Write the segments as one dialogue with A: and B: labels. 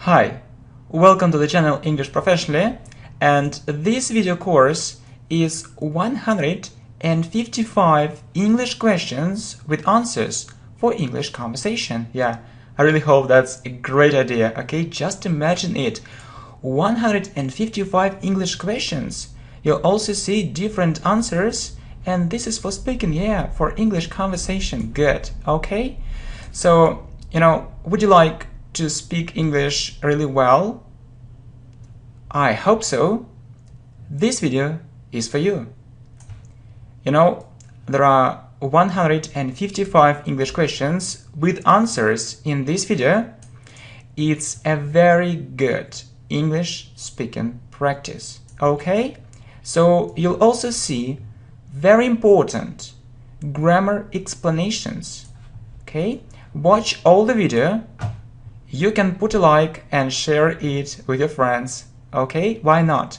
A: Hi, welcome to the channel English Professionally, and this video course is 155 English questions with answers for English conversation. Yeah, I really hope that's a great idea, okay? Just imagine it, 155 English questions. You'll also see different answers, and this is for speaking, yeah, for English conversation. Good, okay? So, would you like to speak English really well? I hope so. This video is for you. There are 155 English questions with answers in this video. It's a very good English speaking practice, okay? So you'll also see very important grammar explanations, okay? Watch all the video. You can put a like and share it with your friends, okay? Why not?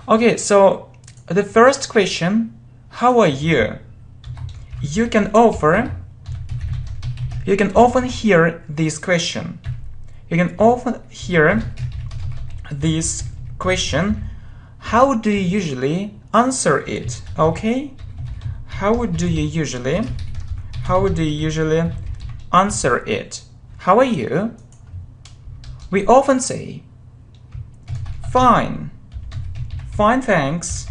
A: Okay, so the first question, how are you? You can often hear this question. You can often hear this question. How do you usually answer it? Okay? How do you usually answer it? How are you? We often say, fine, fine thanks,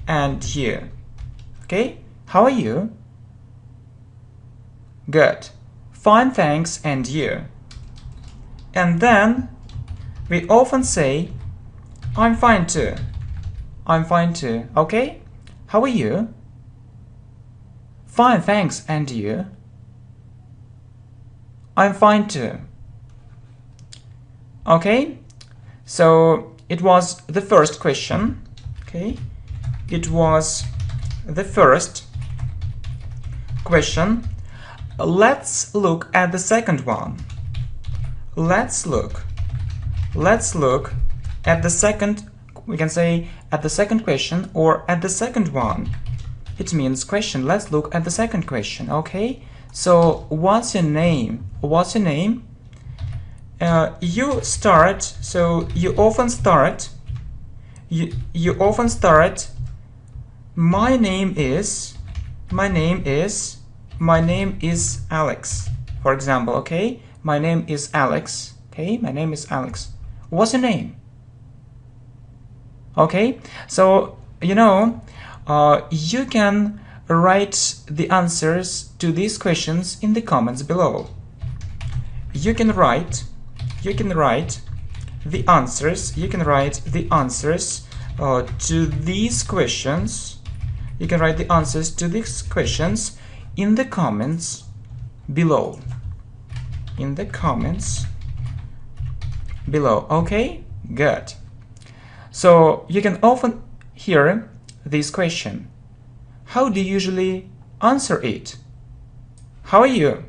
A: and you. Okay? How are you? Good. Fine thanks, and you. And then we often say, I'm fine too. I'm fine too. Okay? How are you? Fine thanks, and you? I'm fine too. Okay, so it was the first question. Okay, it was the first question. Let's look at the second one. Let's look at the second, we can say at the second question or at the second one. It means question. Let's look at the second question, okay? So, what's your name? What's your name? You start. So you often start. You often start. My name is Alex. For example, okay. My name is Alex. Okay. My name is Alex. What's your name? Okay. So you can write the answers to these questions in the comments below. You can write the answers. You can write the answers to these questions. You can write the answers to these questions in the comments below. In the comments below. Okay, good. So you can often hear this question. How do you usually answer it? How are you?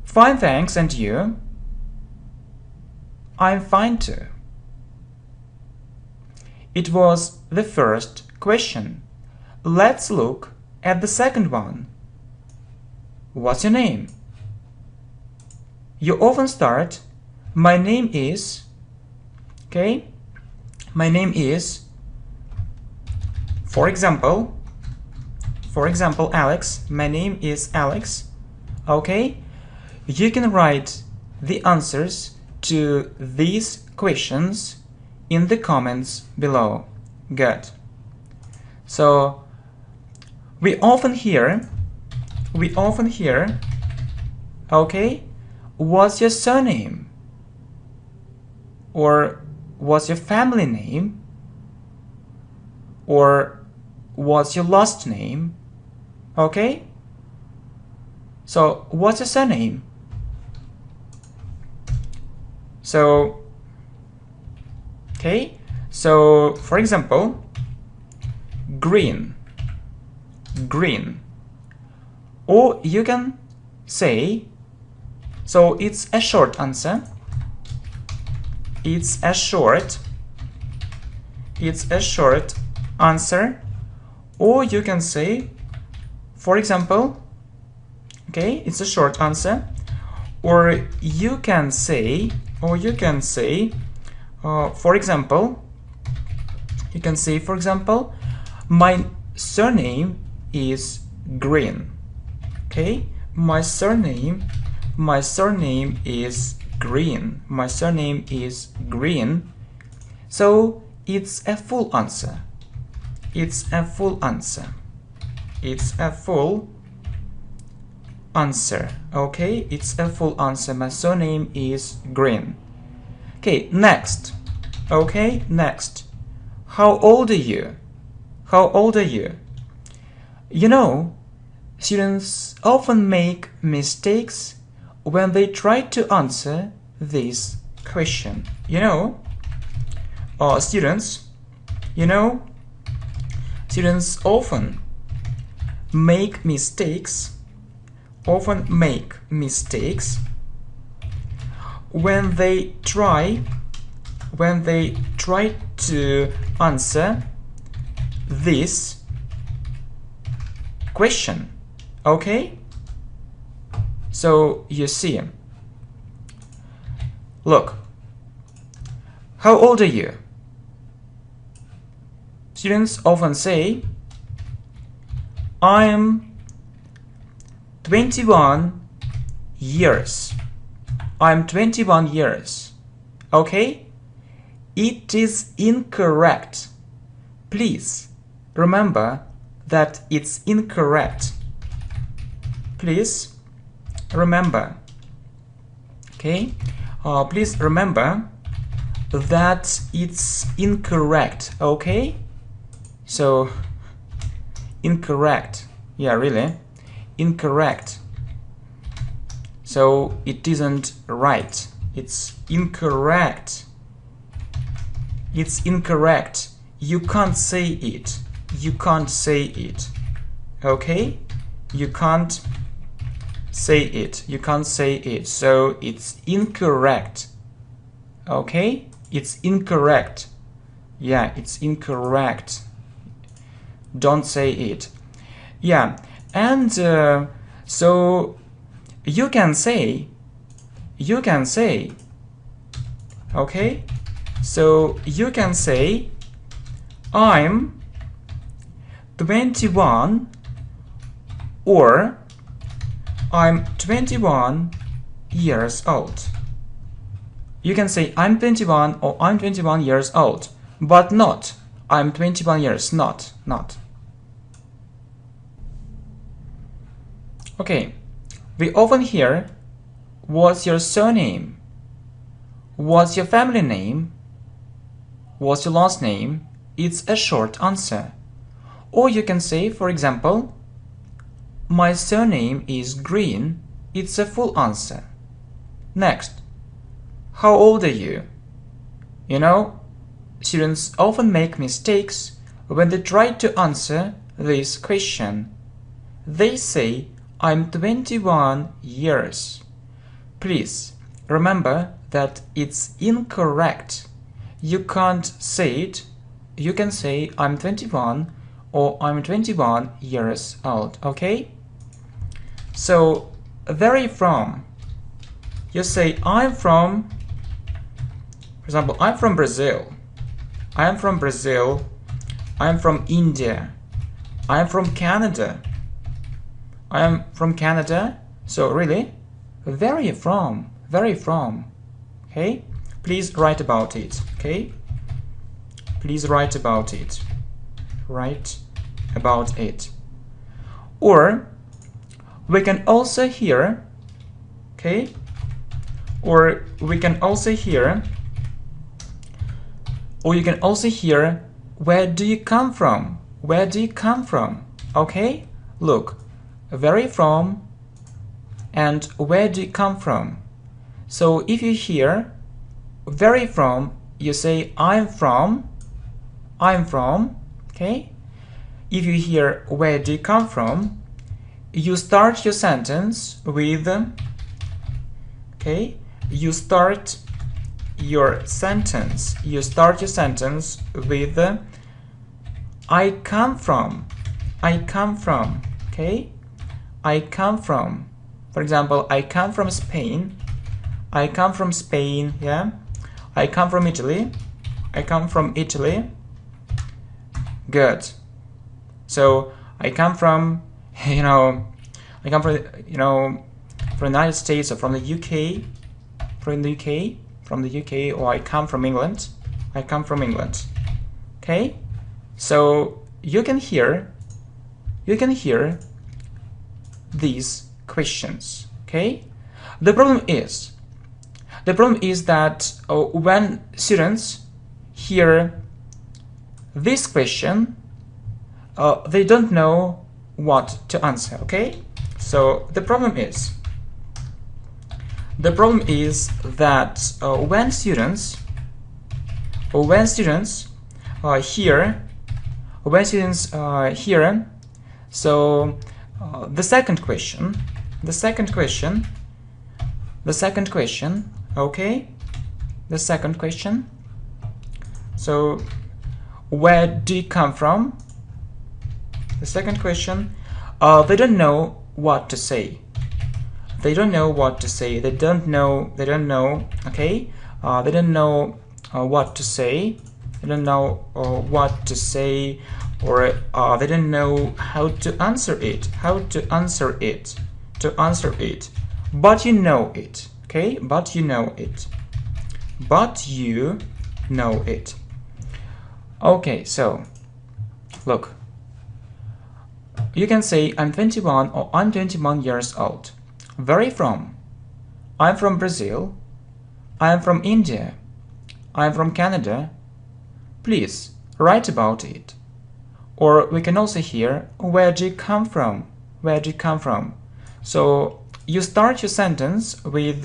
A: Fine, thanks, and you? I'm fine too. It was the first question. Let's look at the second one. What's your name? You often start, my name is, okay? My name is, for example, Alex. My name is Alex, okay? You can write the answers to these questions in the comments below. Good. So we often hear, okay, what's your surname? Or what's your family name? Or what's your last name? Okay? So what's your surname? So, okay, so for example, green. Or you can say, so it's a short answer. It's a short answer. Or you can say, for example, Okay, it's a short answer. Or you can say, for example, my surname is Green. Okay, my surname is Green. My surname is Green. So it's a full answer. It's a full answer. It's a full answer. Okay, it's a full answer. My surname is Green. Okay, next. Okay, next. How old are you? How old are you? You know, students often make mistakes when they try to answer this question. You know, students often make mistakes when they try to answer this question. Okay, so you see, look, how old are you? Students often say, I am 21 years. I'm 21 years. Okay? It is incorrect. Please remember that it's incorrect. Please remember. Okay? Please remember that it's incorrect. Okay? So, incorrect. Yeah, really. Incorrect. So, it isn't right. It's incorrect. It's incorrect. You can't say it. You can't say it. Okay? You can't say it. You can't say it. So, it's incorrect. Okay? It's incorrect. Yeah, it's incorrect. Don't say it. Yeah, and so you can say, okay, so you can say, I'm 21, or I'm 21 years old. You can say I'm 21 or I'm 21 years old, but not I'm 21 years, not. Okay, we often hear, what's your surname? What's your family name? What's your last name? It's a short answer. Or you can say, for example, my surname is Green. It's a full answer. Next, how old are you? You know, students often make mistakes when they try to answer this question. They say, I'm 21 years. Please remember that it's incorrect. You can't say it. You can say I'm 21 or I'm 21 years old. Okay? So, where are you from? You say I'm from, for example, I'm from Brazil. I'm from Brazil. I'm from India. I'm from Canada. I am from Canada. So really, where are you from? Where are you from? Okay, please write about it. Okay, please write about it. Write about it. Or we can also hear, okay, or we can also hear, or you can also hear, where do you come from? Where do you come from? Okay, look, where are you from and where do you come from? So if you hear where are you from, you say I'm from, okay? If you hear where do you come from, you start your sentence with, okay? You start your sentence with I come from, okay? I come from. For example, I come from Spain. I come from Spain, yeah. I come from Italy. I come from Italy. Good. So I come from, I come from, from the United States or from the UK, from the UK, or I come from England. I come from England. Okay. So you can hear these questions. Okay. The problem is that when students hear this question, they don't know what to answer. Okay. So the problem is that when students hear, so the second question, okay, the second question. So where do you come from? The second question. They don't know what to say. They don't know what to say. They don't know. Okay. They don't know what to say. They don't know what to say, or they don't know how to answer it. But you know it. Okay. But you know it. Okay. So look. You can say I'm 21 or I'm 21 years old. Where are you from? I'm from Brazil. I'm from India. I'm from Canada. Please write about it. Or we can also hear, where do you come from? Where do you come from? So you start your sentence with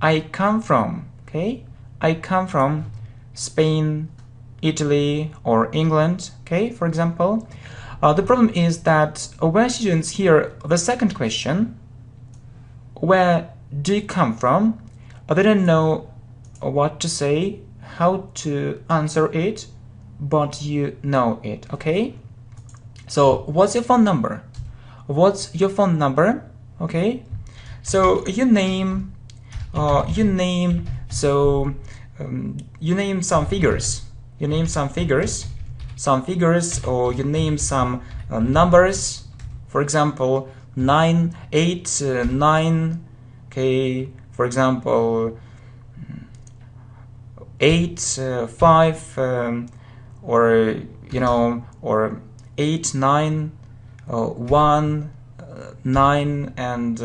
A: I come from. Okay? I come from Spain, Italy, or England. Okay? For example. The problem is that when students hear the second question, where do you come from? They don't know what to say, how to answer it, but you know it. Okay. So what's your phone number? What's your phone number? Okay. So you name some figures. You name some figures, or you name some numbers. For example, 9, 8, 9. Okay. For example, 8, 5, or or 8, 9, 1, 9, and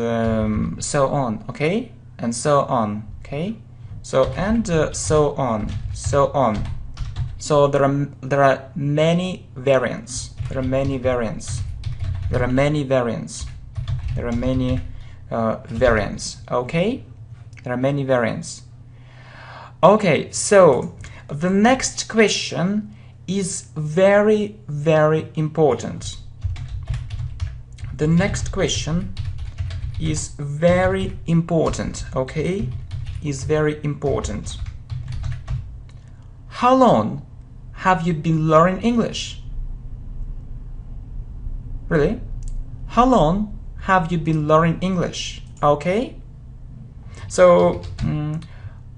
A: so on. Okay, and so on. Okay, so and so on. So there are many variants. There are many variants. Okay, there are many variants. Okay, so the next question is very, very important. The next question is very important. Okay, is very important. How long have you been learning English? Really? How long have you been learning English? Okay? So,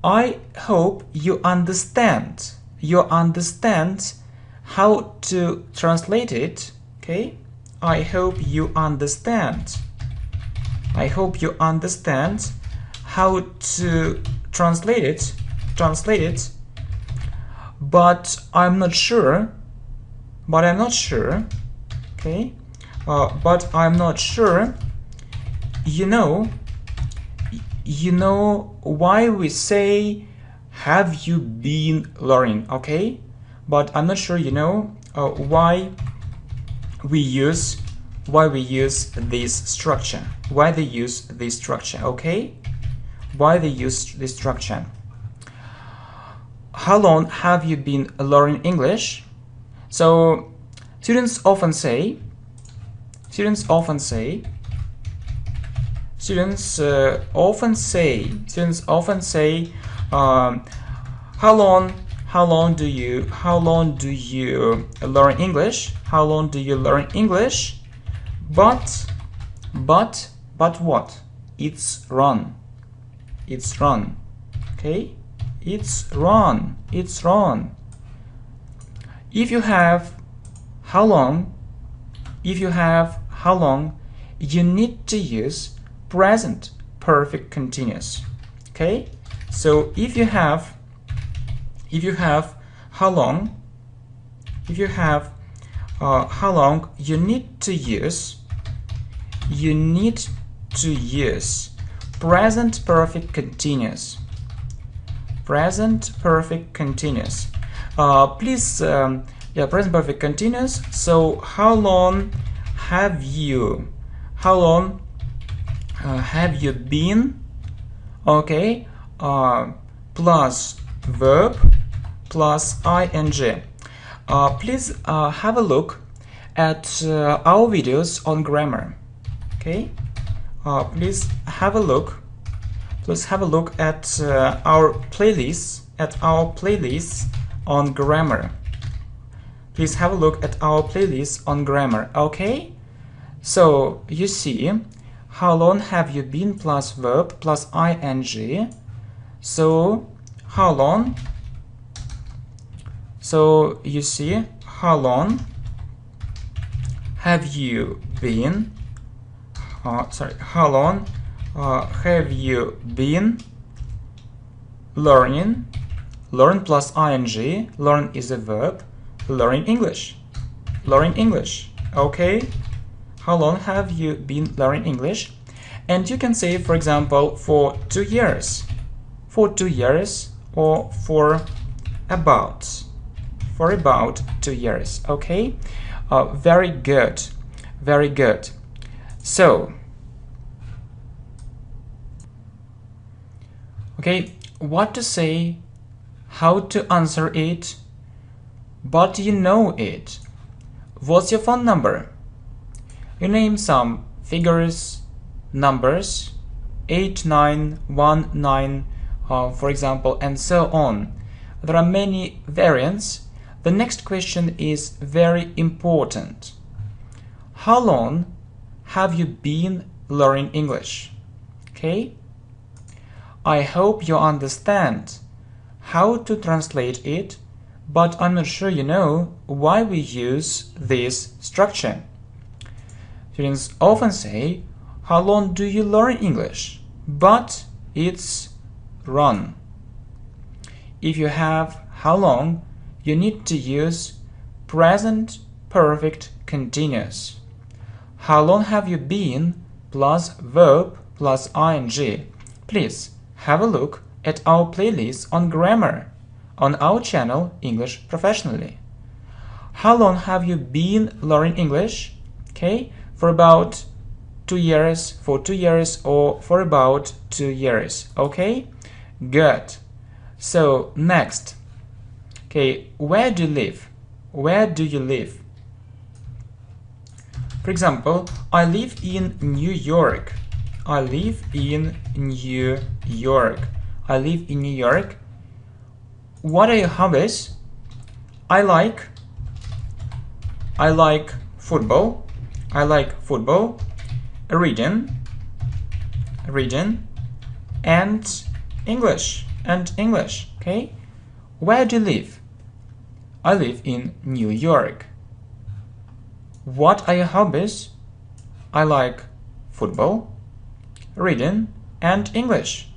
A: I hope you understand. How to translate it. Okay? I hope you understand. How to translate it. But I'm not sure. Okay? But I'm not sure. You know why we say have you been learning? Okay? But I'm not sure why we use this structure. Why they use this structure? Okay? Why they use this structure? How long have you been learning English? So students often say how long do you learn English? How long do you learn English? But what? it's run. It's run. Okay? It's run. It's run. If you have how long, you need to use present perfect continuous. Okay? So if you have how long, you need to use present perfect continuous. Present perfect continuous. Please, present perfect continuous. So how long have you been? Okay, plus verb plus ing. Please have a look at our videos on grammar. Okay, please have a look at our playlist on grammar. Please have a look at our playlist on grammar. Okay, so you see, how long have you been plus verb plus ing. So how long, so you see, how long have you been, how long have you been learn plus ing, learn is a verb, learning English. Okay, how long have you been learning English? And you can say, for example, for 2 years, or for about 2 years. Okay, very good. So okay, what to say, how to answer it, but you know it. What's your phone number? You name some figures, numbers, 8919, for example, and so on. There are many variants. The next question is very important. How long have you been learning English? Okay? I hope you understand how to translate it, but I'm not sure you know why we use this structure. Students often say, how long do you learn English? But it's run. If you have how long, you need to use present perfect continuous. How long have you been plus verb plus ing. Please have a look at our playlist on grammar on our channel English Professionally. How long have you been learning English? Okay, for about 2 years, for 2 years, or for about 2 years. Okay, good. So next, okay, where do you live? Where do you live? For example, I live in New York. I live in New York. I live in New York. What are your hobbies? I like football. I like football, reading, and English. Okay. Where do you live? I live in New York. What are your hobbies? I like football, reading, and English.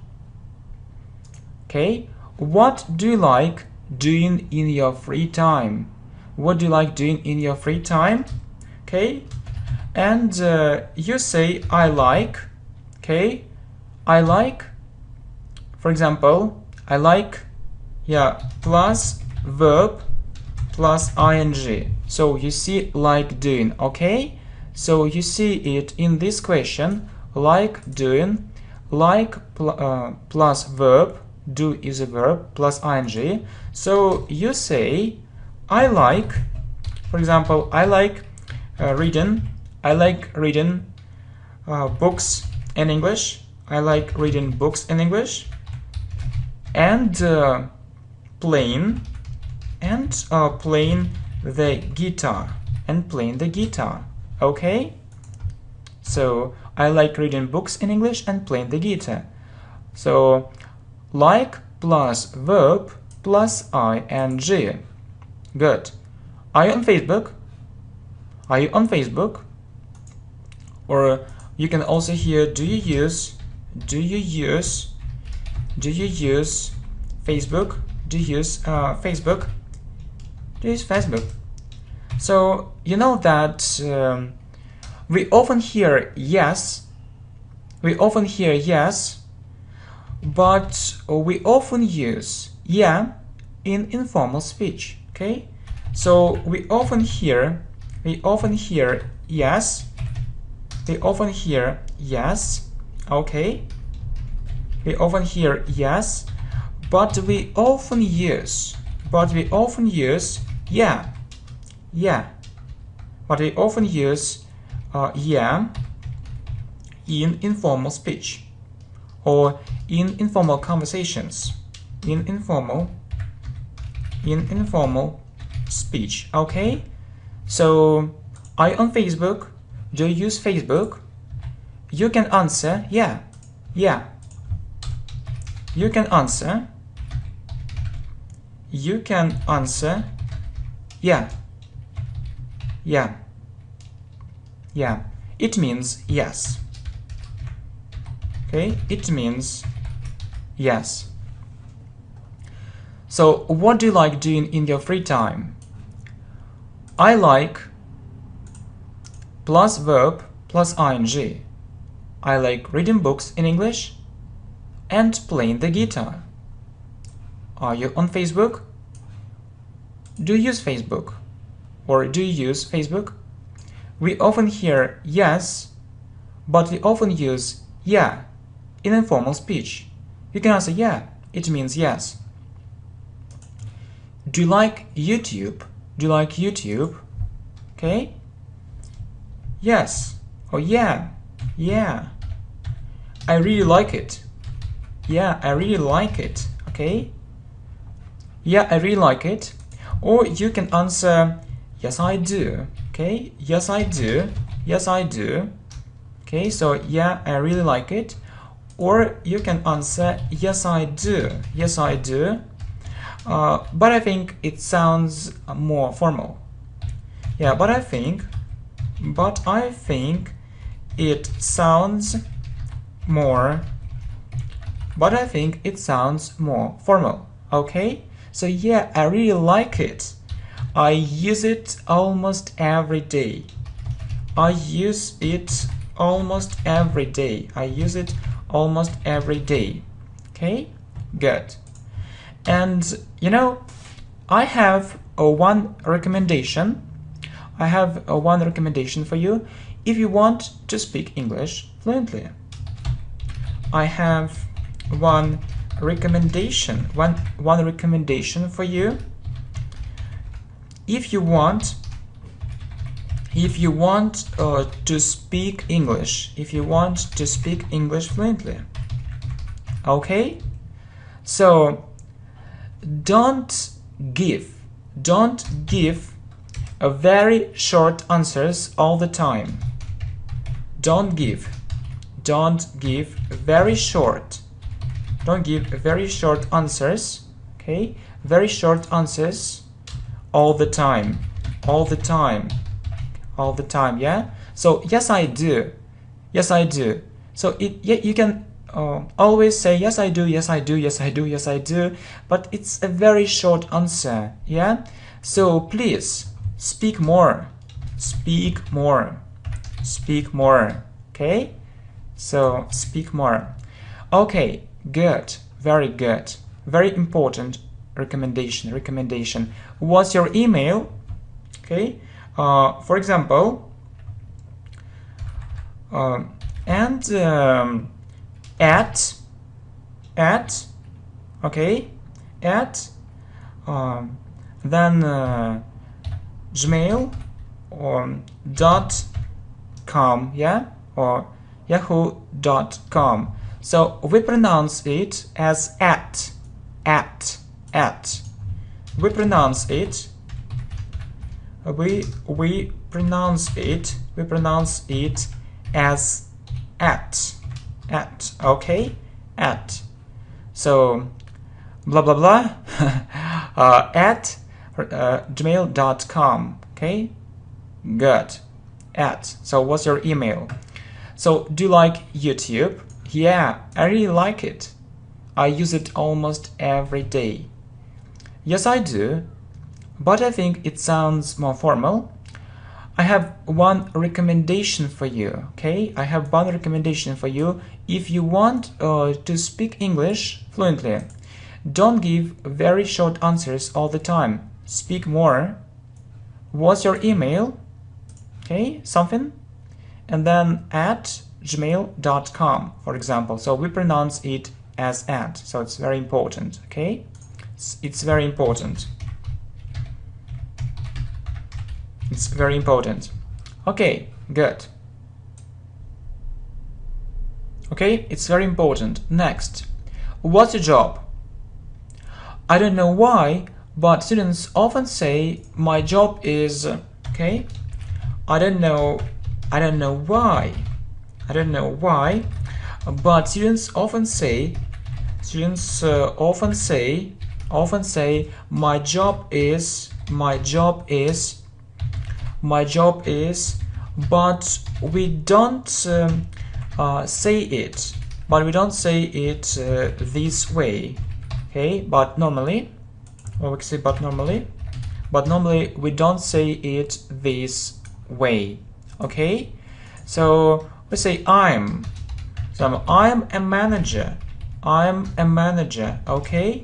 A: Okay. What do you like doing in your free time? What do you like doing in your free time? Okay. And you say I like. Okay. I like. For example, I like, plus verb plus ing. So you see like doing. Okay. So you see it in this question, like doing, like plus verb, do is a verb, plus ing. So you say I like, for example, I like reading. I like reading books in English. I like reading books in English. And playing the guitar. Okay. So I like reading books in English and playing the guitar. So like plus verb plus ing. Good. Are you on Facebook? Are you on Facebook? Or you can also hear, do you use Facebook? Do you use Facebook? Do you use Facebook? So you know that we often hear yes, but we often use yeah in informal speech. Okay, so we often hear yes, okay, we often hear yes, but we often use yeah, but we often use yeah in informal speech or in informal conversations, in informal speech. Okay, so are you on Facebook? Do you use Facebook? You can answer yeah. You can answer yeah. It means yes. Okay, it means yes. So what do you like doing in your free time? I like plus verb plus ing. I like reading books in English and playing the guitar. Are you on Facebook? Do you use Facebook? Or do you use Facebook? We often hear yes, but we often use yeah in informal speech. You can answer yeah, it means yes. Do you like YouTube? Okay? Yes. Oh yeah. I really like it. Yeah, I really like it. Okay? Yeah, I really like it. Or you can answer yes, I do. Okay? Yes, I do. Okay, so yeah, I really like it. Or you can answer yes, I do. But I think it sounds more formal. Yeah, but I think it sounds more formal. Okay, so yeah, I really like it. I use it almost every day. Okay, good. And you know, I have one recommendation. For you if you want to speak English fluently. I have one recommendation for you. If you want to speak English, fluently. Okay? So don't give a very short answers all the time. Don't give very short answers. Okay, very short answers all the time. Yeah, so yes I do. So you can always say yes I do, but it's a very short answer. Yeah, so please speak more. Okay, so speak more. Okay, good, very good, very important recommendation. What's your email? Okay, for example, at okay, at then Gmail or .com, yeah, or yahoo.com. So we pronounce it as at. We pronounce it as at, okay, at. So blah blah blah at gmail.com. Okay, good. At. So what's your email? So do you like YouTube? Yeah, I really like it. I use it almost every day. Yes, I do, but I think it sounds more formal. I have one recommendation for you, okay? I have one recommendation for you. If you want to speak English fluently, don't give very short answers all the time. Speak more. What's your email? Okay, something. And then at gmail.com, for example. So we pronounce it as at. So it's very important, okay? It's very important. It's very important. Okay, good. Okay, it's very important. Next, what's your job? I don't know why, but students often say my job is, okay? I don't know why. I don't know why, but students often say my job is, but we don't say it. But we don't say it this way. Okay, but normally, or we can say but normally we don't say it this way. Okay, so we say I'm a manager. I'm a manager. Okay,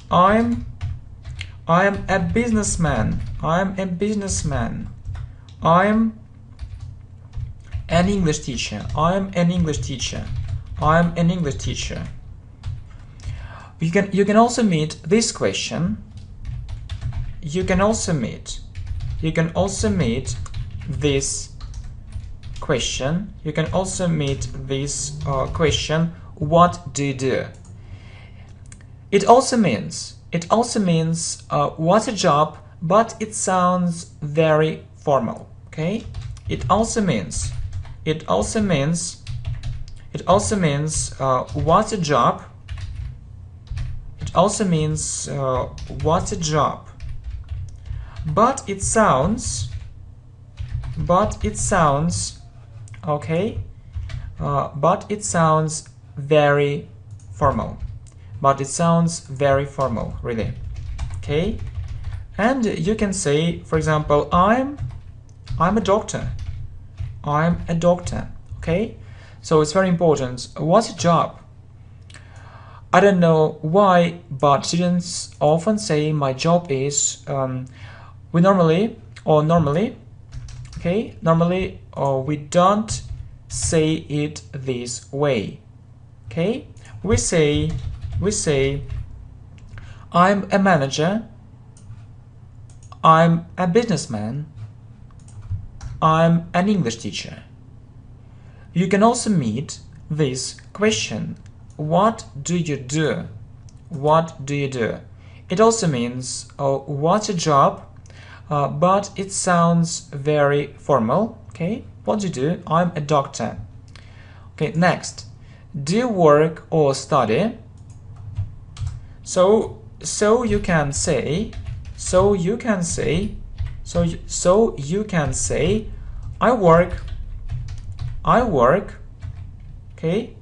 A: I'm a businessman. I'm a businessman. I'm an English teacher. I'm an English teacher. I'm an English teacher. You can also meet this question. You can also meet this question. You can also meet this question. What do you do? It also means what's a job, but it sounds very formal. Okay. It also means what's a job. It also means what's a job, but it sounds okay, but it sounds very formal. But it sounds very formal, really. Okay, and you can say, for example, I'm a doctor. I'm a doctor. Okay, so it's very important. What's a job? I don't know why, but students often say my job is. We normally, okay, we don't say it this way. Okay, we say I'm a manager. I'm a businessman. I'm an English teacher. You can also meet this question. What do you do? What do you do? It also means what's a job, but it sounds very formal. Okay, what do you do? I'm a doctor. Okay, next, do you work or study? So you can say I work. Okay,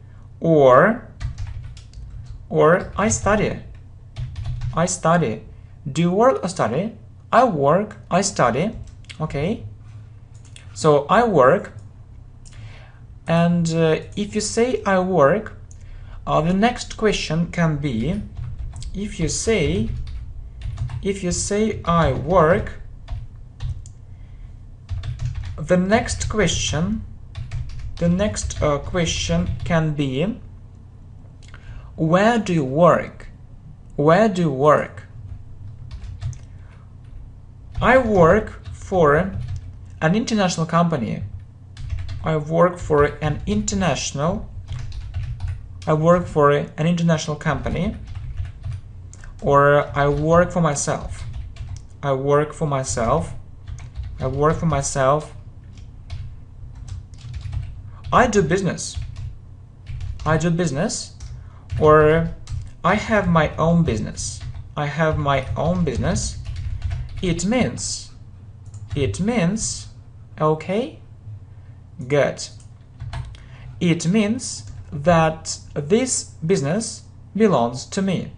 A: or I study. Do you work or study? I work, I study. Okay, so I work. And if you say I work, the next question can be, if you say I work, the next question can be, where do you work? Where do you work? I work for an international company. I work for an international company. Or I work for myself. I work for myself. I do business. I do business, or I have my own business. I have my own business. It means, okay, good. It means that this business belongs to me.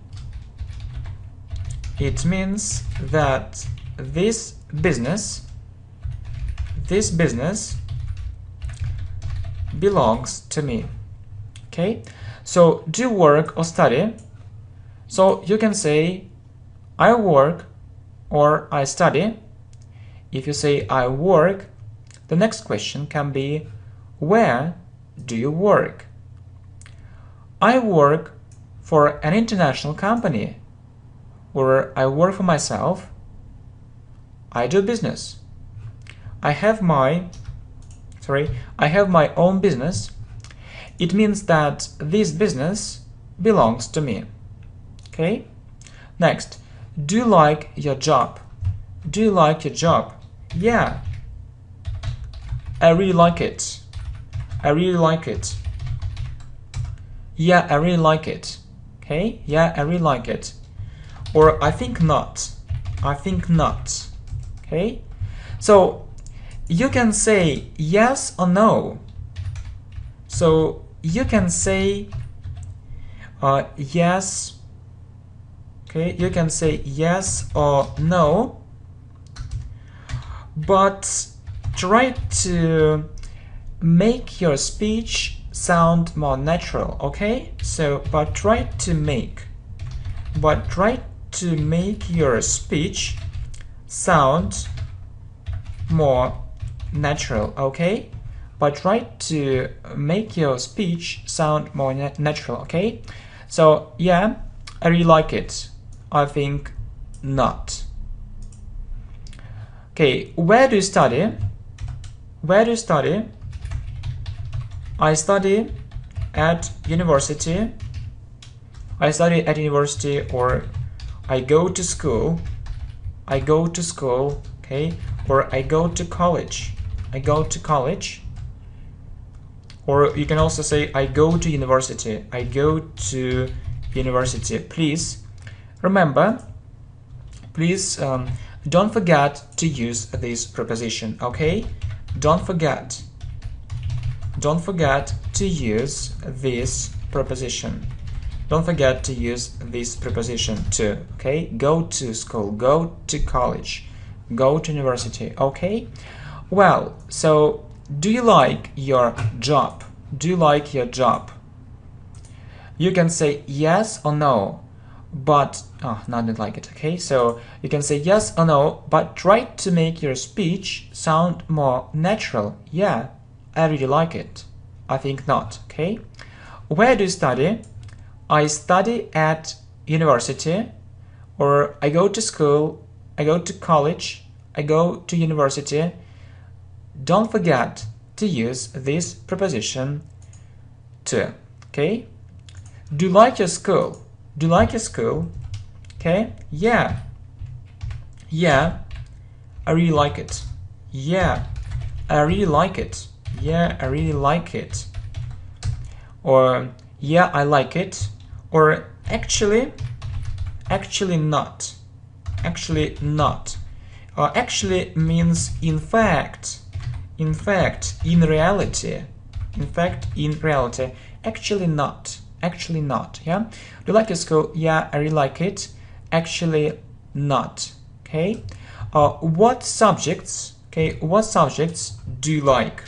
A: It means that this business belongs to me. Okay, so do work or study. So you can say I work or I study. If you say I work, the next question can be where do you work? I work for an international company, or I work for myself. I do business. I have my own business. It means that this business belongs to me. Okay? Next, do you like your job? Do you like your job? Yeah, I really like it. I really like it. Yeah, I really like it. Okay? Yeah, I really like it. Or I think not. I think not. Okay? So you can say yes or no. So you can say yes. Okay, you can say yes or no, but try to make your speech sound more natural. Okay, so but try to make your speech sound more natural. Okay, but try to make your speech sound more natural. Okay, so yeah, I really like it. I think not. Okay, where do you study? Where do you study? I study at university. I study at university, or I go to school. I go to school, okay? Or I go to college. I go to college. Or you can also say I go to university. I go to university. Please remember, please don't forget to use this preposition, okay? Don't forget to use this preposition. Don't forget to use this preposition too, okay? Go to school, go to college, go to university, okay? Well, so do you like your job? Do you like your job? You can say yes or no, but no, I don't like it. Okay, so you can say yes or no, but try to make your speech sound more natural. Yeah, I really like it. I think not. Okay, where do you study? I study at university, or I go to school, I go to college, I go to university. Don't forget to use this preposition too. Okay, do you like your school? Do you like your school? Okay, yeah. Yeah, I really like it. Yeah, I really like it. Yeah, I really like it. Or yeah, I like it. Or actually not. Actually not. Actually means in fact. In fact, in reality. In fact, in reality. Actually not. Actually not. Yeah, do you like your school? Yeah, I really like it. Actually not. Okay, what subjects, okay, what subjects do you like?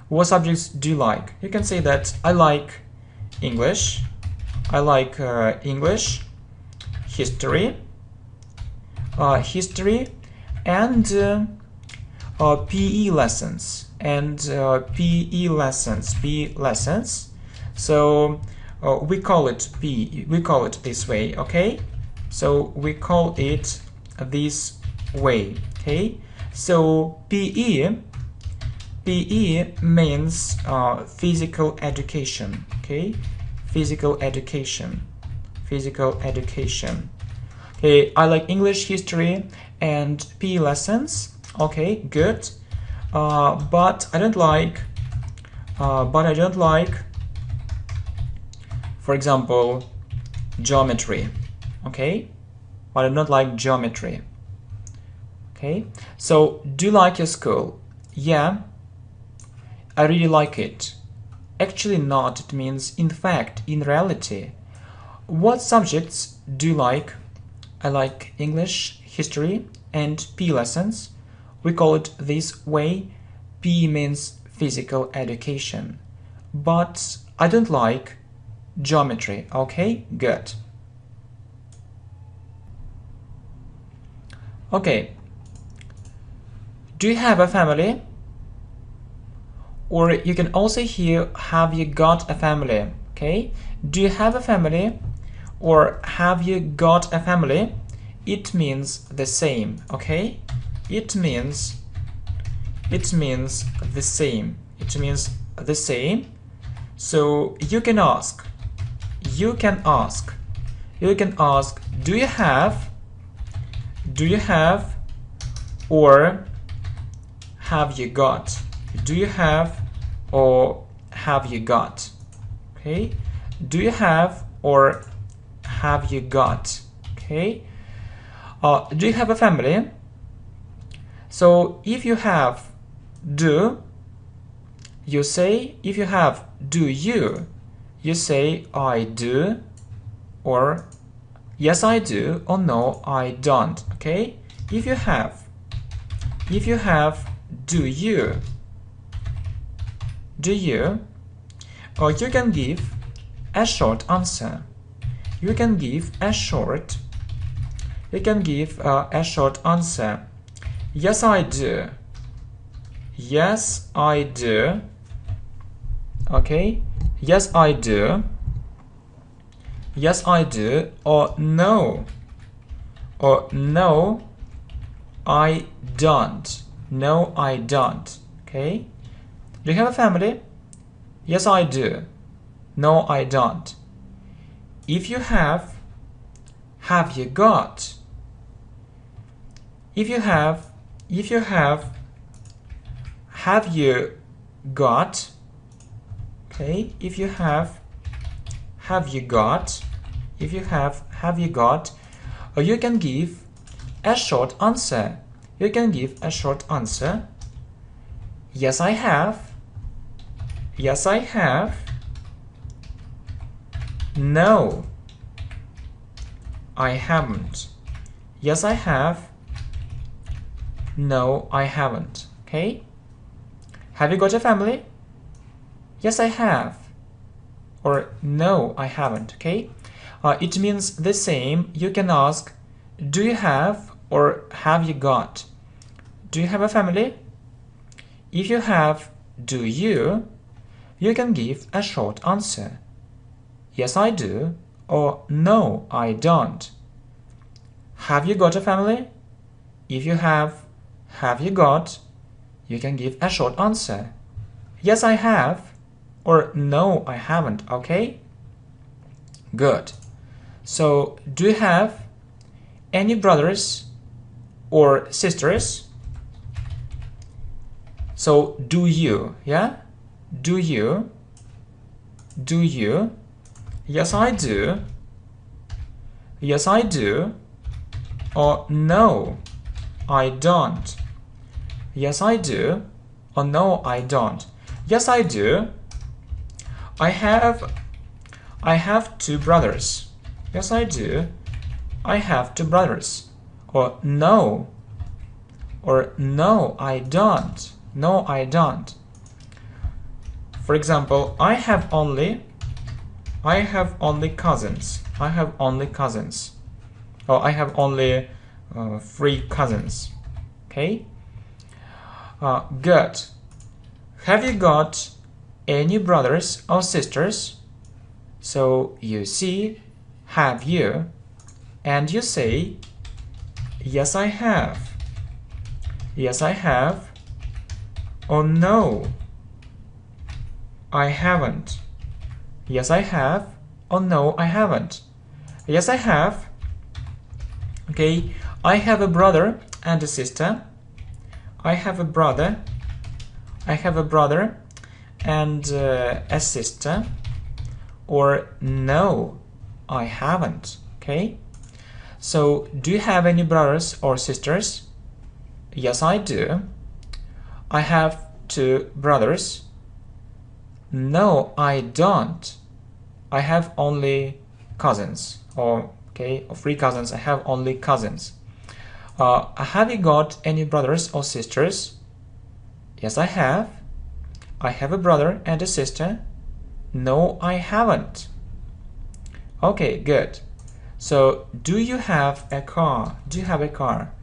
A: What subjects do you like? You can say that I like English, I like English, history, and PE lessons, PE lessons. So we call it PE. We call it this way. Okay. So we call it this way. Okay. So PE means physical education. Okay. Physical education. Okay. I like English, history, and PE lessons. Okay. Good. But I don't like For example, geometry. Okay, but I don't like geometry. Okay, so do you like your school? Yeah, I really like it. Actually not, it means in fact, in reality. What subjects do you like? I like English, history, and PE lessons. We call it this way. PE means physical education. But I don't like geometry. Okay, good. Okay. Do you have a family? Or you can also hear, have you got a family? Okay. Do you have a family? Or have you got a family? It means the same. Okay. It means the same. It means the same. So you can ask. Do you have? Or have you got? Do you have or have you got? Okay. Do you have or have you got? Okay. Do you have a family? So if you have do, you say, if you have do you say I do, or yes I do, or no I don't. Okay. If you have do you, or you can give a short answer. You can give a short answer. Yes I do. Yes I do. Okay. Yes I do. Yes I do. Or no I don't. No I don't. Okay. Do you have a family? Yes I do. No I don't. If you have you got? If you have you got? Okay. If you have you got? If you have you got? Or you can give a short answer. You can give a short answer. Yes I have. Yes I have. No I haven't. Yes I have. No I haven't. Okay. Have you got a family? Yes I have. Or no I haven't. Okay. It means the same. You can ask, do you have or have you got? Do you have a family? If you have do you can give a short answer. Yes I do, or no I don't. Have you got a family? If you have you got? You can give a short answer. Yes I have, or no I haven't. Okay? Good. So, do you have any brothers or sisters? So, do you? Yeah? Do you? Yes I do. Yes I do. Or no I don't. Yes I do. Or no I don't. Yes I do. I have 2 brothers. Yes I do. I have 2 brothers. Or no I don't. No I don't. For example, I have only cousins. I have only cousins. Or I have only 3 cousins. Okay? Good. Have you got any brothers or sisters? So you see, have you, and you say, yes I have. Yes I have. Or no I haven't. Yes I have. Or no I haven't. Yes I have. Okay, I have a brother and a sister. I have a brother and a sister. or no, I haven't. Okay? So, do you have any brothers or sisters? Yes, I do. I have 2 brothers. No, I don't. I have only cousins. Or 3 cousins. I have only cousins. Have you got any brothers or sisters? Yes, I have. I have a brother and a sister. No, I haven't. Okay, good. So, do you have a car? Do you have a car?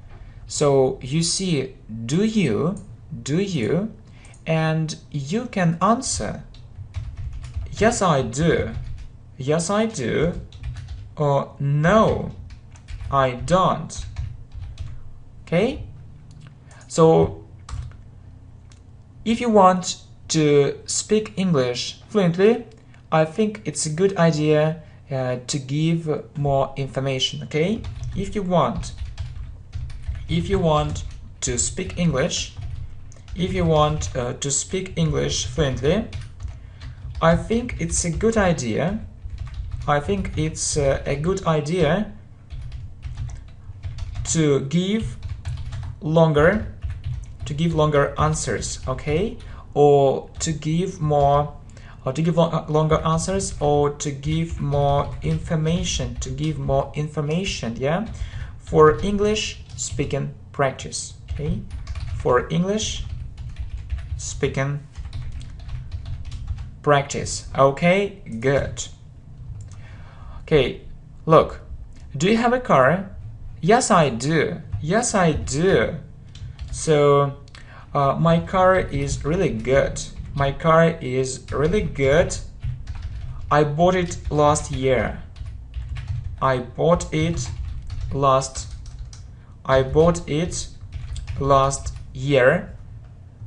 A: So, you see, do you, and you can answer, yes, I do. Yes, I do. Or no, I don't. Okay? So, if you want to speak English fluently, I think it's a good idea to give more information. Okay? If you want to speak English, fluently, I think it's a good idea. To give longer answers, okay, or to give more, or to give longer answers, or to give more information, yeah, for English speaking practice. Okay, for English speaking practice. Okay, good. Okay, look, do you have a car? Yes, I do. Yes, I do. So, my car is really good. My car is really good. I bought it last year. I bought it last year.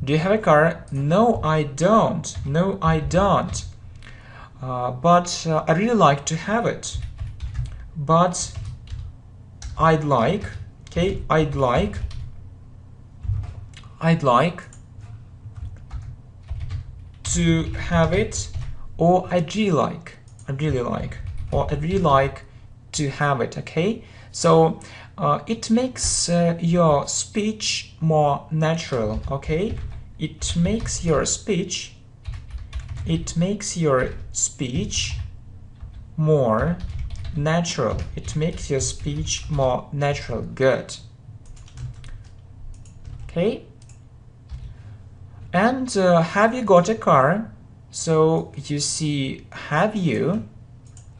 A: Do you have a car? No, I don't. No, I don't. But I really like to have it. But I'd like to have it, or I'd really like to have it. Okay, so it makes your speech more natural. Okay, it makes your speech more natural. It makes your speech more natural. Good. Okay. And have you got a car? So you see, have you,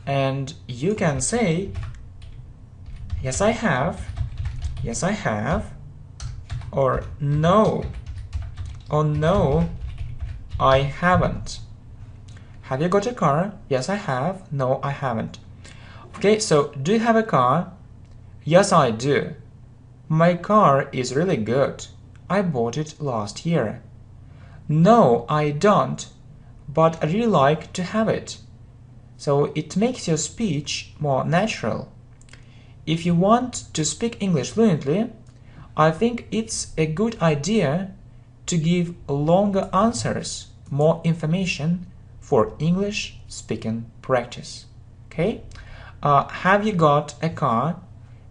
A: and you can say, yes, I have. Yes, I have. Or no. Or no, I haven't. Have you got a car? Yes, I have. No, I haven't. Okay, so do you have a car? Yes, I do. My car is really good. I bought it last year. No, I don't, but I really like to have it. So it makes your speech more natural. If you want to speak English fluently, I think it's a good idea to give longer answers, more information for English speaking practice. Okay? Have you got a car?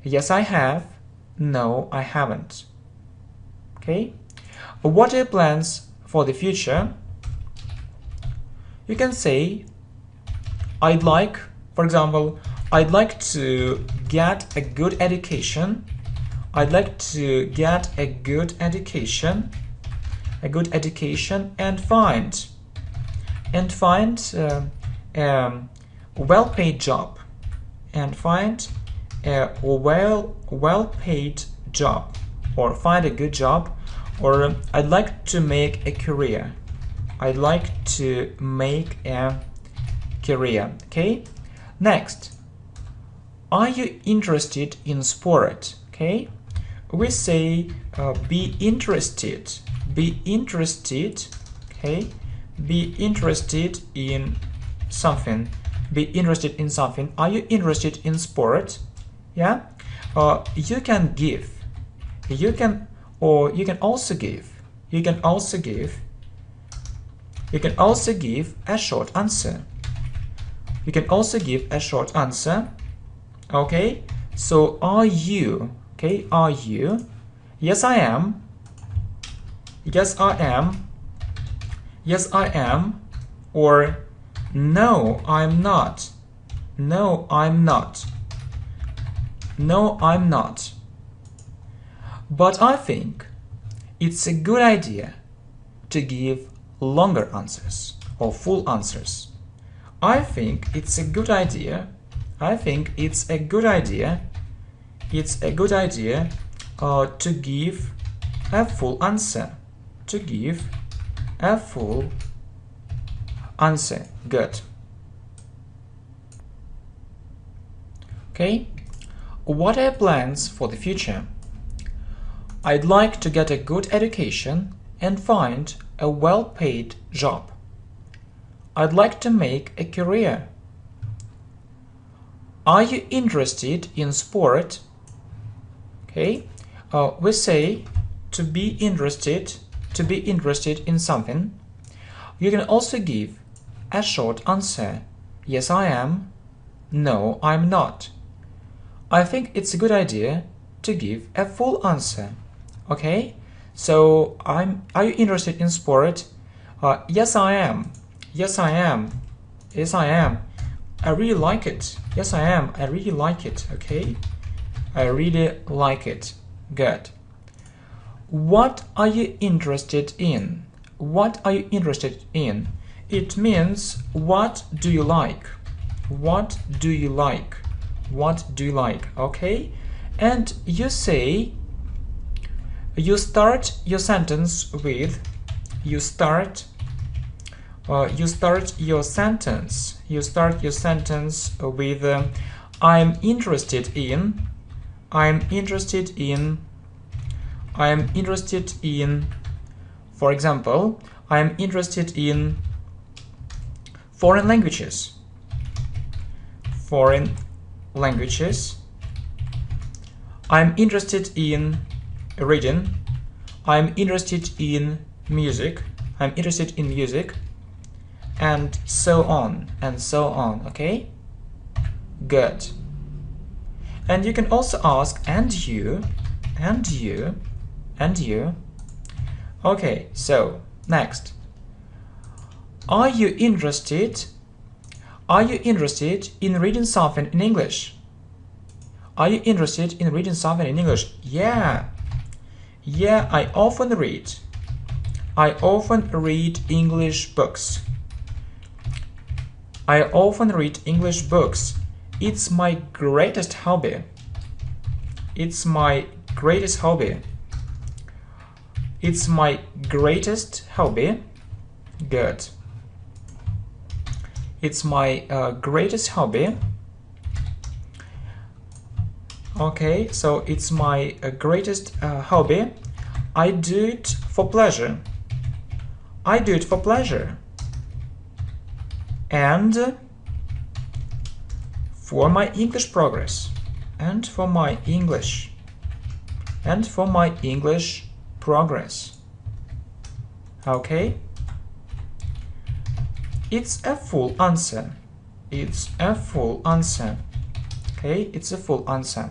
A: Yes, I have. No, I haven't. Okay? What are your plans for the future? You can say, I'd like, for example, I'd like to get a good education. I'd like to get a good education and find a well-paid job. And find a well-paid job, or find a good job, or I'd like to make a career. I'd like to make a career. Okay? Next, are you interested in sport? Okay? We say be interested. Be interested. Okay? Be interested in something. Be interested in something. Are you interested in sport? Yeah? You can give. You can also give a short answer. You can also give a short answer. Okay, so are you? Okay, are you? Yes, I am. Yes, I am. Yes, I am. Or no, I'm not. No, I'm not. No, I'm not. But I think it's a good idea to give longer answers or full answers. I think it's a good idea. I think it's a good idea. It's a good idea to give a full answer. To give a full answer. Good. Okay. What are plans for the future? I'd like to get a good education and find a well-paid job. I'd like to make a career. Are you interested in sport? Okay, we say to be interested in something. You can also give a short answer. Yes, I am. No, I'm not. I think it's a good idea to give a full answer. Okay, so are you interested in sport? Yes, I am. Yes, I am. Yes, I am. I really like it. Yes, I am. I really like it. Okay, I really like it. Good. What are you interested in? What are you interested in? It means what do you like? What do you like? What do you like? Okay, and you say, you start your sentence with, you start your sentence with I'm interested in, I'm interested in, I'm interested in, for example, I'm interested in foreign languages. Foreign languages. I'm interested in reading. I'm interested in music. I'm interested in music. And so on, and so on. Okay? Good. And you can also ask, and you, and you, and you. Okay, so next. Are you interested? Are you interested in reading something in English? Are you interested in reading something in English? Yeah. Yeah, I often read. I often read English books. I often read English books. It's my greatest hobby. It's my greatest hobby. It's my greatest hobby. Good. It's my greatest hobby. Okay, so it's my greatest hobby. I do it for pleasure. I do it for pleasure. And for my English progress. And for my English. And for my English progress. Okay? It's a full answer. It's a full answer. Okay, it's a full answer.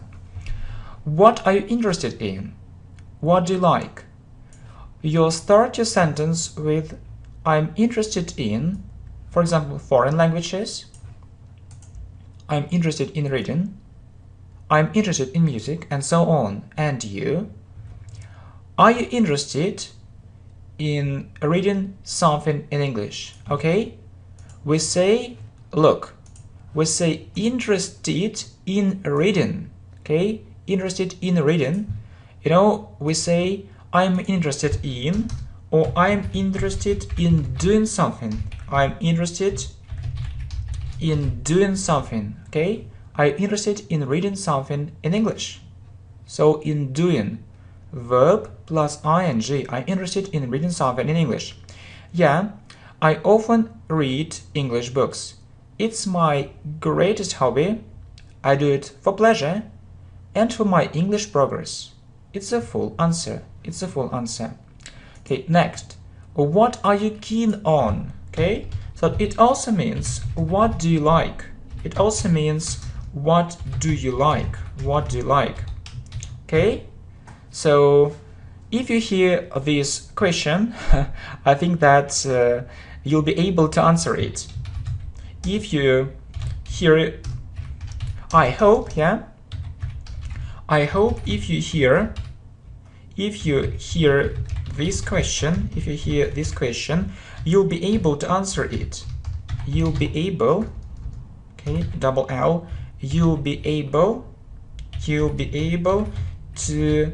A: What are you interested in? What do you like? You start your sentence with I'm interested in, for example, foreign languages. I'm interested in reading. I'm interested in music, and so on. And you? Are you interested in reading something in English? Okay? We say, look, we say interested in reading. Okay? Interested in reading. You know, we say I'm interested in, or I'm interested in doing something. I'm interested in doing something. Okay? I'm interested in reading something in English. So in doing, verb plus ing. I'm interested in reading something in English. Yeah, I often read English books. It's my greatest hobby. I do it for pleasure and for my English progress. It's a full answer. It's a full answer. Okay, next. What are you keen on? Okay, So it also means what do you like? It also means what do you like? What do you like? Okay? So if you hear this question, I think that you'll be able to answer it. If you hear it, I hope, yeah? I hope if you hear this question, you'll be able to answer it. You'll be able, okay, double L, you'll be able to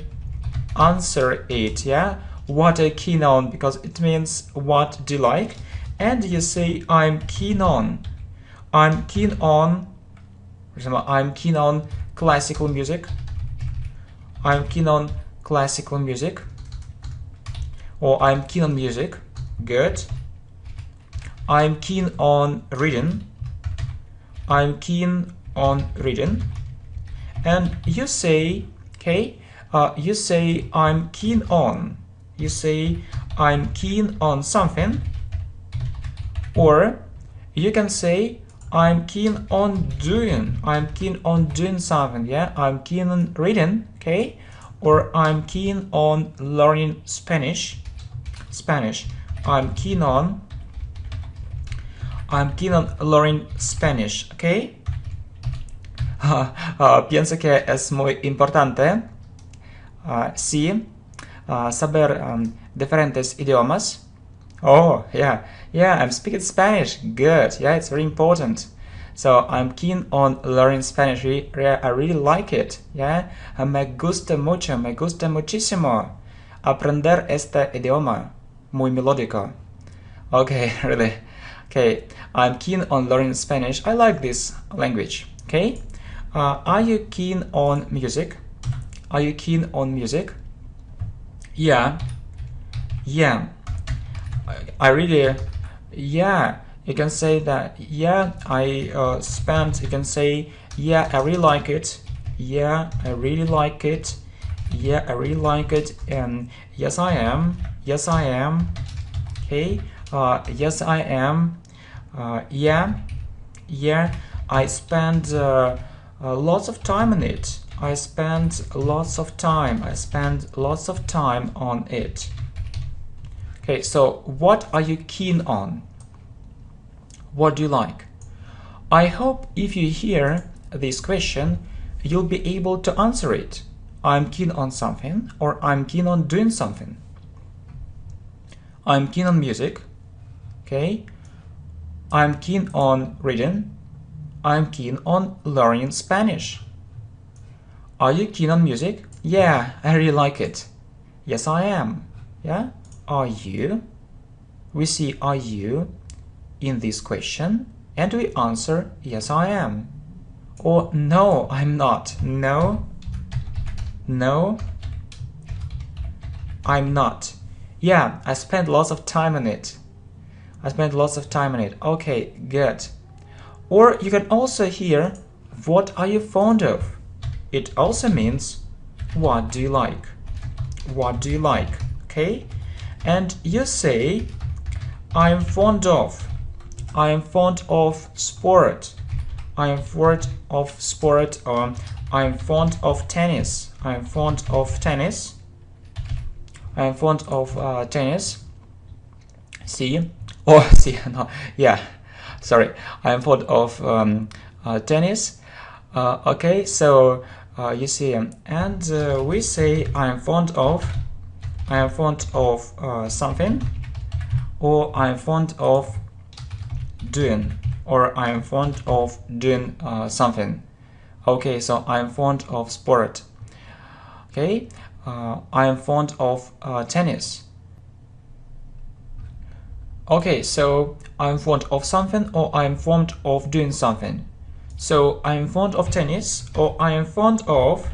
A: answer it, yeah? What are you keen on? Because it means what do you like? And you say I'm keen on. I'm keen on, for example, I'm keen on classical music. I'm keen on classical music. Or I'm keen on music. Good. I'm keen on reading. I'm keen on reading. And you say, okay, you say I'm keen on. You say I'm keen on something. Or you can say I'm keen on doing. I'm keen on doing something. Yeah, I'm keen on reading. Okay, or I'm keen on learning Spanish. I'm keen on learning Spanish. Okay. Pienso que es muy importante sí saber diferentes idiomas. Oh, yeah, I'm speaking Spanish. Good. Yeah, it's very important. So I'm keen on learning Spanish. I really like it. Yeah, me gusta mucho, me gusta muchísimo aprender este idioma. Muy melódico. Okay, really. Okay, I'm keen on learning Spanish. I like this language. Okay, are you keen on music? Are you keen on music? Yeah. I really, yeah, you can say that, yeah, you can say, yeah, I really like it, yeah, I really like it, yeah, I really like it, and yes, I am, okay, yes, I am, yeah, I spend lots of time on it, I spend lots of time on it. Okay, so what are you keen on? What do you like? I hope if you hear this question, you'll be able to answer it. I'm keen on something, or I'm keen on doing something. I'm keen on music. Okay. I'm keen on reading. I'm keen on learning Spanish. Are you keen on music? Yeah, I really like it. Yes, I am. Yeah. Are you? We see are you in this question and we answer yes I am or no I'm not. No, I'm not. Yeah, I spent lots of time on it. Okay, good. Or you can also hear what are you fond of? It also means what do you like? Okay? And you say I'm fond of sport. I'm fond of tennis. See? Oh, see, no, yeah, sorry. I'm fond of tennis. Okay, so you see, and we say I'm fond of something, or I'm fond of doing, something. Okay, so I'm fond of sport. Okay, I'm fond of tennis. Okay, so I'm fond of something, or I'm fond of doing something. So I'm fond of tennis, or I'm fond of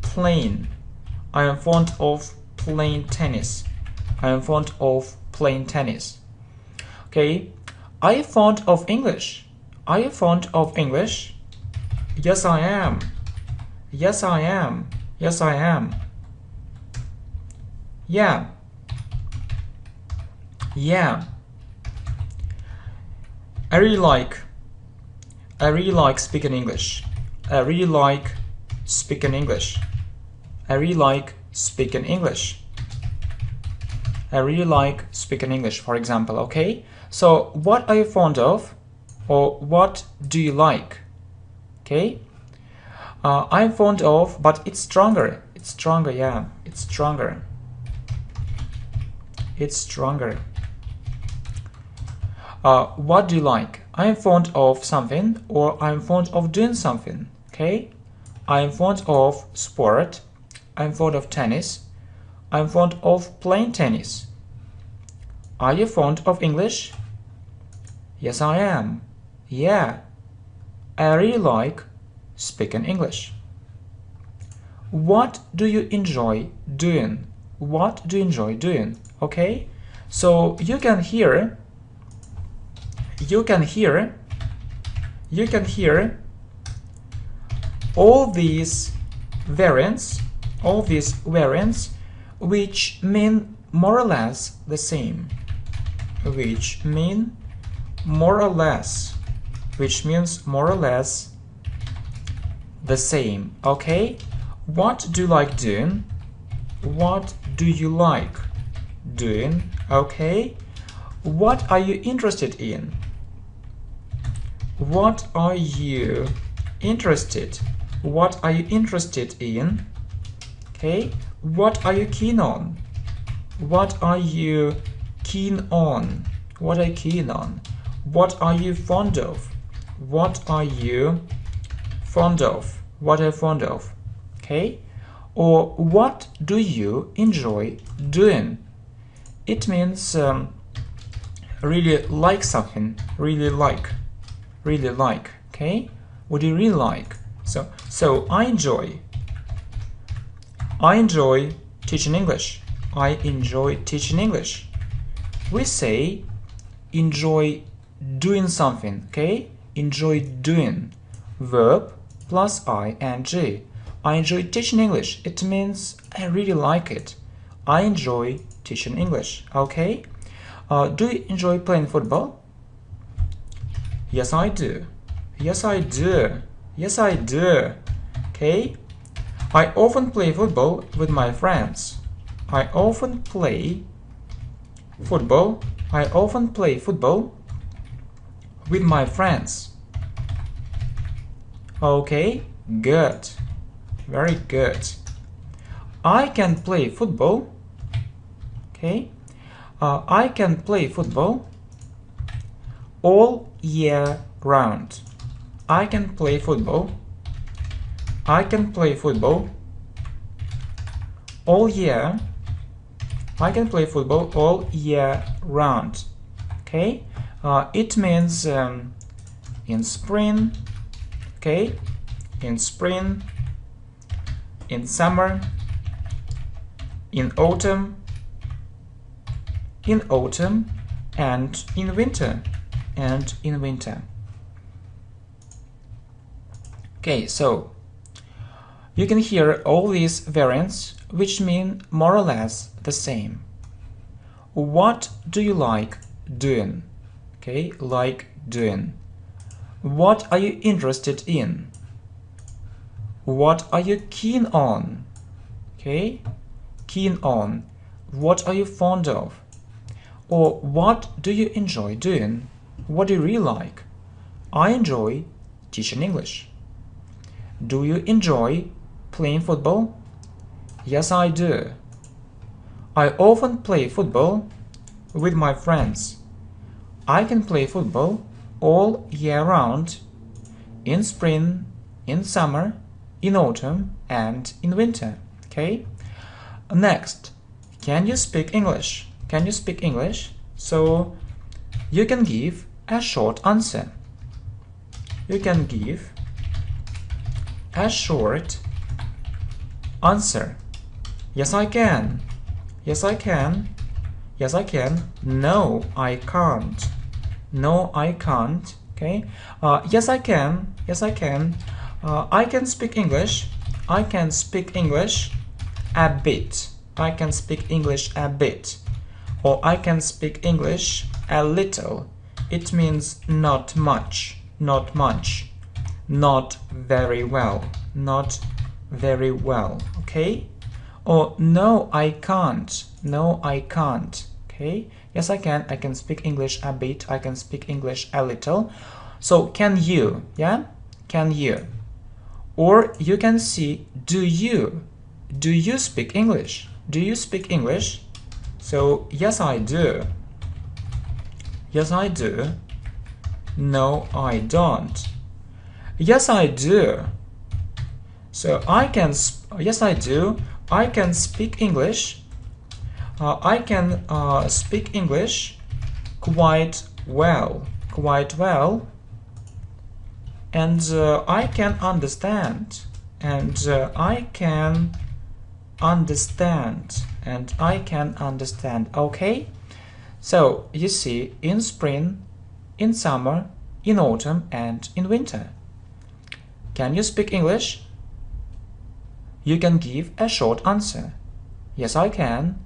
A: playing. I am fond of playing tennis. Okay. Are you fond of English? Yes, I am. Yeah. I really like speaking English. I really like speaking English. I really like speaking English. I really like speaking English, for example, okay? So, what are you fond of? Or what do you like? Okay? I'm fond of, but it's stronger. It's stronger, yeah. It's stronger. It's stronger. What do you like? I'm fond of something, or I'm fond of doing something. Okay? I'm fond of sport. I'm fond of tennis. I'm fond of playing tennis. Are you fond of English? Yes, I am. Yeah. I really like speaking English. What do you enjoy doing? What do you enjoy doing? Okay? So you can hear all these variants, which mean more or less the same. Which means more or less the same. Okay? What do you like doing? What do you like doing? Okay? What are you interested in? What are you interested? What are you interested in? Okay? What are you keen on? What are you keen on? What are you keen on? What are you fond of? What are you fond of? What are you fond of? Okay? Or what do you enjoy doing? It means really like something, really like, okay? What do you really like? So I enjoy teaching English. I enjoy teaching English. We say enjoy doing something, okay? Enjoy doing. Verb plus ing. I enjoy teaching English. It means I really like it. I enjoy teaching English, okay? Do you enjoy playing football? Yes, I do. Yes, I do. Yes, I do. Okay? I often play football with my friends. I often play football. I often play football with my friends. Okay, good. Very good. I can play football. Okay? I can play football all year round. I can play football. I can play football all year. I can play football all year round. Okay? It means in spring. Okay? In spring, in summer, in autumn, and in winter, Okay, so you can hear all these variants which mean more or less the same. What do you like doing? Okay, like doing. What are you interested in? What are you keen on? Okay, keen on. What are you fond of? Or what do you enjoy doing? What do you really like? I enjoy teaching English. Do you enjoy playing football? Yes, I do. I often play football with my friends. I can play football all year round, in spring, in summer, in autumn, and in winter. Okay? Next, can you speak English? Can you speak English? So you can give a short answer. You can give a short answer. Yes, I can. Yes, I can. Yes, I can. No, I can't. No, I can't. Okay. Yes, I can. Yes, I can. I can speak English. I can speak English a bit. I can speak English a bit. Or I can speak English a little. it means not much, not much, not very well, not very well, okay? Or no, I can't, no, I can't, okay? Yes, I can speak English a bit, I can speak English a little. So, can you, yeah? Can you? Or you can see, do you speak English? Do you speak English? So, yes, I do. Yes, I do. No, I don't. Yes, I do. So, yes, I do. I can speak English. I can speak English quite well. Quite well. And I can understand. And I can understand. And I can understand. Okay? So, you see, in spring, in summer, in autumn, and in winter. Can you speak English? You can give a short answer. Yes, I can.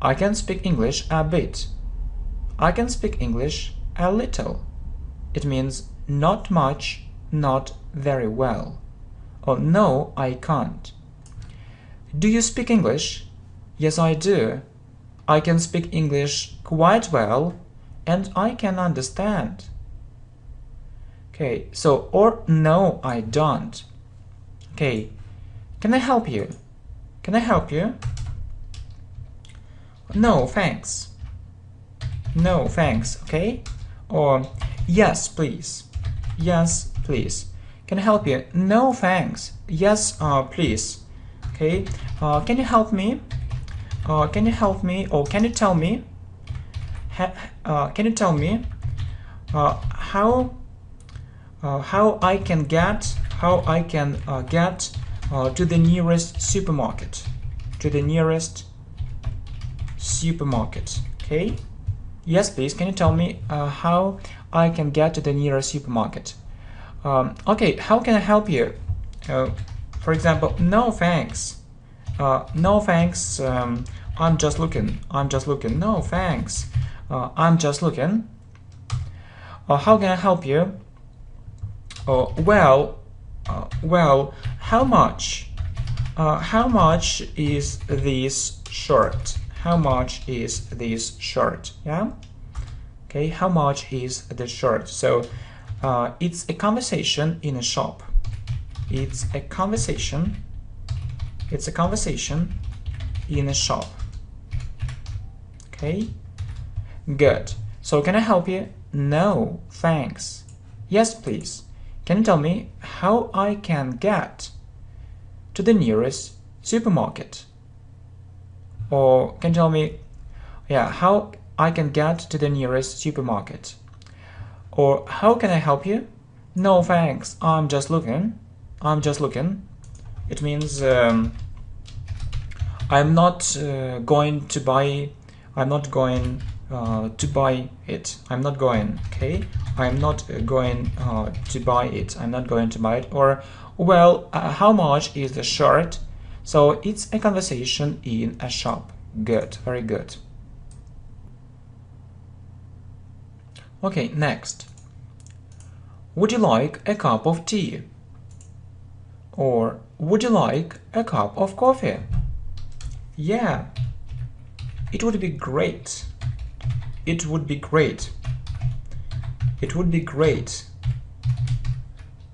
A: I can speak English a bit. I can speak English a little. It means not much, not very well. Or no, I can't. Do you speak English? Yes, I do. I can speak English quite well and I can understand. Okay, so, or no, I don't. Okay, can I help you? Can I help you? No, thanks. No, thanks, okay? Or yes, please. Yes, please. Can I help you? No, thanks. Yes, please. Okay, can you help me? Can you help me, or can you tell me? Can you tell me how I can get to the nearest supermarket? To the nearest supermarket. Okay. Yes, please. Can you tell me how I can get to the nearest supermarket? Okay. How can I help you? For example, no thanks. No thanks. I'm just looking. I'm just looking. No thanks. I'm just looking. How can I help you? Well, how much? How much is this shirt? How much is this shirt? Yeah. Okay. How much is the shirt? So, it's a conversation in a shop. It's a conversation. It's a conversation in a shop. Okay. Good. So, can I help you? No, thanks. Yes, please. Can you tell me how I can get to the nearest supermarket? Or can you tell me, yeah, how I can get to the nearest supermarket? Or how can I help you? No, thanks. I'm just looking. I'm just looking. It means I'm not going to buy. I'm not going to buy it. I'm not going. Okay. I'm not going to buy it. I'm not going to buy it. Or, well, how much is the shirt? So it's a conversation in a shop. Good. Very good. Okay, next. Would you like a cup of tea? Or would you like a cup of coffee? Yeah. It would be great. It would be great. It would be great.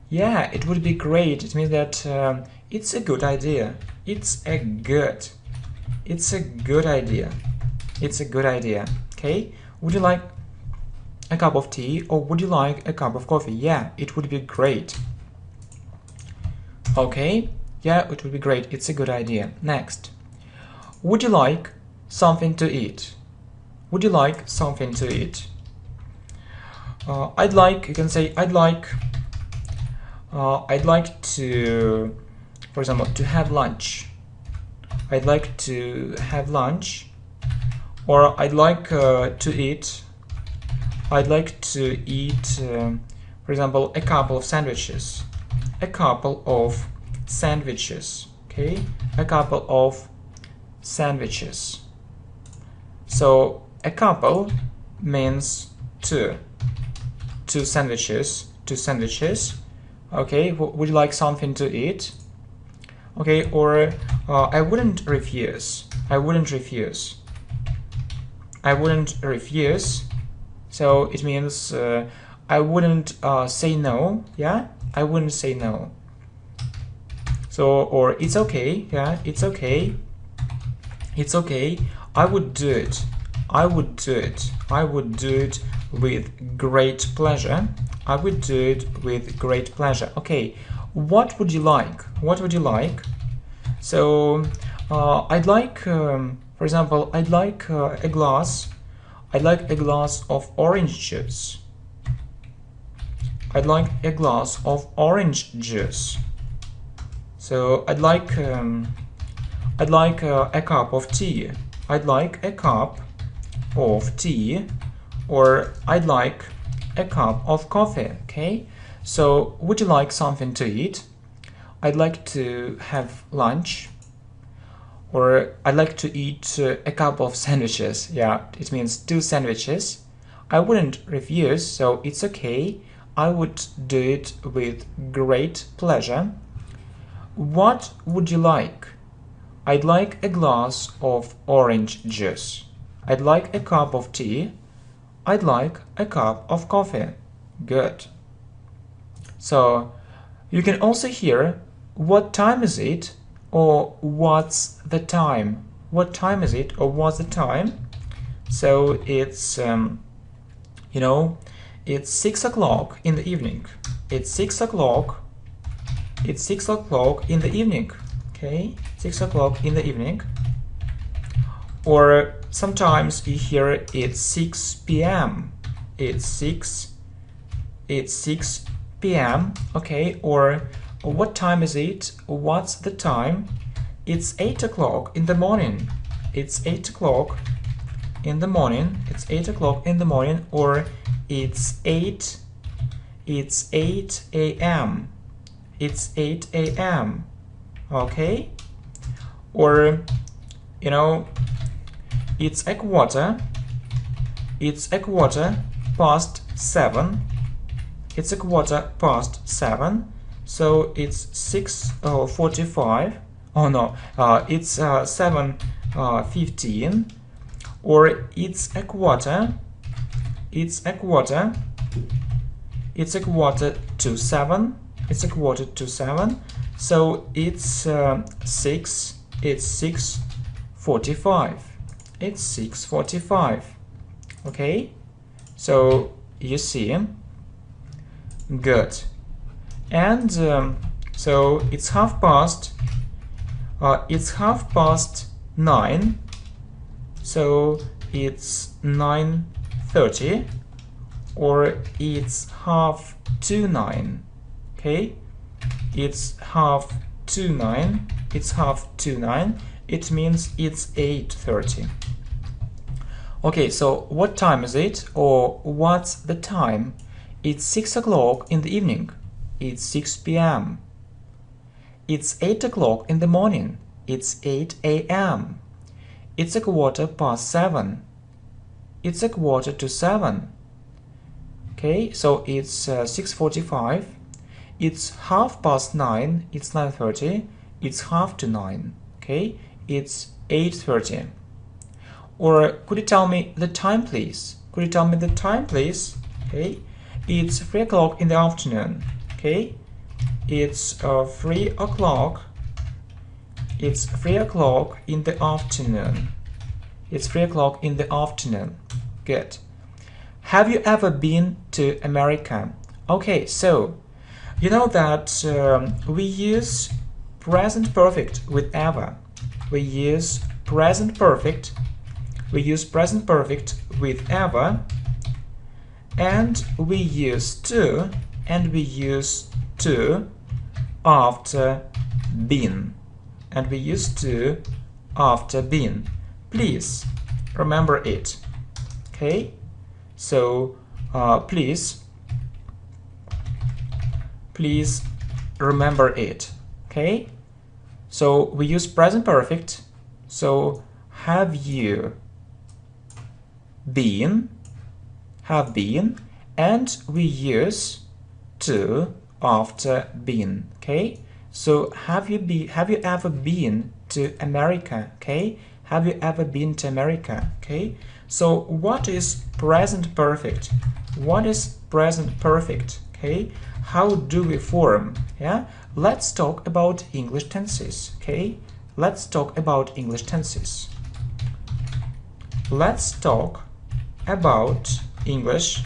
A: Yeah, it would be great. It means that it's a good idea. It's a good idea. It's a good idea. Okay? Would you like a cup of tea or would you like a cup of coffee? Yeah, it would be great. Okay? Yeah, it would be great. It's a good idea. Next. Would you like something to eat? Would you like something to eat? I'd like, you can say, I'd like to, for example, to have lunch. I'd like to have lunch. Or I'd like to eat. I'd like to eat, for example, a couple of sandwiches. A couple of sandwiches. Okay? A couple of sandwiches. So, a couple means two. two sandwiches. Okay, would you like something to eat? Okay, or I wouldn't refuse. So it means I wouldn't say no. Yeah, I wouldn't say no. So, or it's okay. Yeah, it's okay. I would do it. I would do it with great pleasure. I would do it with great pleasure. Okay, what would you like? So I'd like, for example, I'd like a glass of orange juice. I'd like a glass of orange juice. So I'd like a cup of tea. I'd like a cup of tea, or I'd like a cup of coffee. Okay, so would you like something to eat? I'd like to have lunch, or I'd like to eat a couple of sandwiches. Yeah, it means two sandwiches. I wouldn't refuse, so it's okay. I would do it with great pleasure. What would you like? I'd like a glass of orange juice. I'd like a cup of tea. I'd like a cup of coffee. Good. So you can also hear what time is it, or what's the time. What time is it, or what's the time? So it's it's 6 o'clock in the evening. It's 6 o'clock. It's 6 o'clock in the evening. Okay, 6 o'clock in the evening. Or sometimes you hear it's 6 p.m. It's 6 p.m. Okay, or what time is it? What's the time? It's 8 o'clock in the morning. It's 8 o'clock in the morning. It's 8 o'clock in the morning, or it's 8 a.m. It's 8 a.m. Okay? Or it's a quarter past 7. It's a quarter past 7. So it's 6:45. Oh no, it's 7:15. Or it's a quarter to 7. It's a quarter to 7. So it's 6:45. It's 6:45. Okay, so you see. Good. And so it's half past 9. So it's 9:30, or it's 9:30. Okay, it's 9:30. It's 9:30. It means it's 8:30. Okay, so what time is it, or what's the time? It's 6 o'clock in the evening. It's 6 p.m. It's 8 o'clock in the morning. It's 8 a.m. It's a quarter past 7. It's a quarter to 7. Okay, so it's 6:45. It's half past 9. It's 9:30. It's half to 9. Okay, it's 8:30. Or could you tell me the time, please? Could you tell me the time, please? Okay, it's 3 o'clock in the afternoon. Okay, it's 3 o'clock. It's 3 o'clock in the afternoon. It's 3 o'clock in the afternoon. Good. Have you ever been to America? Okay, so you know that we use present perfect with ever. We use present perfect with ever, and we use to after been. Please remember it. Okay, so please remember it. Okay, so we use present perfect. So have you been, and we use to after been. Okay, so have you ever been to America? Okay, have you ever been to America? Okay, so what is present perfect? What is present perfect? Okay, how do we form? Yeah, let's talk about English tenses. Okay, let's talk about English tenses. Let's talk about English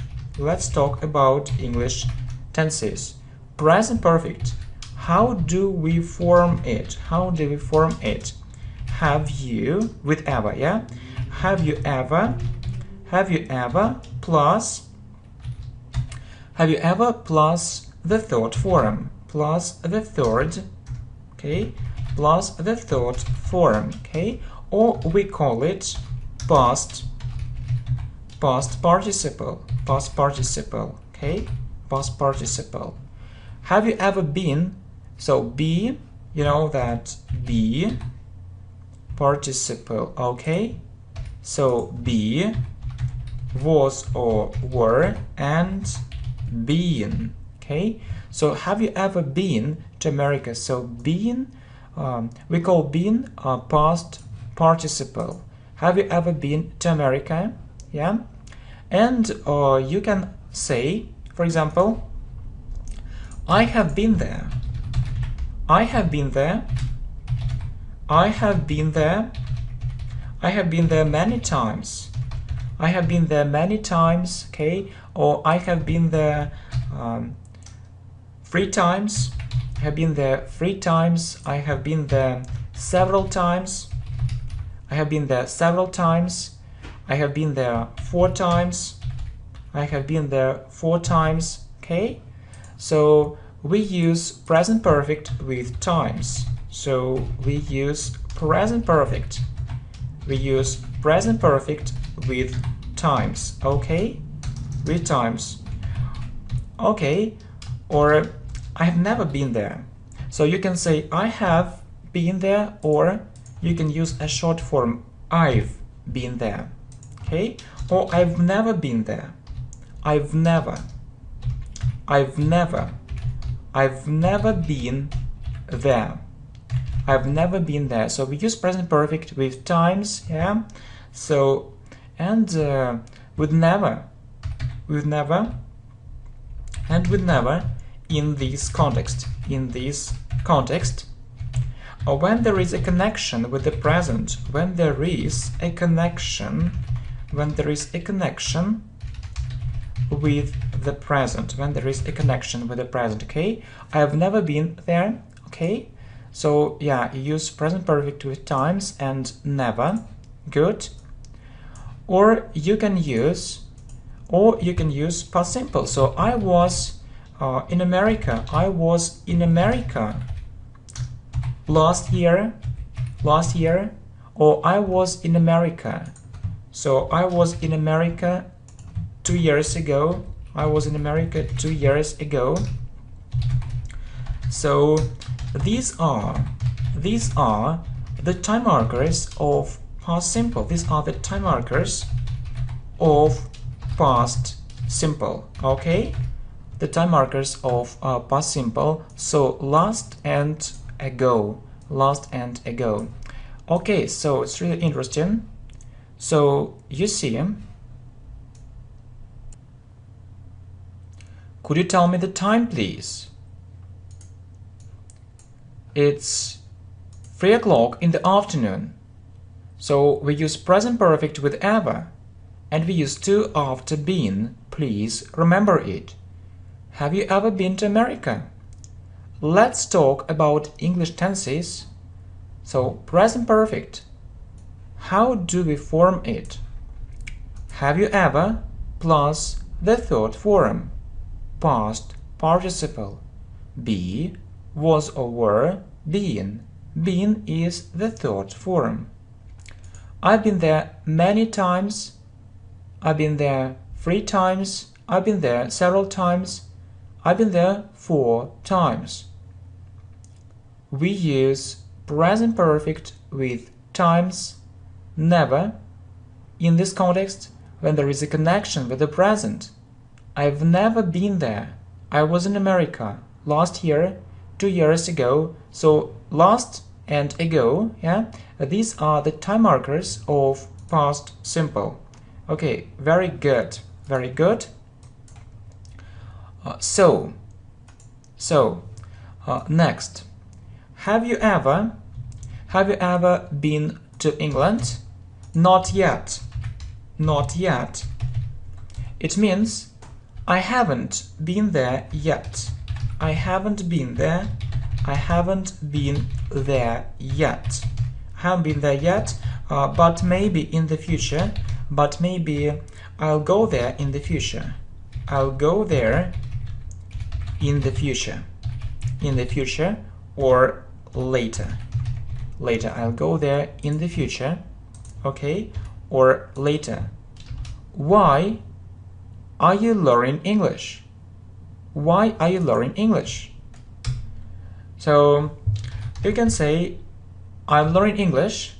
A: tenses. Present perfect. How do we form it? How do we form it? Have you with ever, yeah? Have you ever plus the third form, plus the third, okay? Plus the third form, okay? Or we call it past participle, okay? Past participle. Have you ever been? So be, you know that be participle, okay? So be, was or were, and been, okay? So have you ever been to America? So been, we call been a past participle. Have you ever been to America? Yeah, and you can say, for example, I have been there. I have been there. I have been there. I have been there many times. I have been there many times, okay? Or I have been there 3 times. I have been there 3 times. I have been there several times. I have been there several times. I have been there 4 times. I have been there 4 times, okay? So we use present perfect with times. So we use present perfect. We use present perfect with times, okay? With times. Okay, or I have never been there. So you can say I have been there, or you can use a short form I've been there, okay? Or I've never been there. I've never been there. I've never been there. So we use present perfect with times, yeah? So, and with never, and with never in this context, or when there is a connection with the present, when there is a connection with the present, okay? I have never been there, okay? So yeah, you use present perfect with times and never. Good. Or you can use past simple. So I was in America. I was in America last year, or I was in America. So I was in America 2 years ago. I was in America 2 years ago. So these are the time markers of past simple. These are the time markers of past simple, okay? The time markers of past simple. So last and ago. Okay, so it's really interesting. So you see, could you tell me the time, please? It's 3 o'clock in the afternoon. So we use present perfect with ever, and we use to after been. Please remember it. Have you ever been to America? Let's talk about English tenses. So present perfect. How do we form it? Have you ever plus the third form, past participle. Be, was or were, been. Been is the third form. I've been there many times. I've been there 3 times. I've been there several times. I've been there 4 times. We use present perfect with times, never, in this context when there is a connection with the present. I've never been there. I was in America last year, 2 years ago. So last and ago, yeah, these are the time markers of past simple. Okay, very good, very good. Next, have you ever been to England? Not yet. Not yet. It means I haven't been there yet. I haven't been there. I haven't been there yet. I haven't been there yet, but maybe in the future. But maybe I'll go there in the future. I'll go there in the future. In the future or later. Later, I'll go there in the future. Okay, or later. Why are you learning English? Why are you learning English? So you can say, I'm learning English.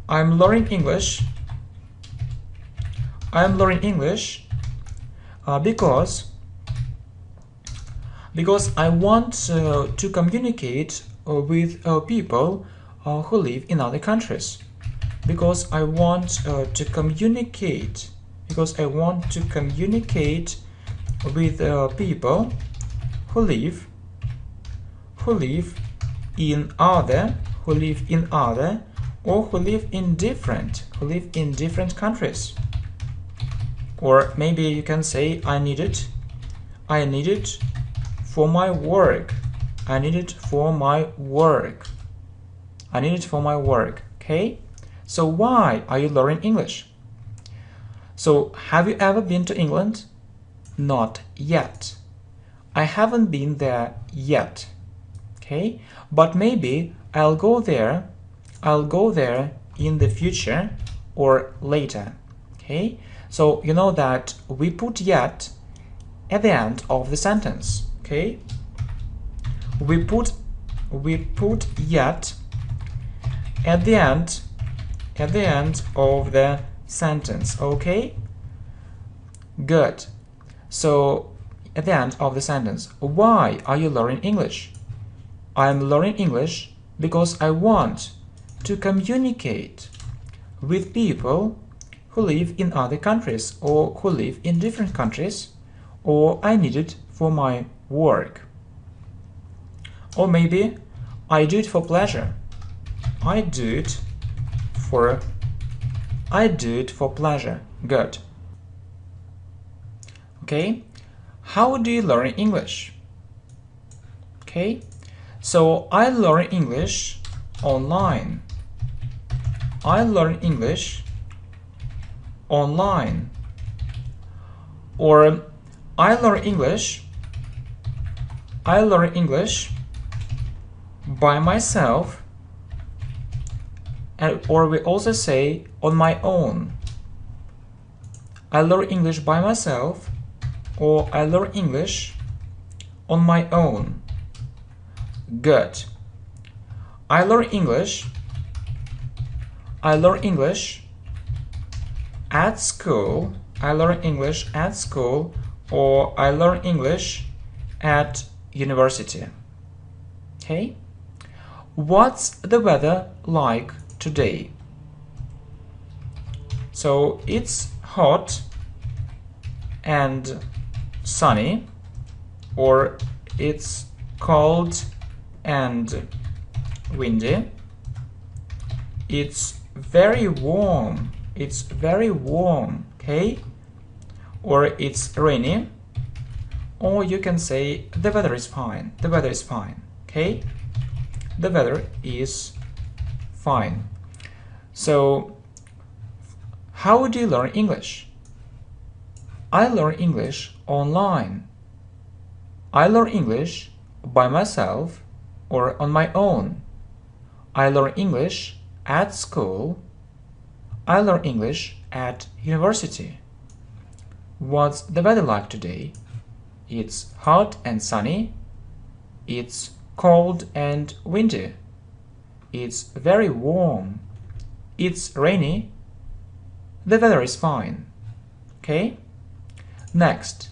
A: I'm learning English. I'm learning English because I want to communicate with people who live in other countries. Because I want to communicate. Because I want to communicate with people who live in other or who live in different countries. Or maybe you can say I need it for my work. I need it for my work. I need it for my work. Okay? So why are you learning English? So have you ever been to England? Not yet. I haven't been there yet. Okay? But maybe I'll go there in the future or later. Okay? So you know that we put yet at the end of the sentence. Okay? We put yet at the end of the sentence. Okay? Good. So at the end of the sentence, why are you learning English? I'm learning English because I want to communicate with people who live in other countries or who live in different countries, or I need it for my work. Or maybe I do it for pleasure. I do it for pleasure. Good. Okay? How do you learn English? Okay? So I learn English online. I learn English online. Or I learn English by myself, or we also say on my own. I learn English by myself, or I learn English on my own. Good. I learn English at school. I learn English at school, or I learn English at university. Okay? What's the weather like today? So it's hot and sunny, or it's cold and windy. It's very warm. It's very warm. Okay? Or it's rainy. Or you can say the weather is fine. The weather is fine. Okay? The weather is fine. So, how do you learn English? I learn English online. I learn English by myself or on my own. I learn English at school. I learn English at university. What's the weather like today? It's hot and sunny. It's cold and windy. It's very warm. It's rainy. The weather is fine. Okay? Next,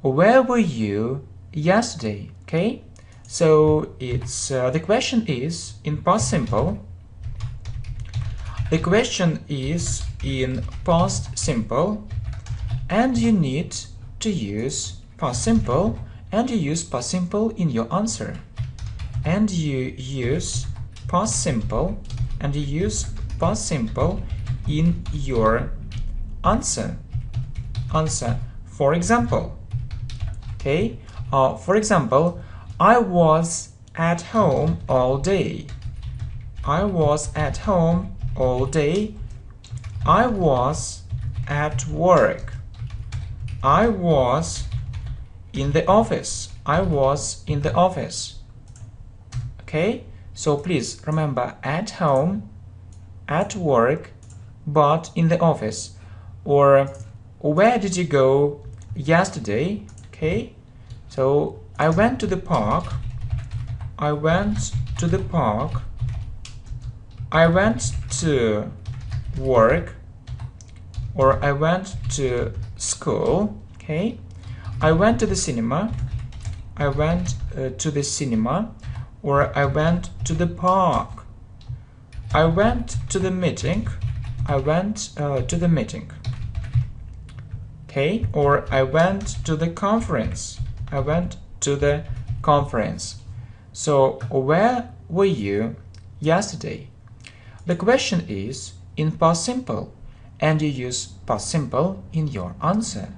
A: where were you yesterday? Okay, so it's the question is in past simple. The question is in past simple, and you need to use past simple, and you use past simple in your answer. And you use past simple, and you use past simple in your answer. For example, okay, for example, I was at home all day. I was at home all day. I was at work. I was in the office. I was in the office. Okay, so please remember at home, at work, but in the office. Or where did you go yesterday? Okay, so I went to the park. I went to the park. I went to work, or I went to school. Okay, I went to the cinema. I went to the cinema, or I went to the park. I went to the meeting. I went to the meeting. Okay, or I went to the conference. I went to the conference. So, where were you yesterday? The question is in past simple, and you use past simple in your answer.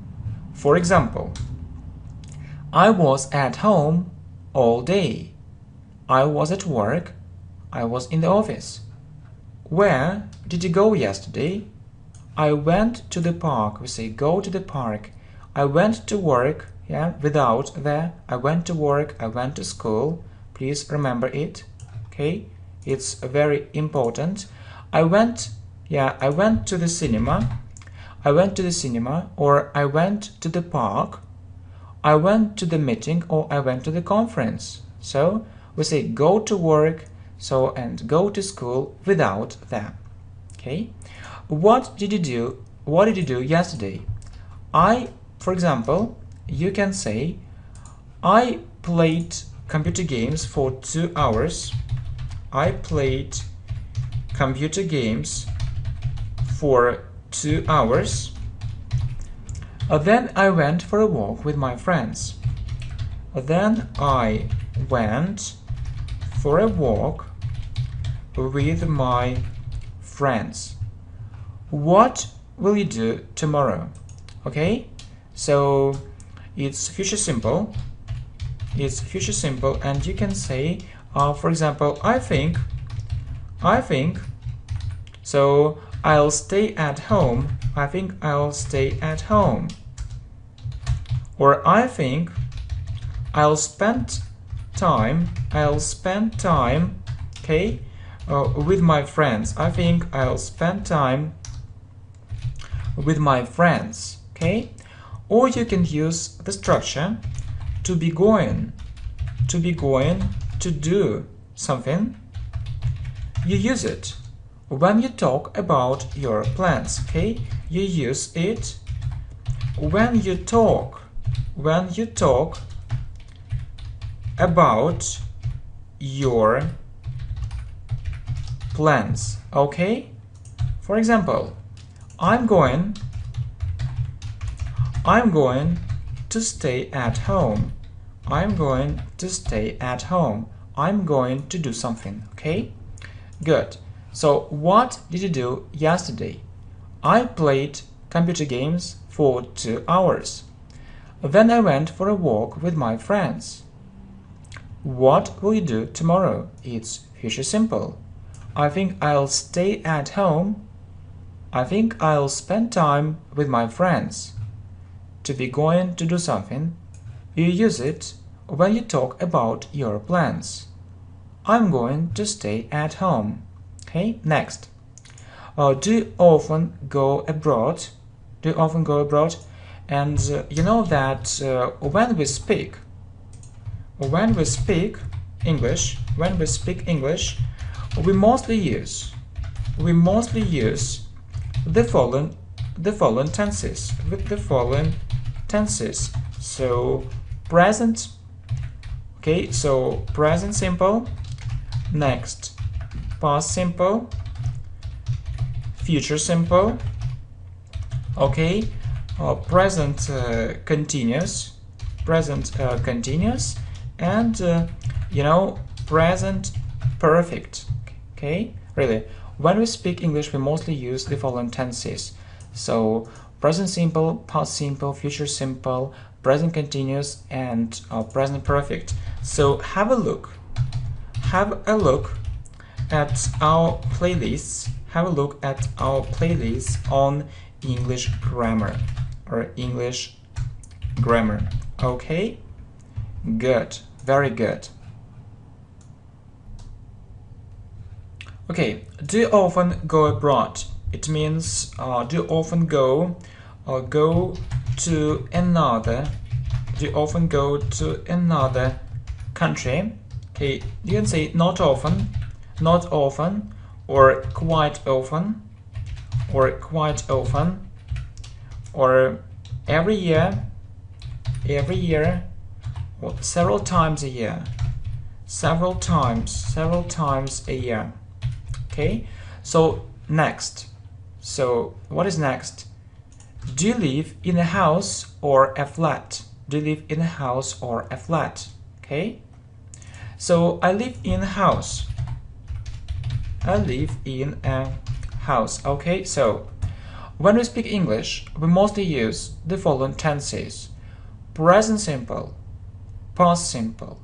A: For example, I was at home all day. I was at work. I was in the office. Where did you go yesterday? I went to the park. We say go to the park. I went to work, yeah, without the. I went to work. I went to school. Please remember it, okay? It's very important. I went to the cinema. I went to the cinema, or I went to the park. I went to the meeting, or I went to the conference. So we say go to work, so and go to school without that. Okay? What did you do? What did you do yesterday? For example, you can say I played computer games for 2 hours. I played computer games for 2 hours. Then I went for a walk with my friends. Then I went for a walk with my friends. What will you do tomorrow? Okay, so it's future simple. It's future simple, and you can say, for example, I think. So I'll stay at home. I think I'll stay at home. Or I think I'll spend time. Okay, with my friends. I think I'll spend time with my friends. Okay, or you can use the structure to be going, to do something. You use it when you talk about your plans. Okay, you use it when you talk about your plans. Okay, for example, I'm going to stay at home. I'm going to stay at home. I'm going to do something. Okay, good. So what did you do yesterday? I played computer games for 2 hours. Then I went for a walk with my friends. What will you do tomorrow? It's future simple. I think I'll stay at home. I think I'll spend time with my friends. To be going to do something, you use it when you talk about your plans. I'm going to stay at home. Okay, next. Do you often go abroad? Do you often go abroad? And you know that when we speak English, we mostly use the following tenses. With the following tenses. So present, okay, so present simple, next past simple, future simple, okay, present continuous, and present perfect. Okay, really, when we speak English, we mostly use the following tenses. So present simple, past simple, future simple, present continuous, and present perfect. So have a look at our playlists. Have a look at our playlists on English grammar or English grammar. Okay, good, very good. Okay, do you often go abroad? It means do you often go to another? Do you often go to another country? Okay, you can say not often, or quite often, or every year, or several times a year, several times a year. Okay, so next. So what is next? Do you live in a house or a flat? Do you live in a house or a flat? Okay, so I live in a house. I live in a house. Okay, so when we speak English, we mostly use the following tenses: present simple, past simple,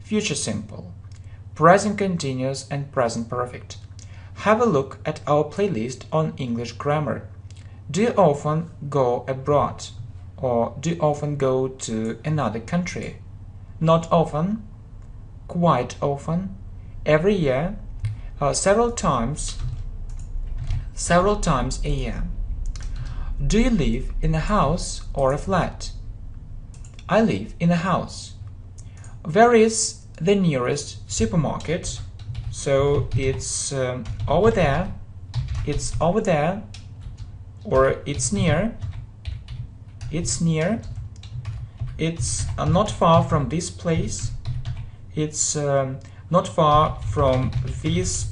A: future simple, present continuous, and present perfect. Have a look at our playlist on English grammar. Do you often go abroad? Or do you often go to another country? Not often, quite often, every year, several times a year. Do you live in a house or a flat? I live in a house. Where is the nearest supermarket? So it's over there, or it's near, it's not far from this place, it's not far from this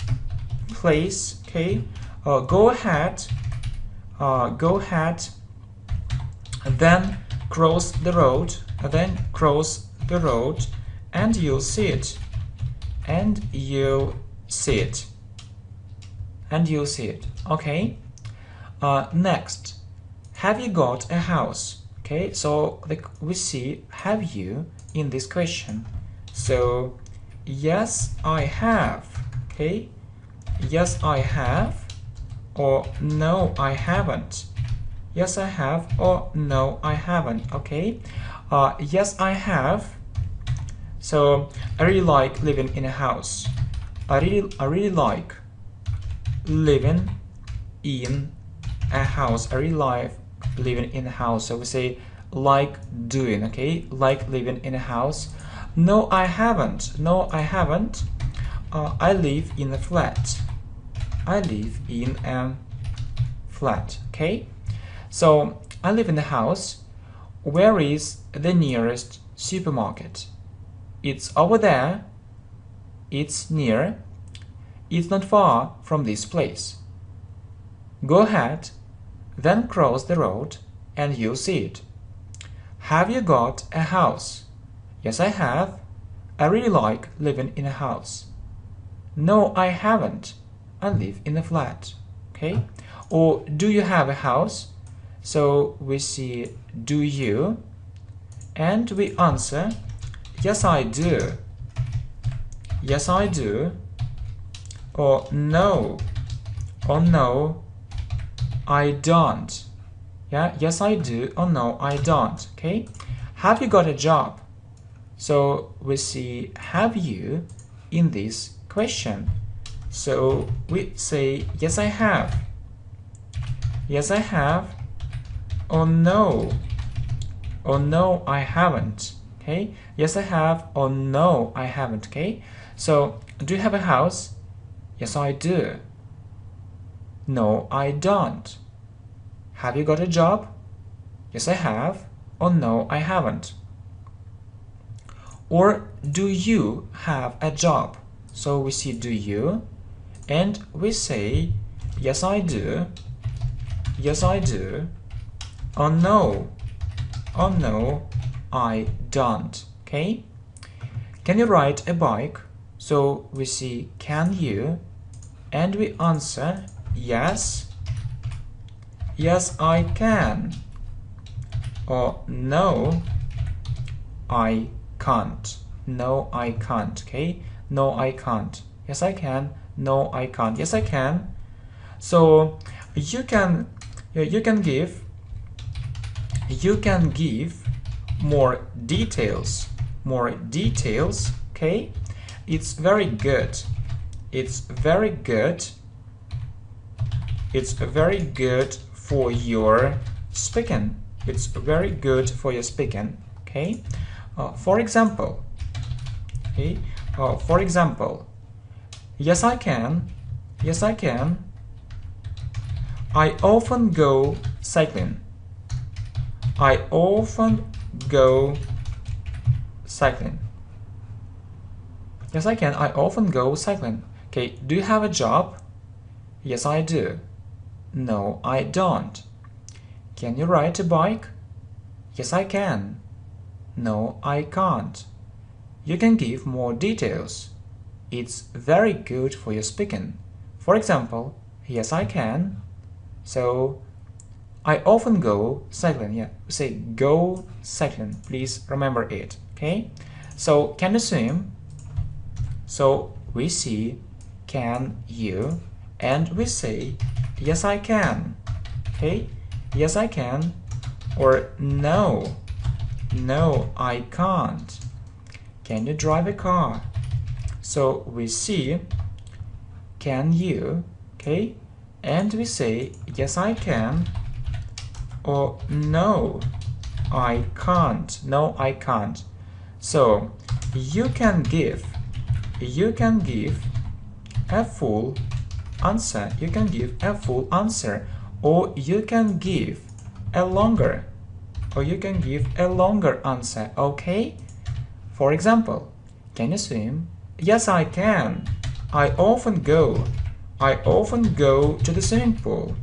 A: place. Okay, go ahead, then cross the road, and you'll see it. Okay, next, have you got a house? Okay, so we see have you in this question. So yes, I have. Okay, yes, I have, or no, I haven't. Yes, I have, or no, I haven't. Okay, yes, I have. So I really like living in a house. I really like living in a house. I really like living in a house. So we say like doing. Okay, like living in a house. No, I haven't. I live in a flat. Okay, so I live in a house. Where is the nearest supermarket? It's over there, it's near, it's not far from this place. Go ahead, then cross the road, and you'll see it. Have you got a house? Yes, I have. I really like living in a house. No, I haven't. I live in a flat. Okay? Or do you have a house? So we see do you, and we answer yes, I do. Yes, I do. Or no, I don't. Yeah, yes, I do, or no, I don't. Okay, have you got a job? So we see have you in this question. So we say yes, I have. Yes, I have, or no, I haven't. Okay, yes, I have, or no, I haven't. Okay, so do you have a house? Yes, I do. No, I don't. Have you got a job? Yes, I have, or no, I haven't. Or do you have a job? So we see do you, and we say yes I do, yes I do, or no, I don't. Okay? Can you ride a bike? So we see can you, and we answer yes, yes I can, or no, I can't. No, I can't. Okay? No, I can't. Yes, I can. No, I can't. Yes, I can. So you can give more details. Okay? It's very good. It's very good. It's very good for your speaking. It's very good for your speaking. Okay? For example, okay. For example, yes I can. Yes I can. I often go cycling. I often go cycling. Yes I can. I often go cycling. Okay. Do you have a job? Yes I do. No I don't. Can you ride a bike? Yes I can. No, I can't. You can give more details. It's very good for your speaking. For example, yes, I can. So, I often go cycling. Yeah, we say go cycling. Please remember it. Okay? So, can you swim? So, we see can you, and we say yes, I can. Okay? Yes, I can. Or no. No, I can't. Can you drive a car? So we see can you, okay? And we say yes I can, or no, I can't. No, I can't. So you can give a full answer. You can give a full answer, or you can give a longer answer. Okay? For example, can you swim? Yes, I can. I often go to the swimming pool.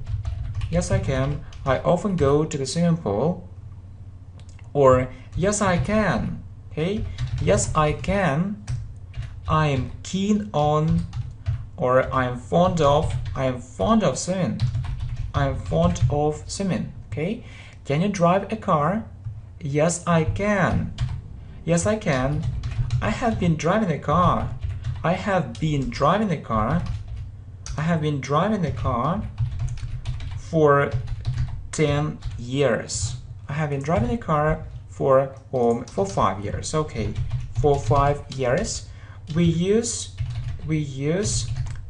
A: Yes, I can. I often go to the swimming pool. Or yes, I can. Okay? Yes, I can. I am keen on, or I am fond of swimming. I am fond of swimming. Okay? Can you drive a car? Yes, I can. Yes, I can. I have been driving a car. I have been driving a car. I have been driving a car for 10 years. I have been driving a car for 5 years. Okay, for 5 years. We use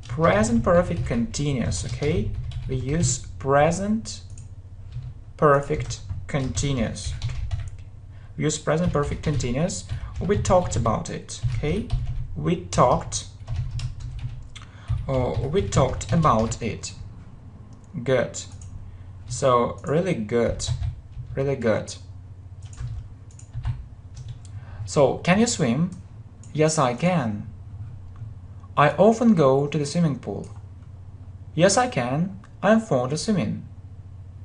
A: present perfect continuous. Okay, we use present perfect continuous. We use present perfect continuous. We talked about it. Okay, we talked about it. Good. So really good. So can you swim? Yes, I can. I often go to the swimming pool. Yes, I can. I'm fond of swimming.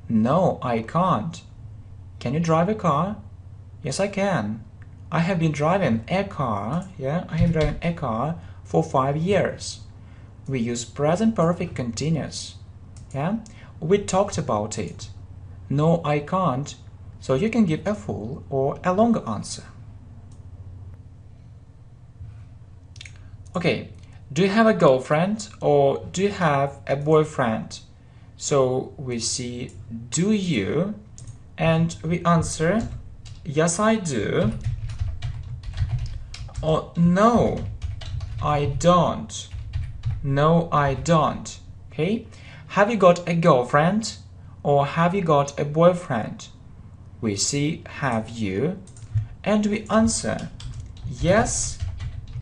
A: No, I can't. Can you drive a car? Yes, I can. I have been driving a car. Yeah, I have been driving a car for 5 years. We use present perfect continuous. Yeah, we talked about it. No, I can't. So you can give a full or a longer answer. Okay, do you have a girlfriend or do you have a boyfriend? So we see do you, and we answer yes, I do, or no, I don't. No, I don't. Okay, have you got a girlfriend or have you got a boyfriend? We see have you, and we answer yes,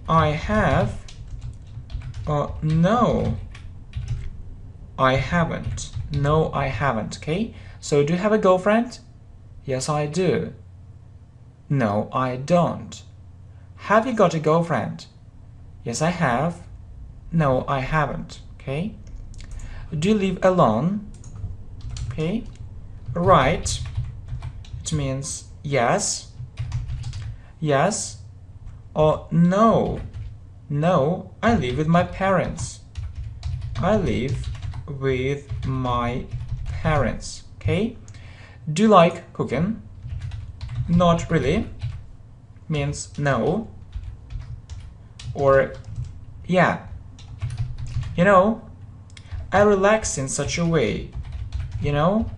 A: I have, or no, I haven't. No, I haven't. Okay, so do you have a girlfriend? Yes, I do. No, I don't. Have you got a girlfriend? Yes, I have. No, I haven't. Okay. Do you live alone? Okay. Right. It means yes. Yes. Or no. No, I live with my parents. I live with my parents. Okay. Do you like cooking? Not really. Means no. Or yeah. You know, I relax in such a way. You know,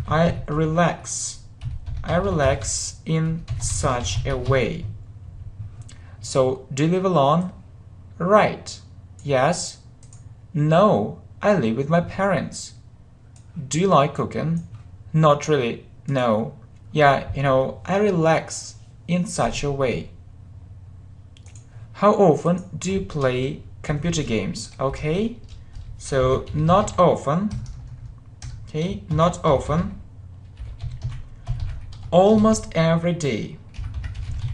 A: I relax in such a way. So, do you live alone? Right. Yes. No, I live with my parents. Do you like cooking? Not really. No. Yeah, you know, I relax in such a way. How often do you play computer games? Okay. So, not often. Okay, not often. Almost every day.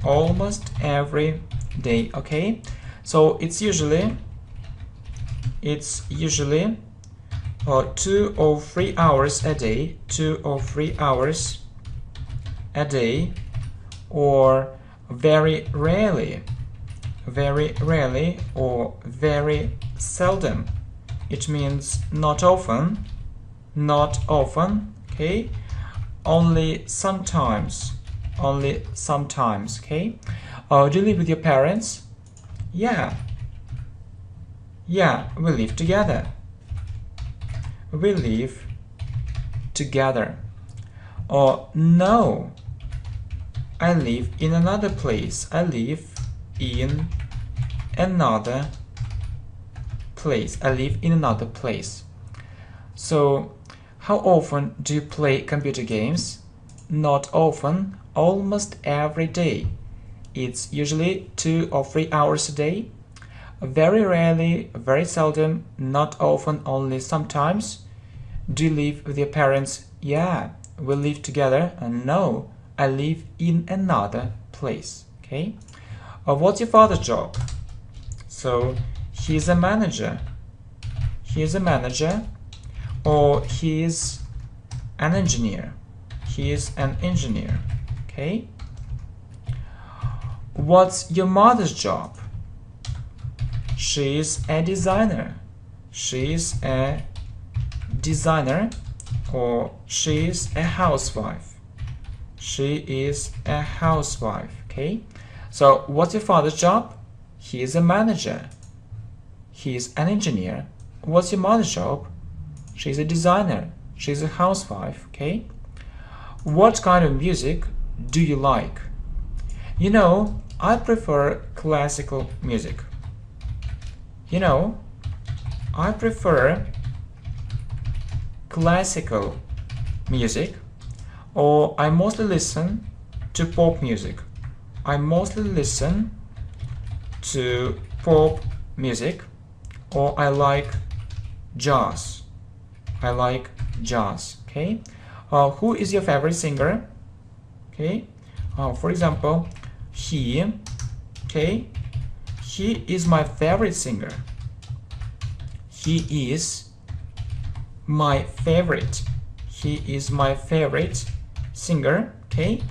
A: Almost every day. Okay. So it's usually 2 or 3 hours a day. 2 or 3 hours a day, or very rarely or very seldom. It means not often, okay, only sometimes, okay. Do you live with your parents? Yeah, we live together. Or no, I live in another place. I live in another place. So, how often do you play computer games? Not often, almost every day. It's usually 2 or 3 hours a day. Very rarely, very seldom, not often, only sometimes. Do you live with your parents? Yeah, we live together. And no, I live in another place. Okay. What's your father's job? So he's a manager. Or he's an engineer. Okay. What's your mother's job? She's a designer. Or she's a housewife. Okay. So what's your father's job? He is a manager. He's an engineer. What's your mother's job? She's a designer. She's a housewife. Okay. What kind of music do you like? You know, I prefer classical music. Or I mostly listen to pop music. Or I like jazz. Okay. Who is your favorite singer? Okay. For example, he is my favorite singer. He is my favorite singer. Okay.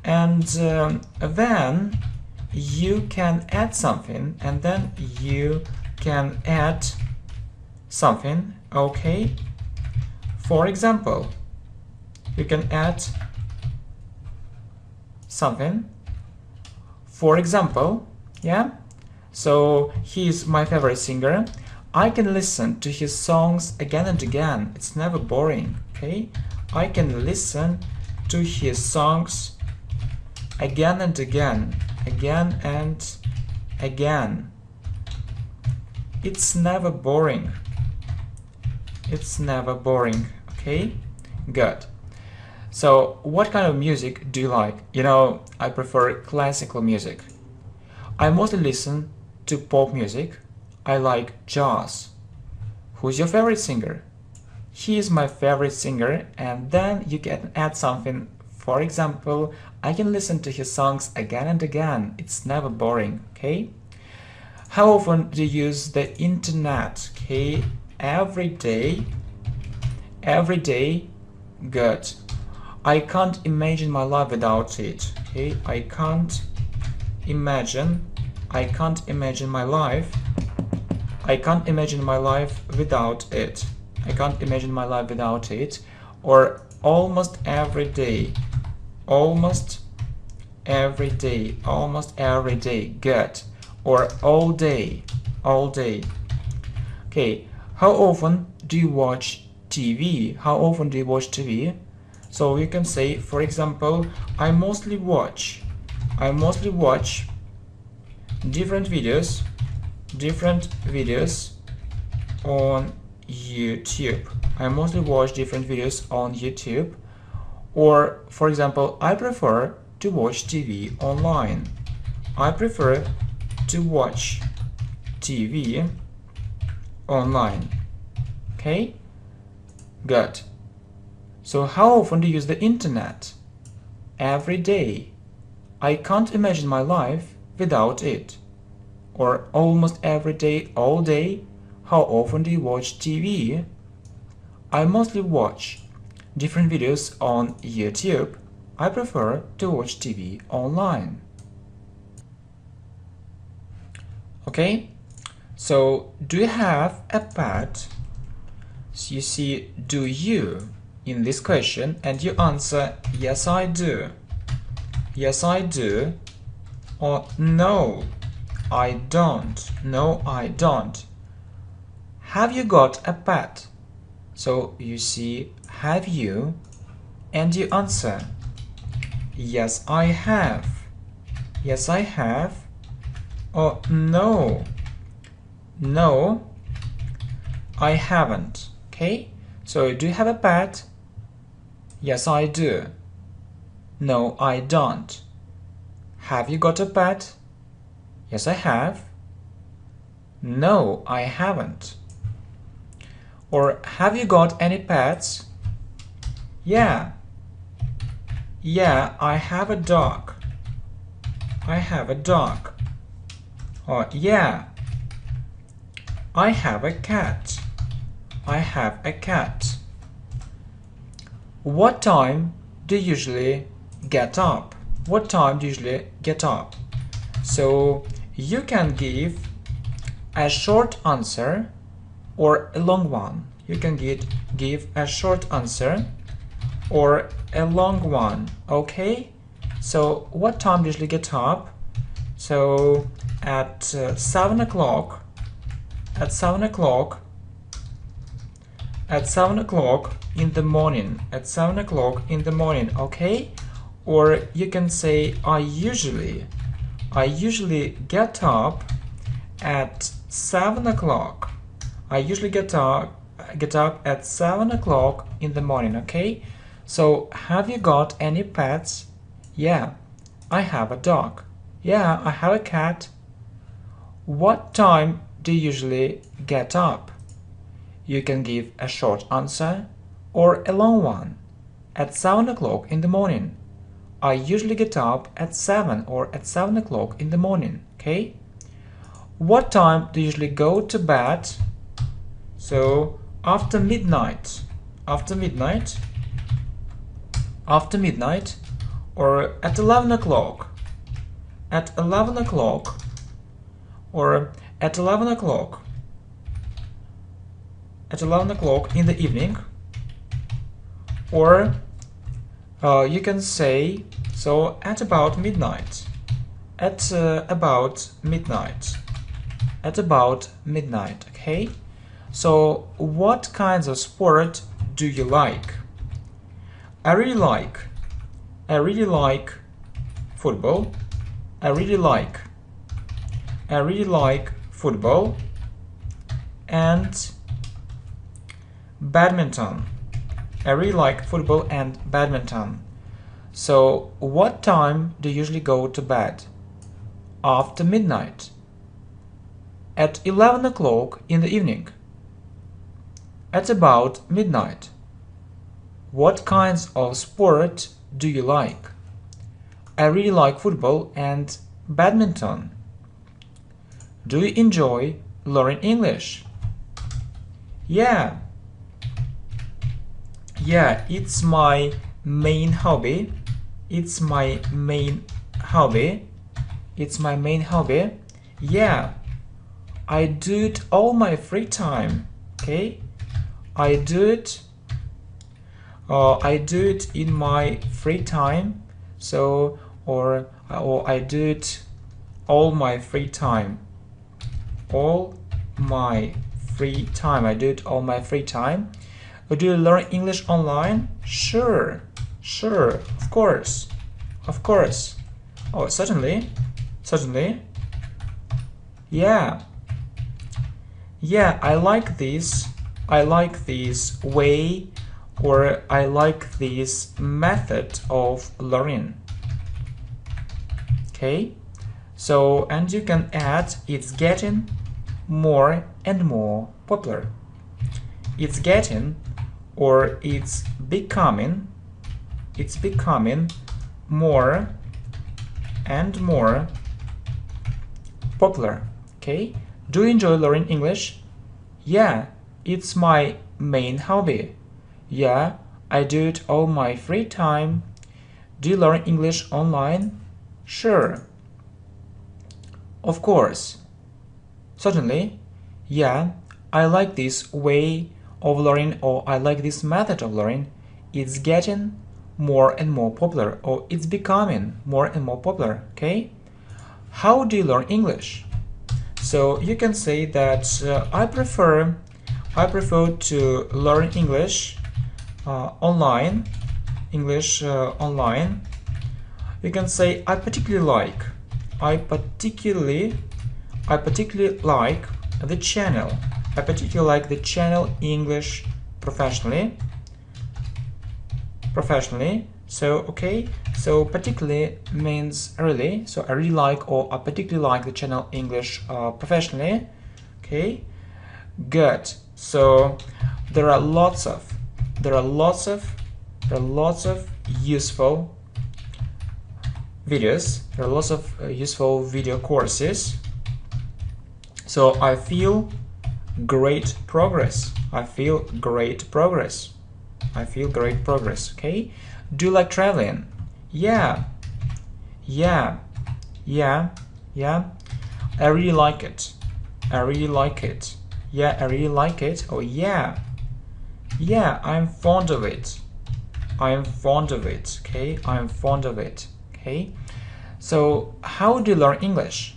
A: And then you can add something, okay. For example, you can add something. For example, yeah. So he's my favorite singer. I can listen to his songs again and again. It's never boring. Okay. I can listen to his songs again and again. It's never boring. Okay. Good. So, what kind of music do you like? I prefer classical music. I mostly listen to pop music. I like jazz. Who's your favorite singer? He is my favorite singer, and then you can add something For example, I can listen to his songs again and again. It's never boring, okay? How often do you use the internet? Okay, every day. Every day. Good. I can't imagine my life without it. Okay, I can't imagine my life. I can't imagine my life without it. I can't imagine my life without it. Or almost every day. Almost every day. Almost every day. Good. Or all day. All day. Okay, how often do you watch TV? How often do you watch TV? So you can say, for example, I mostly watch different videos on YouTube. I mostly watch different videos on YouTube. Or, for example, I prefer to watch TV online. I prefer to watch TV online. Okay? Good. So how often do you use the internet? Every day. I can't imagine my life without it. Or almost every day, all day. How often do you watch TV? I mostly watch different videos on YouTube. I prefer to watch TV online. Okay? So, do you have a pet? So you see, do you in this question, and you answer, yes I do. Yes I do. Or no, I don't. No, I don't. Have you got a pet? So you see, have you, and you answer, yes I have. Yes I have. Or no, no, I haven't. Okay, so do you have a pet? Yes I do. No I don't. Have you got a pet? Yes I have. No I haven't. Or have you got any pets? Yeah. Yeah, I have a dog. I have a dog. Or yeah, I have a cat. I have a cat. What time do you usually get up? What time do you usually get up? So you can give a short answer or a long one. You can give a short answer or a long one. Okay? So what time do you usually get up? So at 7 o'clock. At 7 o'clock. At 7 o'clock in the morning. At 7 o'clock in the morning. Okay? Or you can say I usually get up at 7 o'clock. I usually get up at 7 o'clock in the morning. Okay? So have you got any pets? Yeah, I have a dog. Yeah, I have a cat. What time do you usually get up? You can give a short answer or a long one. At 7 o'clock in the morning. I usually get up at 7 or at 7 o'clock in the morning. Okay? What time do you usually go to bed? So after midnight. After midnight. After midnight. Or at 11 o'clock. At 11 o'clock. Or at 11 o'clock. At 11 o'clock in the evening. Or you can say, so at about midnight. At about midnight. At about midnight. Okay? So what kinds of sport do you like? I really like football. I really like football and badminton. I really like football and badminton. So what time do you usually go to bed? After midnight. At 11 o'clock in the evening. At about midnight. What kinds of sport do you like? I really like football and badminton. Do you enjoy learning English? Yeah, it's my main hobby. It's my main hobby. It's my main hobby. Yeah, I do it all my free time. Okay, I do it in my free time. So or I do it all my free time. All my free time. I do it all my free time. Do you learn English online? Sure, of course. Oh, certainly. Yeah, I like this way, or I like this method of learning. Okay, so, and you can add, it's getting more and more popular. It's getting, or it's becoming more and more popular. Okay, do you enjoy learning English? Yeah, it's my main hobby. Yeah, I do it all my free time. Do you learn English online? Sure, of course, certainly. Yeah, I like this way of learning, or I like this method of learning. It's getting more and more popular, or it's becoming more and more popular. Okay, how do you learn English? So you can say that I prefer to learn English online. You can say I particularly like the channel. I particularly like the channel English professionally. So okay, so particularly means really. So I really like, or I particularly like the channel English professionally. Okay, good. So there are lots of useful videos. There are lots of useful video courses. So I feel great progress. Okay, do you like traveling? Yeah, I really like it. Yeah, I really like it. Oh yeah, I'm fond of it. Okay, I'm fond of it. Okay, so how do you learn English?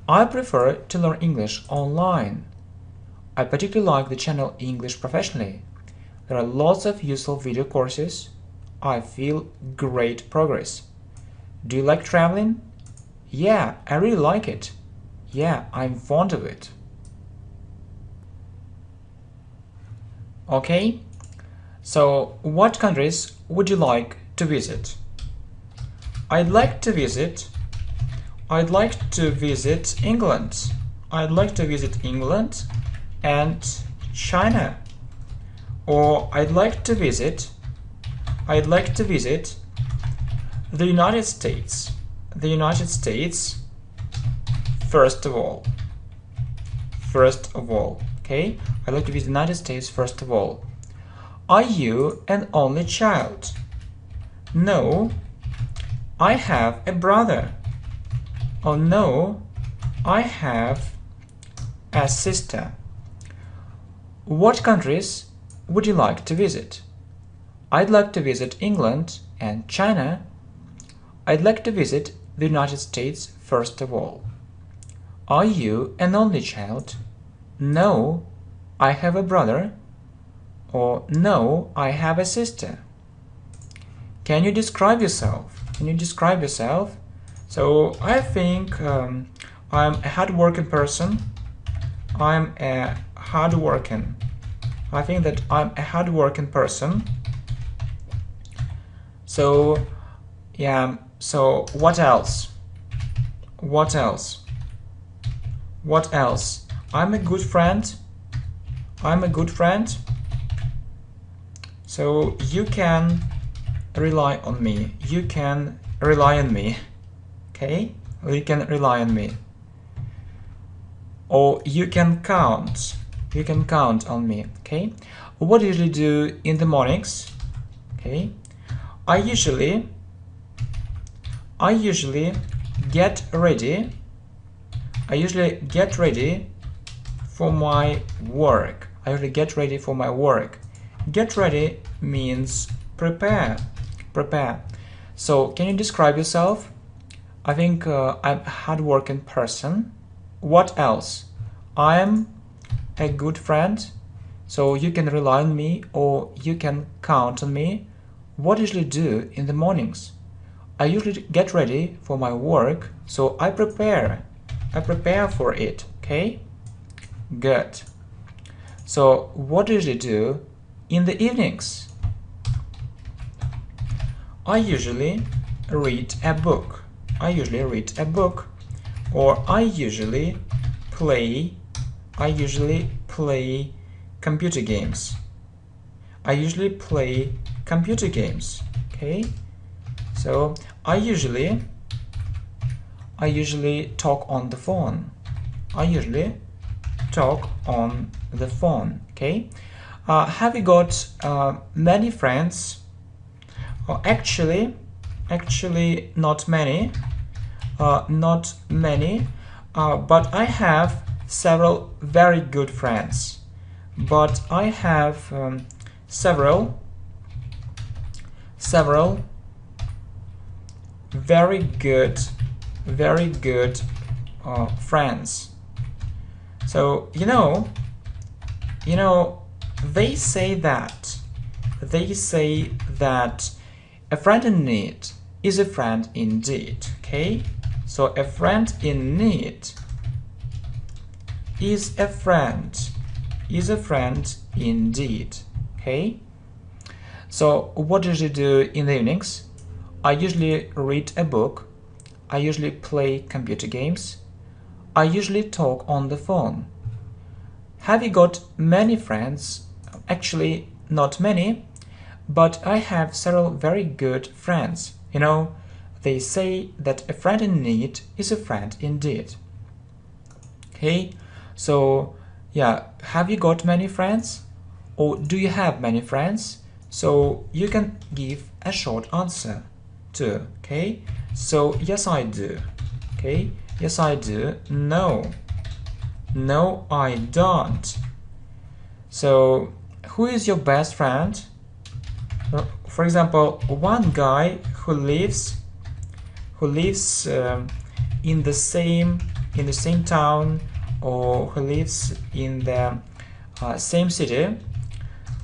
A: I prefer to learn English online. I particularly like the channel English Professionally. There are lots of useful video courses. I feel great progress. Do you like traveling? Yeah, I really like it. Yeah, I'm fond of it. Okay, so what countries would you like to visit? I'd like to visit England. I'd like to visit England and China. Or I'd like to visit the United States. First of all. Okay, I'd like to visit the United States first of all. Are you an only child? No, I have a brother. Oh no, I have a sister. What countries would you like to visit? I'd like to visit England and China. I'd like to visit the United States first of all. Are you an only child? No, I have a brother. Or no, I have a sister. Can you describe yourself? So I think I'm a hardworking person. I think that I'm a hardworking person. So yeah, so what else? I'm a good friend. So you can rely on me. You can rely on me. Okay? You can rely on me. Or you can count. You can count on me. Okay? What do you usually do in the mornings? Okay? I usually get ready. I usually get ready for my work. I usually get ready for my work. Get ready means prepare. Prepare. So, can you describe yourself? I think I'm a hard-working person. What else? I'm a good friend. So you can rely on me or you can count on me. What do you usually do in the mornings? I usually get ready for my work, so I prepare for it. Okay? Good. So what do you usually do in the evenings? I usually read a book. I usually read a book, or I usually play computer games. I usually play computer games. Okay? So I usually talk on the phone. I usually talk on the phone. Okay? Have you got many friends? Actually, not many. Not many. But I have several very good friends. But I have several very good friends. So they say that a friend in need is a friend indeed. Okay, so a friend in need is a friend indeed. Okay, so what do you do in the evenings? I usually read a book. I usually play computer games. I usually talk on the phone. Have you got many friends? Actually, not many, but I have several very good friends. They say that a friend in need is a friend indeed. Okay, so yeah, have you got many friends? Or do you have many friends? So you can give a short answer too. Okay, so yes I do. Okay, yes I do. No I don't. So who is your best friend? For example, one guy who lives in the same town, or who lives in the same city,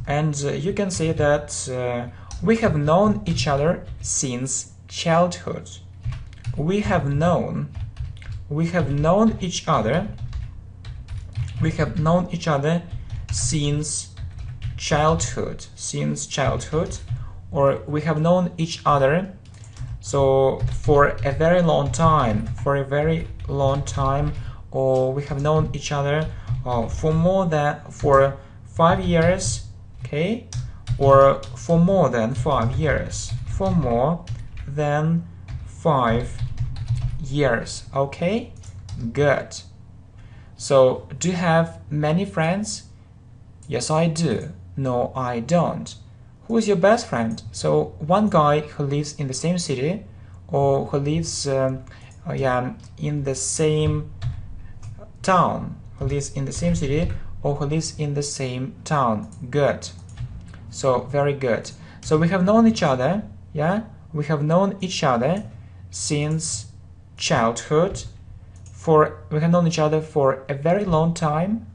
A: and you can say that we have known each other since childhood. We have known each other since childhood, or we have known each other so for a very long time, or we have known each other for 5 years. Okay, or for more than 5 years, Okay, good. So do you have many friends? Yes I do. No I don't. Who is your best friend? So one guy who lives in the same city, or who lives in the same town, who lives in the same city, or who lives in the same town. Good. So very good. So we have known each other, we have known each other since childhood. We have known each other for a very long time.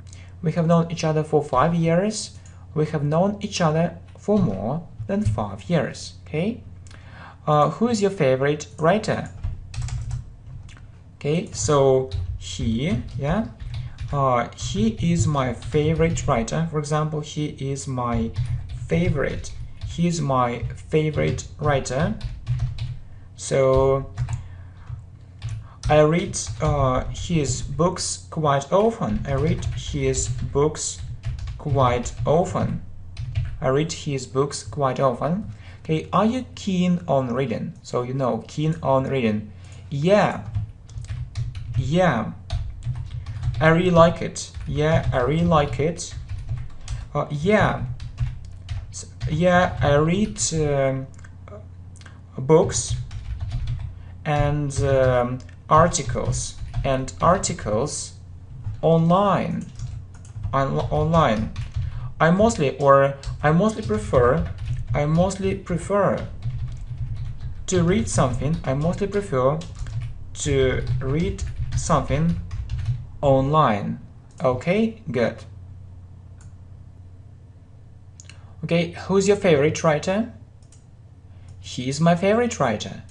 A: We have known each other for 5 years. We have known each other for more than 5 years. Okay. Who is your favorite writer? Okay, so he is my favorite writer. For example, he is my favorite writer. So I read his books quite often. Okay, are you keen on reading? So you know, keen on reading. Yeah. Yeah. I really like it. Yeah, I really like it. Yeah. Yeah, I read books and articles online. Online. I mostly prefer to read something. I mostly prefer to read something online. Okay, good. Okay, who's your favorite writer? He's my favorite writer.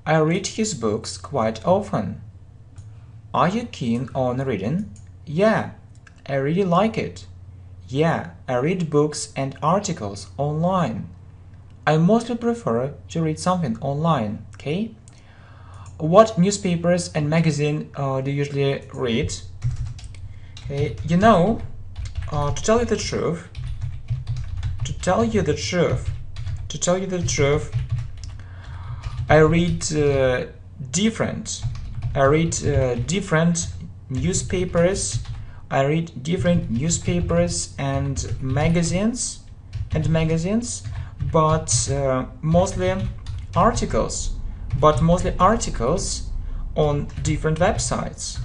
A: I read his books quite often. Are you keen on reading? Yeah, I really like it. Yeah, I read books and articles online. I mostly prefer to read something online, okay? What newspapers and magazines do you usually read? Okay, you know, to tell you the truth, I read different newspapers. I read different newspapers and magazines, but mostly articles. On different websites.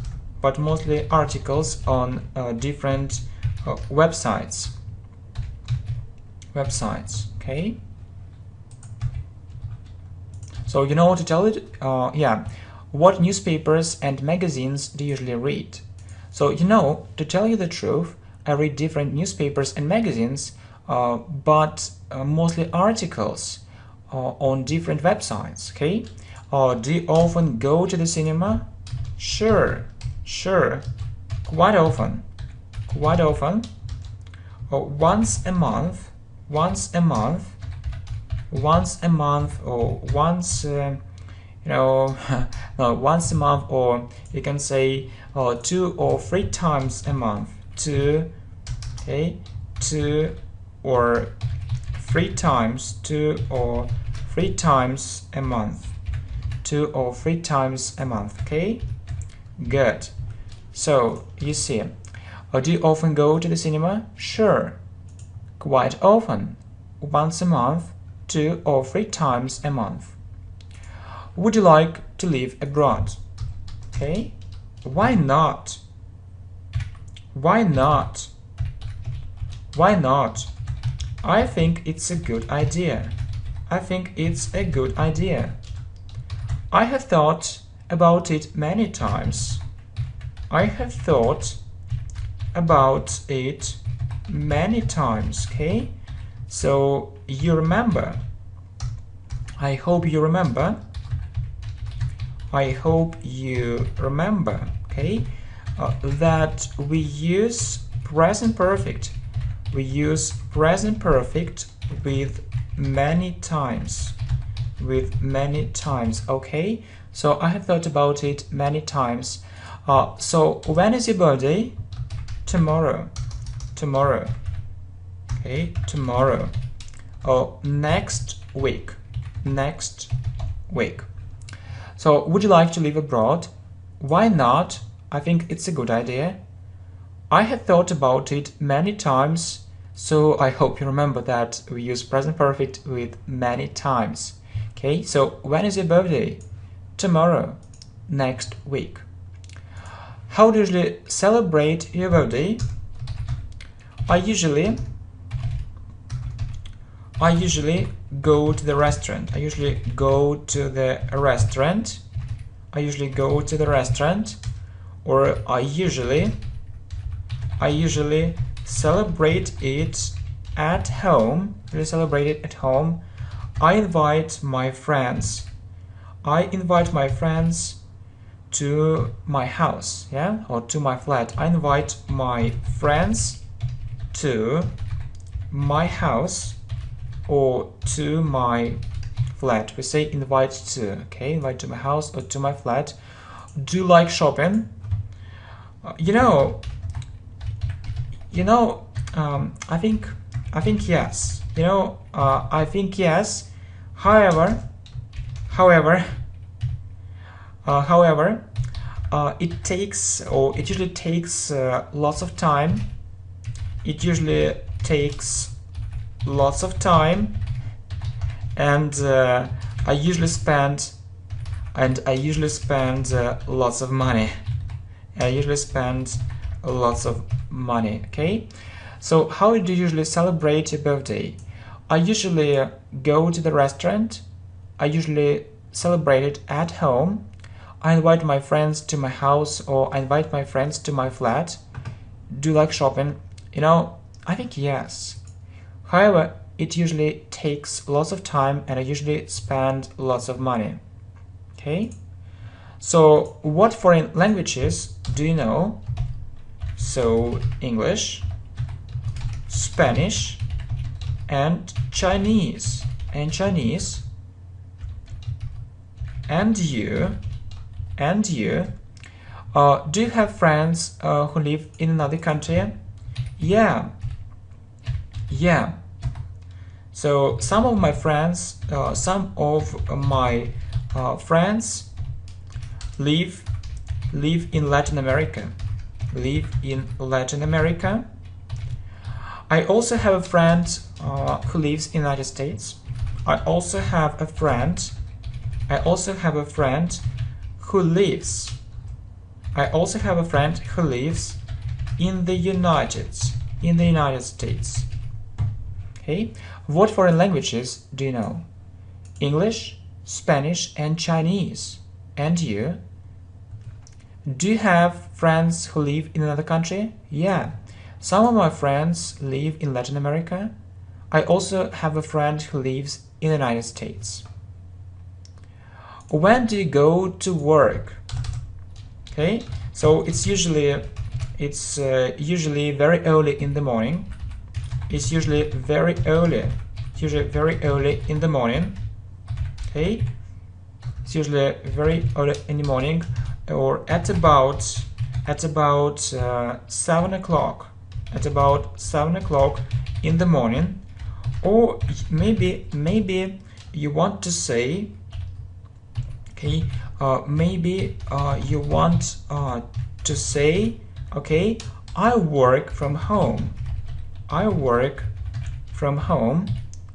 A: Okay. So you know what to tell it? Yeah. What newspapers and magazines do you usually read? So you know, to tell you the truth, I read different newspapers and magazines, but mostly articles on different websites. Okay. Do you often go to the cinema? Sure. Quite often. Once a month, or once no, once a month, or you can say 2 or 3 times a month. 2 or 3 times, 2 or 3 times a month. 2 or 3 times a month. Okay, good. So you see, do you often go to the cinema? Sure, quite often. Once a month, 2 or 3 times a month. Would you like to live abroad? Okay, why not? I think it's a good idea. I have thought about it many times. Okay, so you remember. I hope you remember. Okay, that we use present perfect. With many times. Okay, so I have thought about it many times. So when is your birthday? Tomorrow. Okay, tomorrow. Next week. So would you like to live abroad? Why not? I think it's a good idea. I have thought about it many times. So I hope you remember that we use present perfect with many times. Okay, so when is your birthday? Tomorrow. Next week. How do you usually celebrate your birthday? I usually go to the restaurant. Or I usually celebrate it at home. I invite my friends to my house, or to my flat. I invite my friends to my house or to my flat. We say invite to. Okay, invite to my house or to my flat. Do you like shopping? I think yes. I think yes. However, it usually takes lots of time. It usually takes lots of time, and I usually spend lots of money. Okay, so how do you usually celebrate your birthday? I usually go to the restaurant. I usually celebrate it at home. I invite my friends to my house, or I invite my friends to my flat. Do you like shopping? I think yes. However, it usually takes lots of time, and I usually spend lots of money. Okay? So, what foreign languages do you know? So, English, Spanish, and Chinese. And you? Do you have friends who live in another country? Yeah. So some of my friends live in Latin America. I also have a friend who lives in the United States. I also have a friend who lives in the United States. Okay, what foreign languages do you know? English, Spanish, and Chinese. And you? Do you have friends who live in another country? Yeah, some of my friends live in Latin America. I also have a friend who lives in the United States. When do you go to work? Okay, so it's usually very early in the morning. It's usually very early in the morning. Okay, it's usually very early in the morning, or at about 7 o'clock. At about 7 o'clock in the morning, or maybe you want to say, okay, you want to say, okay, I work from home.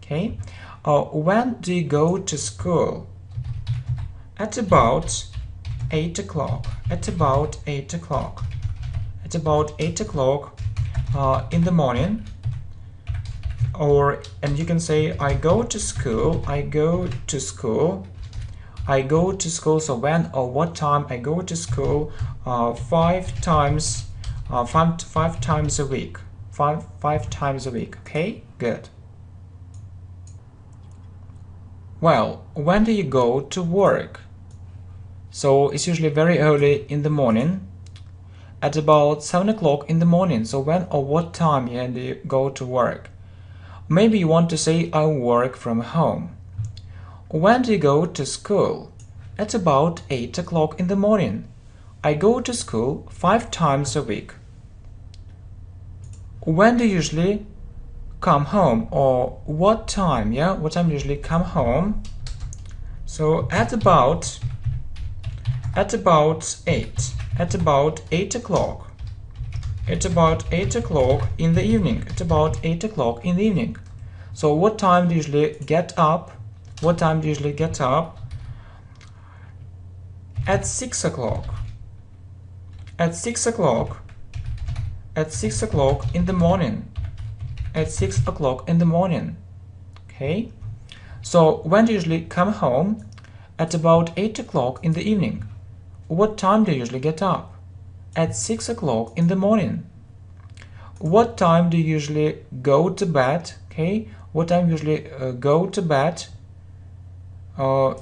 A: Okay. When do you go to school? At about 8 o'clock. At about 8 o'clock in the morning. And you can say, I go to school. So when or what time I go to school? 5 times a week. 5 times a week. Okay, good. Well, when do you go to work? So it's usually very early in the morning, at about 7 o'clock in the morning. So when or what time do you go to work? Maybe you want to say, I work from home. When do you go to school? At about 8 o'clock in the morning. I go to school 5 times a week. When do you usually come home, or what time? What time do you usually come home? So at about 8 o'clock. At about 8 o'clock in the evening. At about 8 o'clock in the evening. So what time do you usually get up? At 6 o'clock. At 6 o'clock in the morning. At 6 o'clock in the morning. Okay. So when do you usually come home? At about 8 o'clock in the evening. What time do you usually get up? At 6 o'clock in the morning. What time do you usually go to bed? Okay. What time do you usually go to bed? I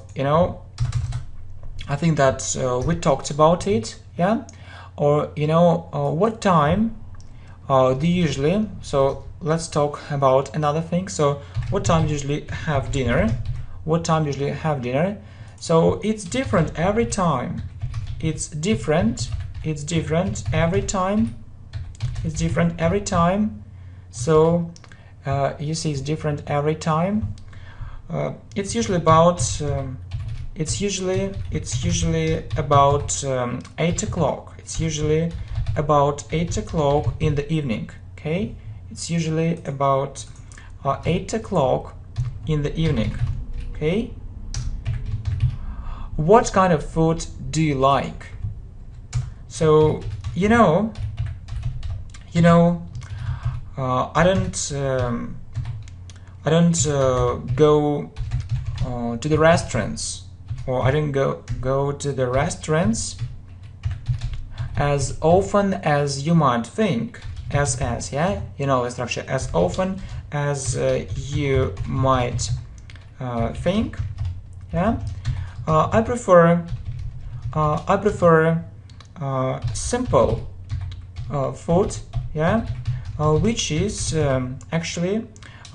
A: think that we talked about it. Yeah. Or what time do you usually? So let's talk about another thing. So what time do you usually have dinner? So it's different every time. It's different every time. So you see it's different every time. It's usually about it's usually about 8 o'clock. It's usually about 8 o'clock in the evening. Okay, it's usually about 8 o'clock in the evening. Okay, what kind of food do you like? So I don't go to the restaurants, or I don't go to the restaurants as often as you might think. As yeah, you know the structure. As often as you might think. Yeah, I prefer simple food. Yeah, which is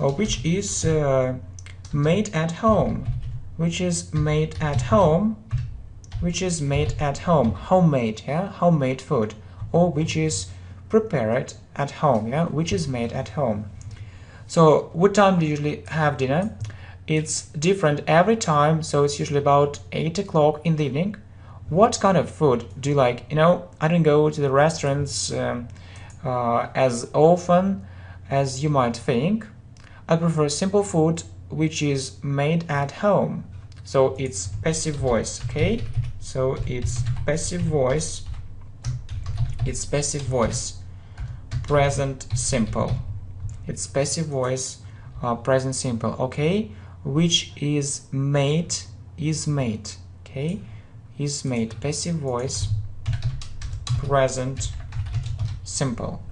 A: which is made at home. Which is made at home. Which is made at home. Homemade. Yeah, homemade food, or which is prepared at home. Yeah, which is made at home. So what time do you usually have dinner? It's different every time, so it's usually about 8 o'clock in the evening. What kind of food do you like? I don't go to the restaurants as often as you might think. I prefer simple food which is made at home. So it's passive voice, okay? So it's passive voice. It's passive voice. Present simple. It's passive voice, present simple, okay? Which is made, okay? Is made, passive voice, present simple.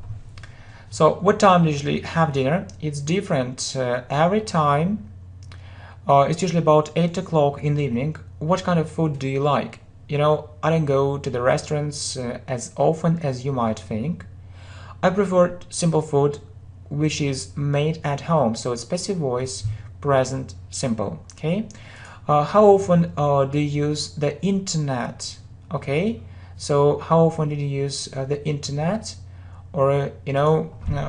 A: So what time do you usually have dinner? It's different every time. It's usually about 8 o'clock in the evening. What kind of food do you like? I don't go to the restaurants as often as you might think. I prefer simple food which is made at home. So it's passive voice, present simple, okay? How often do you use the internet? Okay, so how often did you use the internet? Or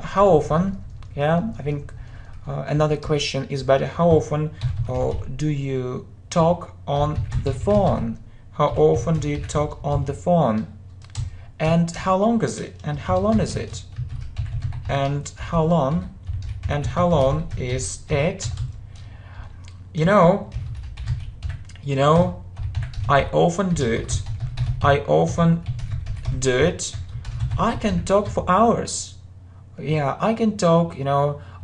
A: how often? Yeah, I think another question is better. How often do you talk on the phone? How often do you talk on the phone? And how long is it? And how long is it? And how long? And how long is it? I often do it. I often do it. I can talk for hours. Yeah, I can talk,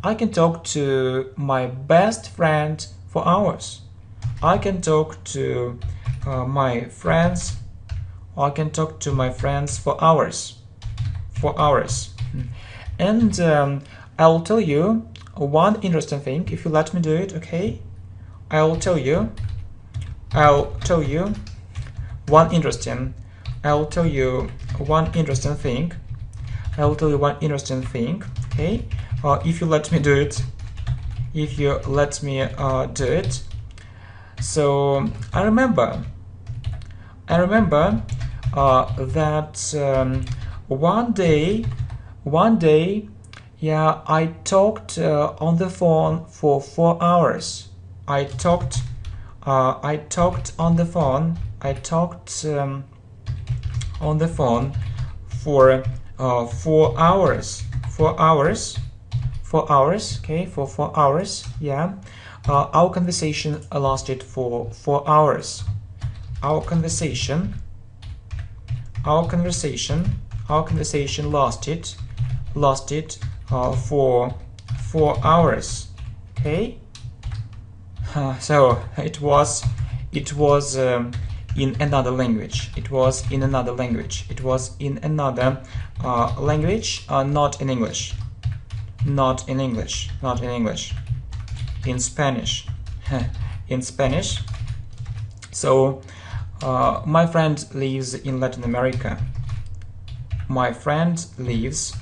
A: I can talk to my best friend for hours. I can talk to my friends. I can talk to my friends for hours. For hours. And I'll tell you one interesting thing if you let me do it, okay? I'll tell you one interesting thing. Okay? If you let me do it. So I remember that one day, yeah, I talked on the phone for 4 hours. I talked on the phone. I talked on the phone for 4 hours. 4 hours. 4 hours. Okay, for 4 hours. Yeah. Our conversation lasted for 4 hours. Our conversation lasted for 4 hours. Okay. So it was in another language. It was in another language. Not in English. In Spanish. In Spanish. So my friend lives in Latin America. My friend lives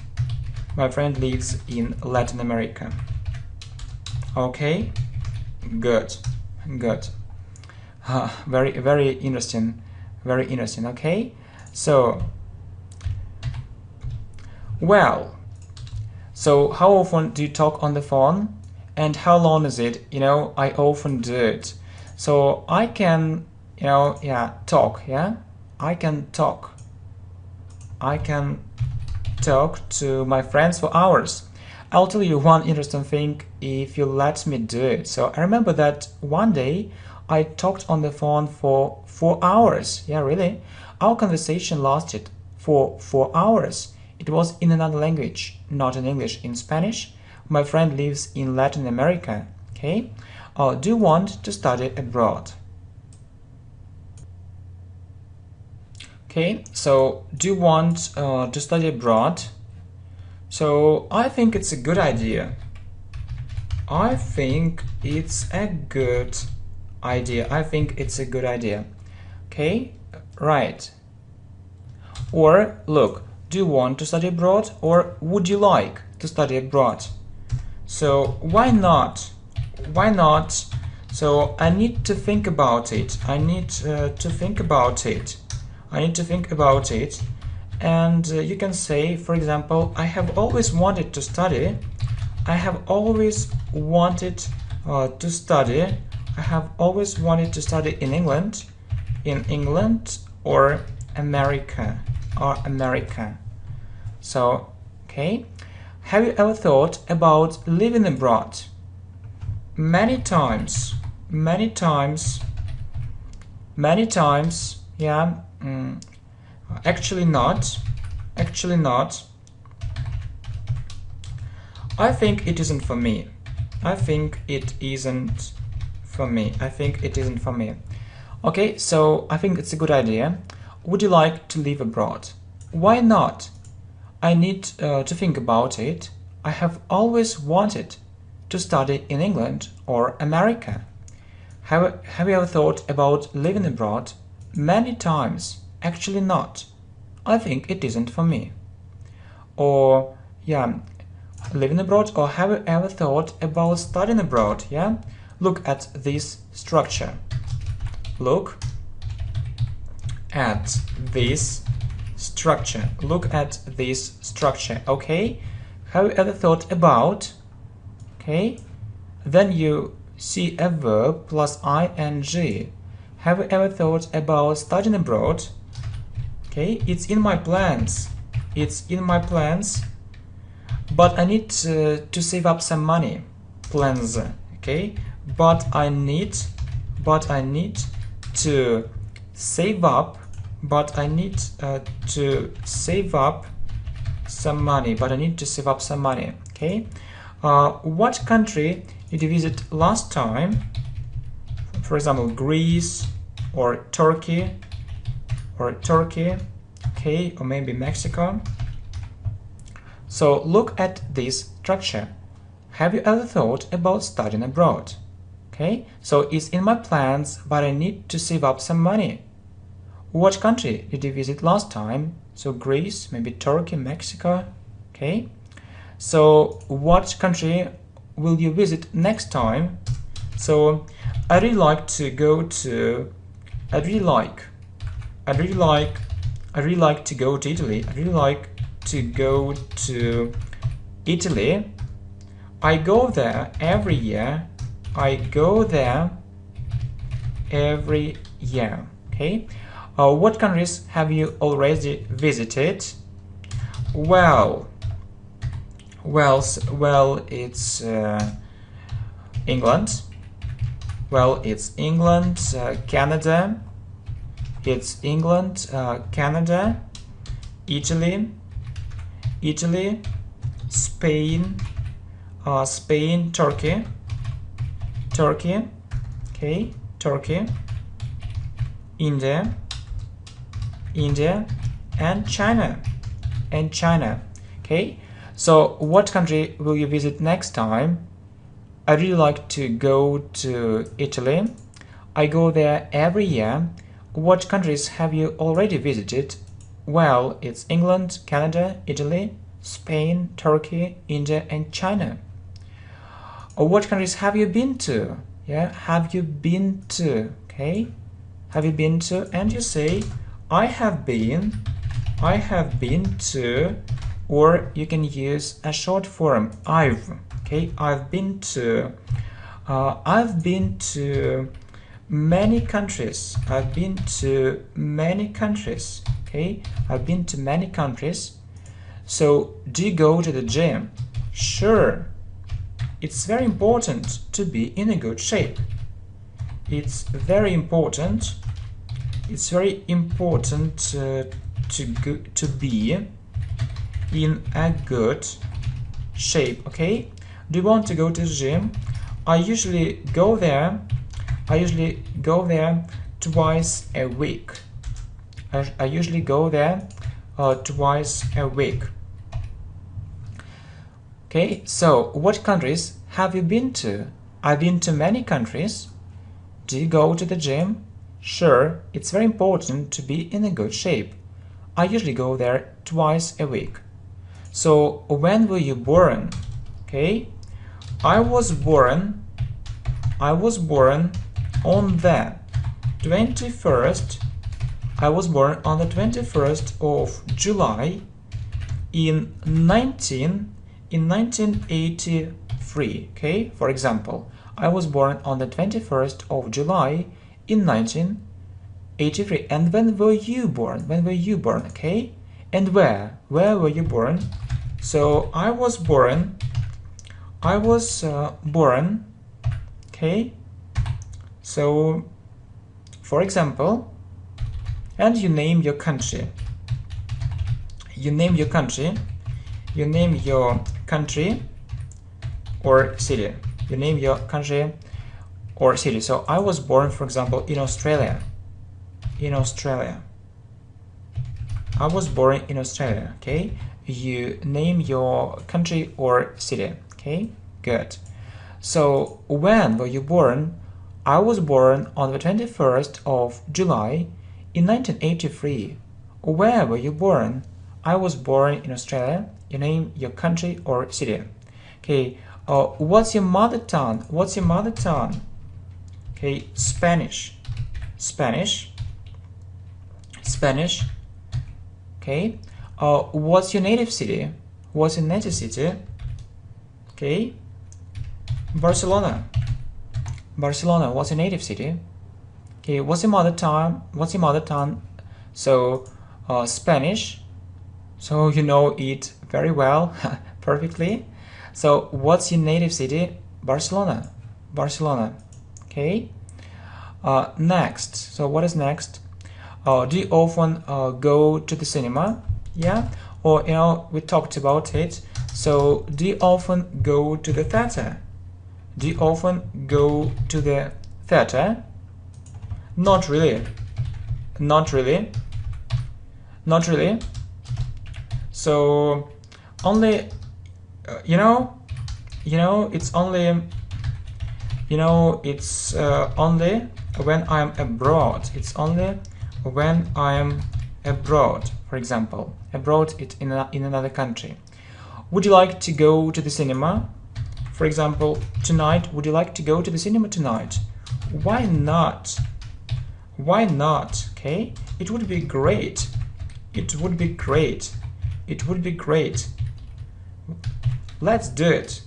A: in Latin America. Okay. Good. Very interesting. Okay. So So how often do you talk on the phone? And how long is it? I often do it. So I can, talk, I can talk. I can talk to my friends for hours. I'll tell you one interesting thing if you let me do it. So I remember that one day I talked on the phone for 4 hours. Yeah, really? Our conversation lasted for 4 hours. It was in another language, not in English, in Spanish. My friend lives in Latin America. Okay? Do you want to study abroad? Okay, so do you want to study abroad? So I think it's a good idea. I think it's a good idea. I think it's a good idea. Okay, right. Or look, do you want to study abroad, or would you like to study abroad? So why not? Why not? So I need to think about it. I need to think about it. I need to think about it. And you can say, for example, I have always wanted to study. I have always wanted to study. I have always wanted to study in England or America, So, okay. Have you ever thought about living abroad? Many times, yeah. Actually not. I think it isn't for me. Okay, so I think it's a good idea. Would you like to live abroad? Why not? I need to think about it. I have always wanted to study in England or America. Have you ever thought about living abroad? Many times. Actually not. I think it isn't for me. Or, yeah, living abroad, or have you ever thought about studying abroad? Yeah, look at this structure. Look at this structure. Okay, have you ever thought about? Okay, then you see a verb plus ing. Have you ever thought about studying abroad? Okay, it's in my plans. But I need to save up some money. Plans. Okay, but I need to save up. Some money. Okay. What country did you visit last time? For example, Greece or Turkey. Okay, or maybe Mexico. So look at this structure. Have you ever thought about studying abroad? Okay, so it's in my plans, but I need to save up some money. What country did you visit last time? So Greece, maybe Turkey, Mexico. Okay, so what country will you visit next time? So I really like to go to Italy. I really like to go to Italy. I go there every year. Okay. What countries have you already visited? Well, it's England. Canada. It's England, Canada, Italy, Spain, Turkey, okay, Turkey, India, and China, okay. So what country will you visit next time? I really like to go to Italy. I go there every year. What countries have you already visited? Well, it's England, Canada, Italy, Spain, Turkey, India, and China. Or what countries have you been to? Yeah, have you been to? Okay, have you been to? And you say, I have been to or you can use a short form I've. Okay, I've been to many countries. I've been to many countries. Okay, I've been to many countries. So, do you go to the gym? Sure. It's very important to be in a good shape. It's very important. It's very important to be in a good shape. Okay. Do you want to go to the gym? I usually go there twice a week. I usually go there twice a week. Okay, so what countries have you been to? I've been to many countries. Do you go to the gym? Sure, it's very important to be in a good shape. I usually go there twice a week. So, when were you born? Okay, I was born on the 21st. I was born on the 21st of July in 1983. Okay, for example, I was born on the 21st of July in 1983. And when were you born? When were you born? Okay, and where were you born? So I was born. Okay, so for example, and you name your country. You name your country or city. You name your country or city. So I was born, for example, in Australia. I was born in Australia. Okay, you name your country or city. Okay, good. So when were you born? I was born on the 21st of July in 1983. Where were you born? I was born in Australia. You name your country or city. Okay, what's your mother tongue? What's your mother tongue? Okay, Spanish. Okay, what's your native city? What's your native city? Okay, Barcelona. What's your native city? Okay, what's your mother tongue? So, Spanish. So you know it very well, perfectly. So, what's your native city? Barcelona. Okay. Next. So, what is next? Do you often go to the cinema? Yeah. Or we talked about it. So, do you often go to the theater? Do you often go to the theater? Not really. So only it's only only when I'm abroad. It's only when I'm abroad. For example, abroad in another country. Would you like to go to the cinema? For example, tonight. Would you like to go to the cinema tonight? Why not? Okay, it would be great. Let's do it.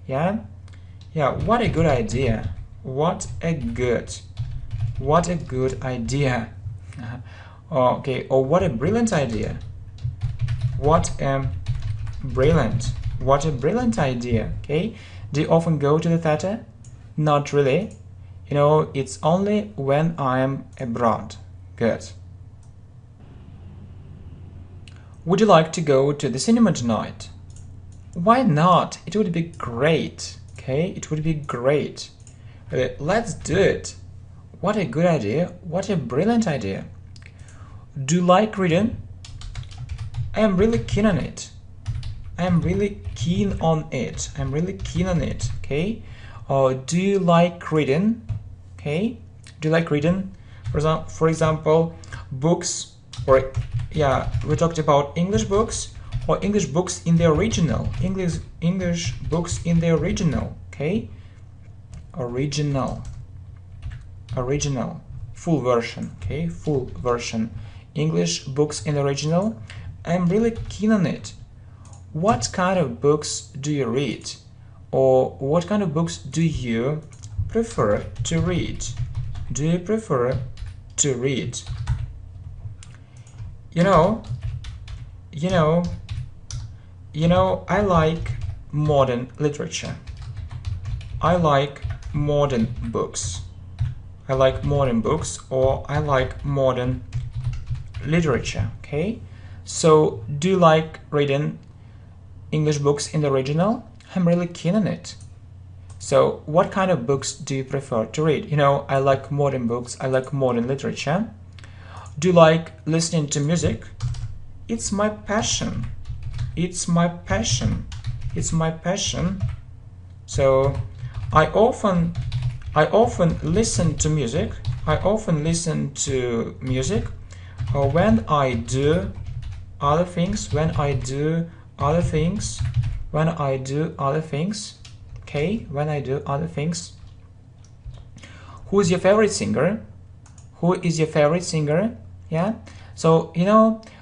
A: Yeah, what a good idea. What a good idea. Okay, or what a brilliant idea. What a brilliant idea. Okay, do you often go to the theater? Not really. It's only when I'm abroad. Good. Would you like to go to the cinema tonight? Why not? It would be great. Okay, it would be great. Let's do it. What a good idea. What a brilliant idea. Do you like reading? I am really keen on it. Okay. Do you like reading? Okay. Do you like reading? For example, books, or we talked about English books, or English books in the original. English books in the original. Okay. Original. Full version. Okay. Full version English books in the original? I'm really keen on it. What kind of books do you read? Or what kind of books do you prefer to read? Do you prefer to read? I like modern literature. I like modern books. I like modern books, or I like modern literature, okay? So, do you like reading English books in the original? I'm really keen on it. So, what kind of books do you prefer to read? I like modern books, I like modern literature. Do you like listening to music? It's my passion. It's my passion. It's my passion. So, I often listen to music. I often listen to music when I do other things. When I do other things. Okay, when I do other things. Who's your favorite singer? Who is your favorite singer? Yeah. So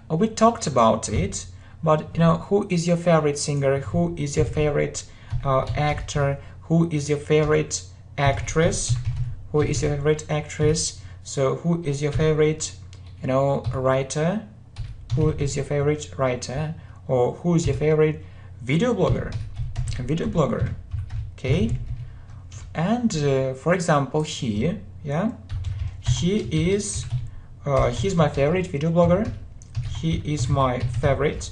A: we talked about it, but who is your favorite singer? Who is your favorite actor? Who is your favorite actress? Who is your favorite actress? So who is your favorite writer? Who is your favorite writer? Or who is your favorite video blogger? Video blogger. Okay. And for example, here, yeah, he's my favorite video blogger. He's my favorite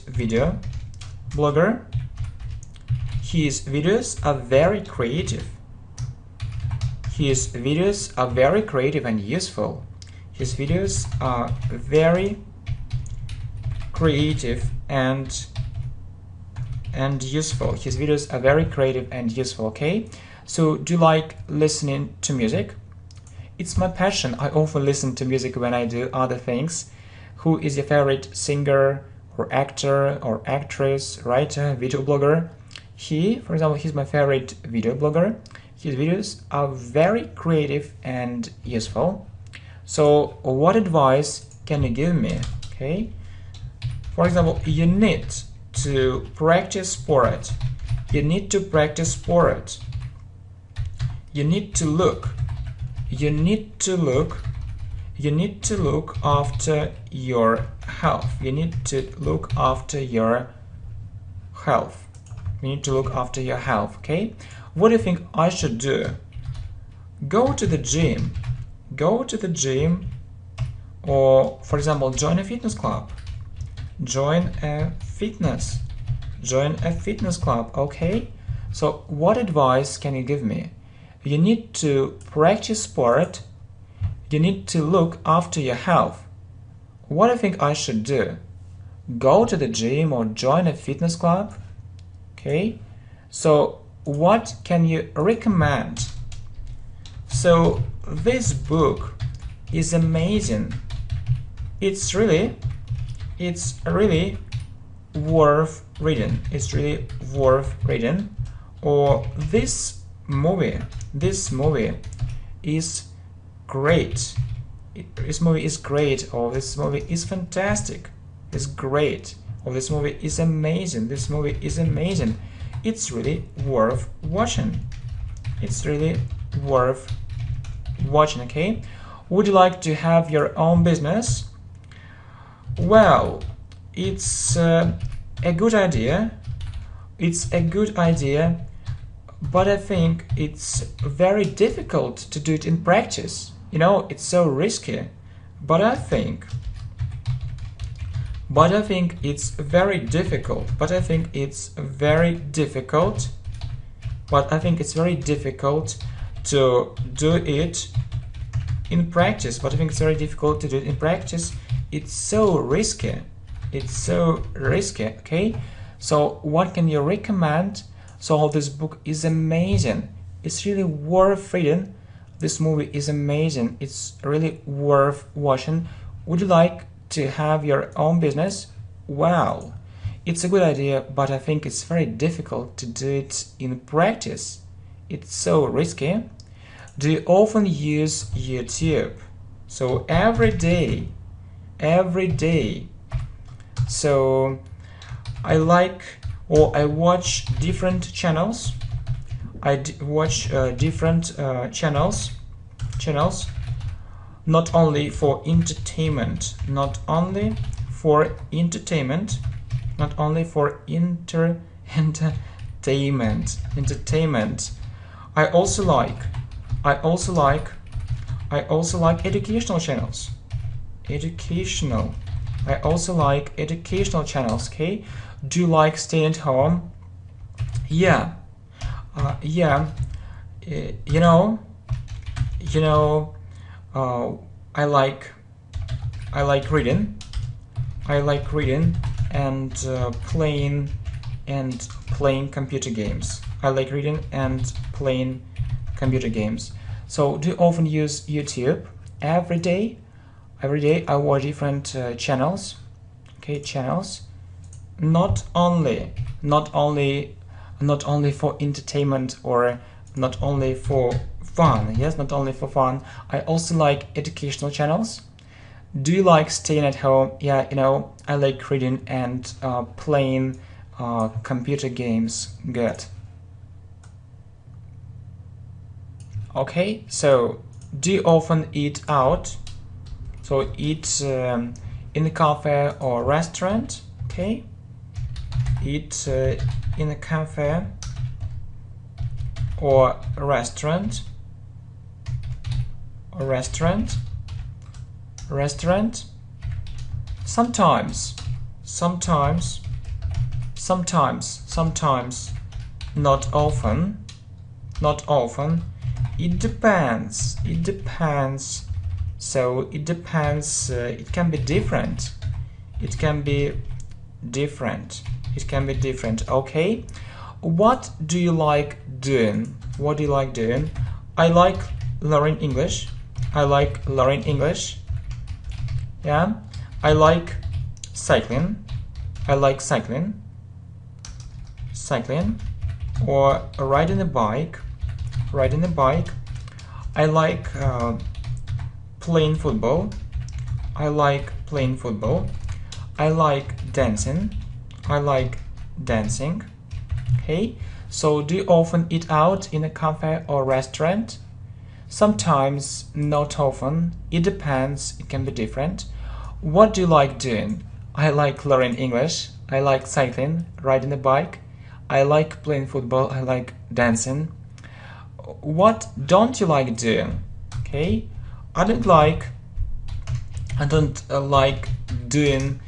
A: video blogger. His videos are very creative. His videos are very creative and useful. His videos are very creative and useful. His videos are very creative and useful, okay? So, do you like listening to music? It's my passion. I often listen to music when I do other things. Who is your favorite singer or actor or actress, writer, video blogger? For example, he's my favorite video blogger. His videos are very creative and useful. So, what advice can you give me? Okay. For example, you need to practice sport. You need to practice sport. You need to look after your health. You need to look after your health. You need to look after your health, okay? What do you think I should do? Go to the gym. Go to the gym, or for example, join a fitness club. Join a fitness club, okay? So what advice can you give me? You need to practice sport. You need to look after your health. What do you think I should do? Go to the gym or join a fitness club? Okay, so what can you recommend? So this book is amazing. It's really worth reading. It's really worth reading. Or this movie is great. This movie is great. Or this movie is fantastic. It's great. Or this movie is amazing. This movie is amazing. It's really worth watching. It's really worth watching, okay? Would you like to have your own business? Well, it's a good idea. It's a good idea, but I think it's very difficult to do it in practice. It's so risky. But I think it's very difficult. But I think it's very difficult to do it in practice. It's so risky. Okay? So what can you recommend? So this book is amazing. It's really worth reading. This movie is amazing. It's really worth watching. Would you like to have your own business? Well, it's a good idea, but I think it's very difficult to do it in practice. It's so risky. Do you often use YouTube? So every day, every day. So I like or I watch different channels. I watch different channels, not only for entertainment, not only for entertainment, not only for entertainment. I also like educational channels. Educational. I also like educational channels. Okay. Do you like staying at home? Yeah. Yeah. You know. I like reading. I like reading and playing computer games. I like reading and playing computer games. So do you often use YouTube? Every day. Every day I watch different channels. Okay, channels. Not only for entertainment or not only for fun. Yes, not only for fun. I also like educational channels. Do you like staying at home? Yeah, I like reading and playing computer games. Good. Okay, so do you often eat out? So eat in a cafe or restaurant. Okay, eat in a cafe or a restaurant. Restaurant. Sometimes. Not often. It depends. So it depends. It can be different. Okay. What do you like doing? I like learning English. Yeah. I like cycling. Or riding a bike. I like playing football. I like dancing. Okay. So do you often eat out in a cafe or restaurant? Sometimes, not often. It depends. It can be different. What do you like doing? I like learning English. I like cycling, riding a bike. I like playing football. I like dancing. What don't you like doing? Okay, I don't like doing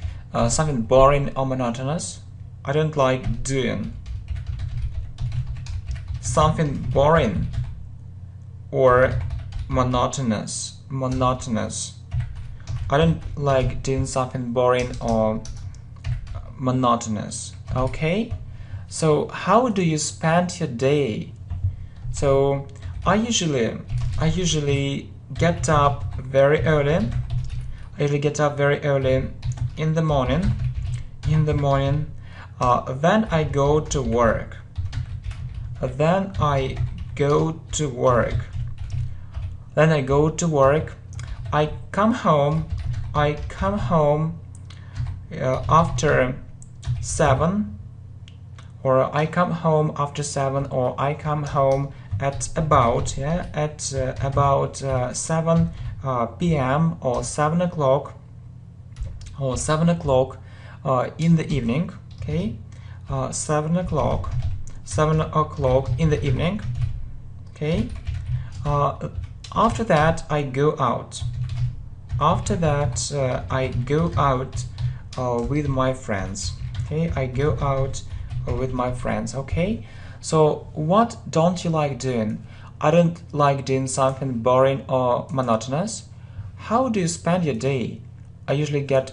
A: something boring or monotonous. I don't like doing something boring or monotonous. I don't like doing something boring or monotonous. Okay, so how do you spend your day? So I usually get up very early. In the morning. Then I go to work. I come home after 7, or I come home after 7, or I come home at about 7 p.m. or 7 o'clock in the evening. Okay, 7 o'clock in the evening. Okay. After that I go out. With my friends. Okay, I go out with my friends. Okay, so what don't you like doing? I don't like doing something boring or monotonous. How do you spend your day? I usually get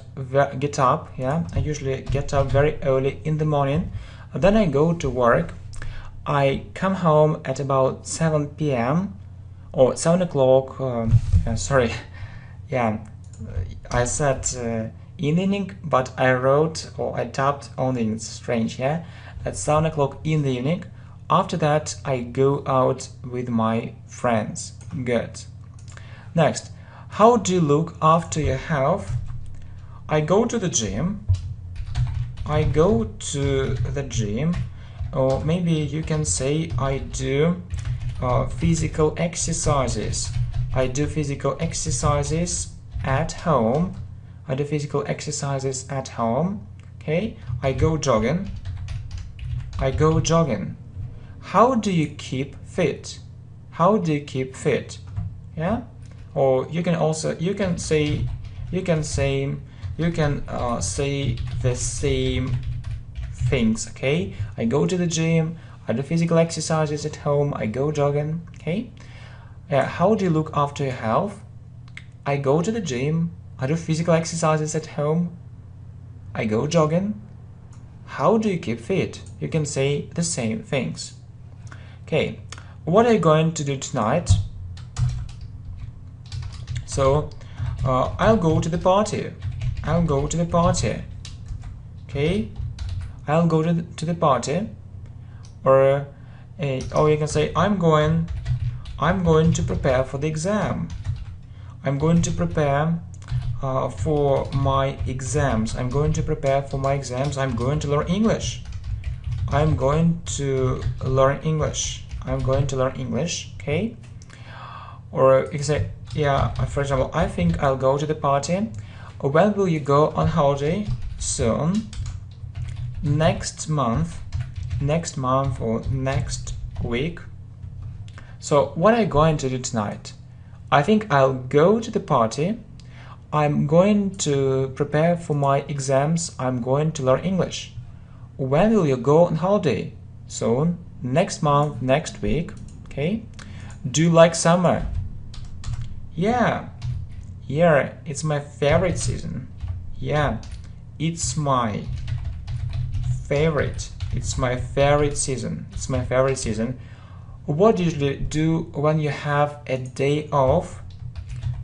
A: up. I usually get up very early in the morning. Then I go to work. I come home at about 7 p.m. or 7 o'clock. Sorry. I said in the evening, but I wrote or I tapped on the It's strange. At 7 o'clock in the evening. After that, I go out with my friends. Good. Next, How do you look after your health? I go to the gym. I go to the gym. Or maybe you can say I do physical exercises. I do physical exercises at home. I do physical exercises at home. Okay, I go jogging. I go jogging. How do you keep fit? How do you keep fit? Yeah. Or you can also say the same things. Okay. I go to the gym. I do physical exercises at home. I go jogging. Okay. How do you look after your health? I go to the gym. I do physical exercises at home. I go jogging. How do you keep fit? You can say the same things. Okay, what are you going to do tonight? So, I'll go to the party. I'll go to the party. Okay, I'll go to the party. Or you can say I'm going to prepare for the exam. I'm going to prepare for my exams. I'm going to prepare for my exams. I'm going to learn English. I'm going to learn English. I'm going to learn English. Okay. Or you can say, yeah, for example, I think I'll go to the party. When will you go on holiday? Soon. Next month. Next month or next week. So what are you going to do tonight? I think I'll go to the party. I'm going to prepare for my exams. I'm going to learn English. When will you go on holiday? Soon. Next month, next week. Okay. Do you like summer? Yeah. Yeah, it's my favorite season. Yeah, it's my favorite. It's my favorite season. It's my favorite season. What do you usually do when you have a day off?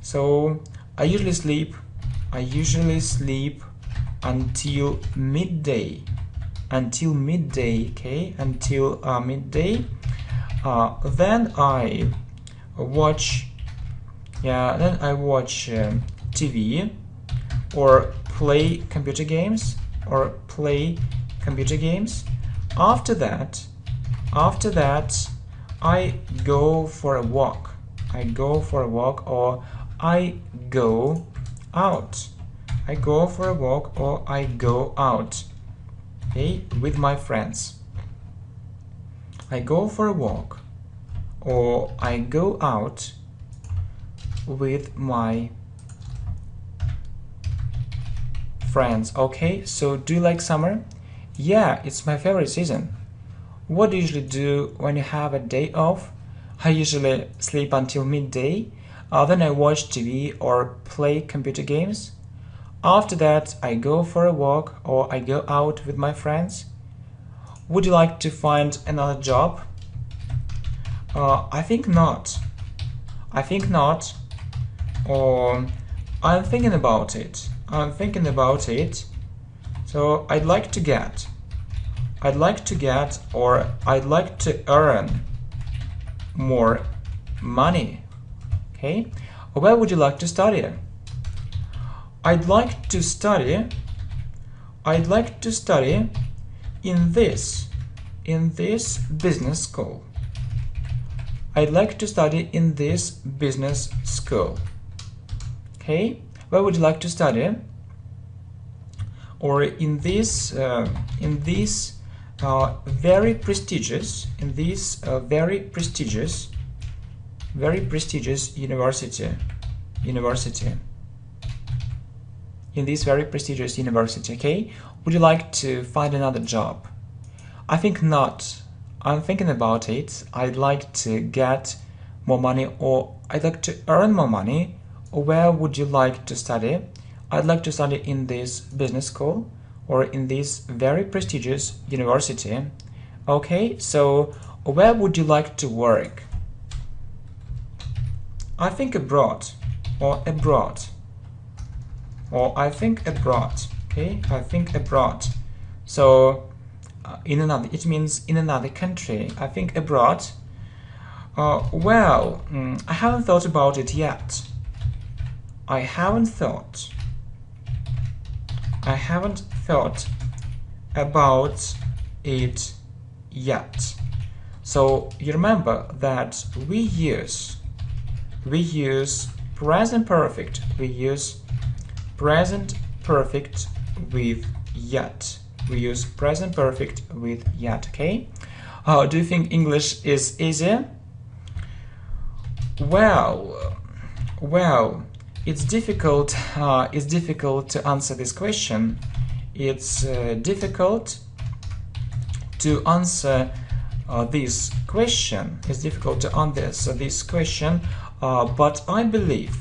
A: So I usually sleep until midday. Until midday, okay? Until midday. Then I watch TV or play computer games. After that, I go for a walk. Or I go out. I go for a walk or I go out. Okay, with my friends. I go for a walk or I go out with my friends. Okay, so do you like summer? Yeah, it's my favorite season. What do you usually do when you have a day off? I usually sleep until midday. Then I watch TV or play computer games. After that, I go for a walk or I go out with my friends. Would you like to find another job? I think not. Or I'm thinking about it. So I'd like to get, or I'd like to earn more money. Okay. Where would you like to study? I'd like to study in this business school. I'd like to study in this business school. Okay, where would you like to study? Or in this very prestigious university. In this very prestigious university, okay? Would you like to find another job? I think not. I'm thinking about it. I'd like to get more money or I'd like to earn more money. Or where would you like to study? I'd like to study in this business school or in this very prestigious university. Okay, so where would you like to work? I think abroad or abroad. Or I think abroad. Okay, I think abroad. So it means in another country. I think abroad. I haven't thought about it yet. I haven't thought about it yet. So you remember that we use present perfect. We use present perfect with yet. We use present perfect with yet. Okay. Do you think English is easy? Well, it's difficult. It's difficult to answer this question. It's difficult to answer this question. It's difficult to answer this question. But I believe.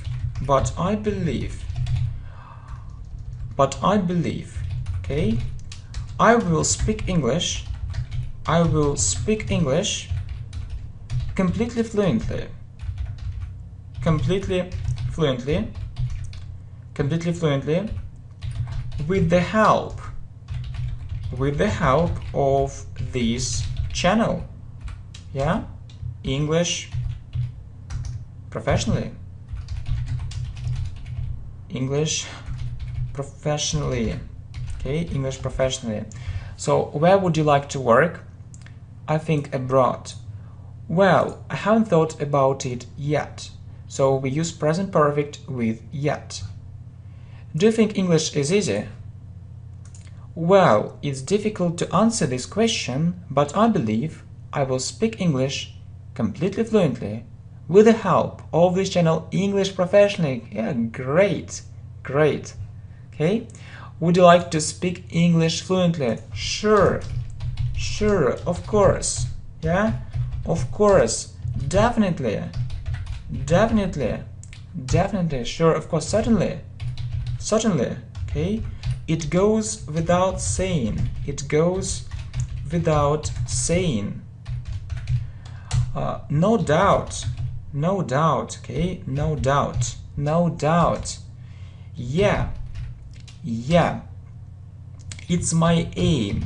A: Okay, I will speak English. I will speak English completely fluently. Completely fluently with the help of this channel. Yeah, English professionally. English professionally. Okay, English professionally. So where would you like to work? I think abroad. Well, I haven't thought about it yet. So we use present perfect with yet. Do you think English is easy? Well, it's difficult to answer this question, but I believe I will speak English completely fluently with the help of this channel English professionally. Yeah, great. Okay, would you like to speak English fluently? Sure, of course. Yeah, of course, definitely, sure, of course, certainly. Okay, it goes without saying. No doubt. Okay, no doubt. Yeah, it's my aim.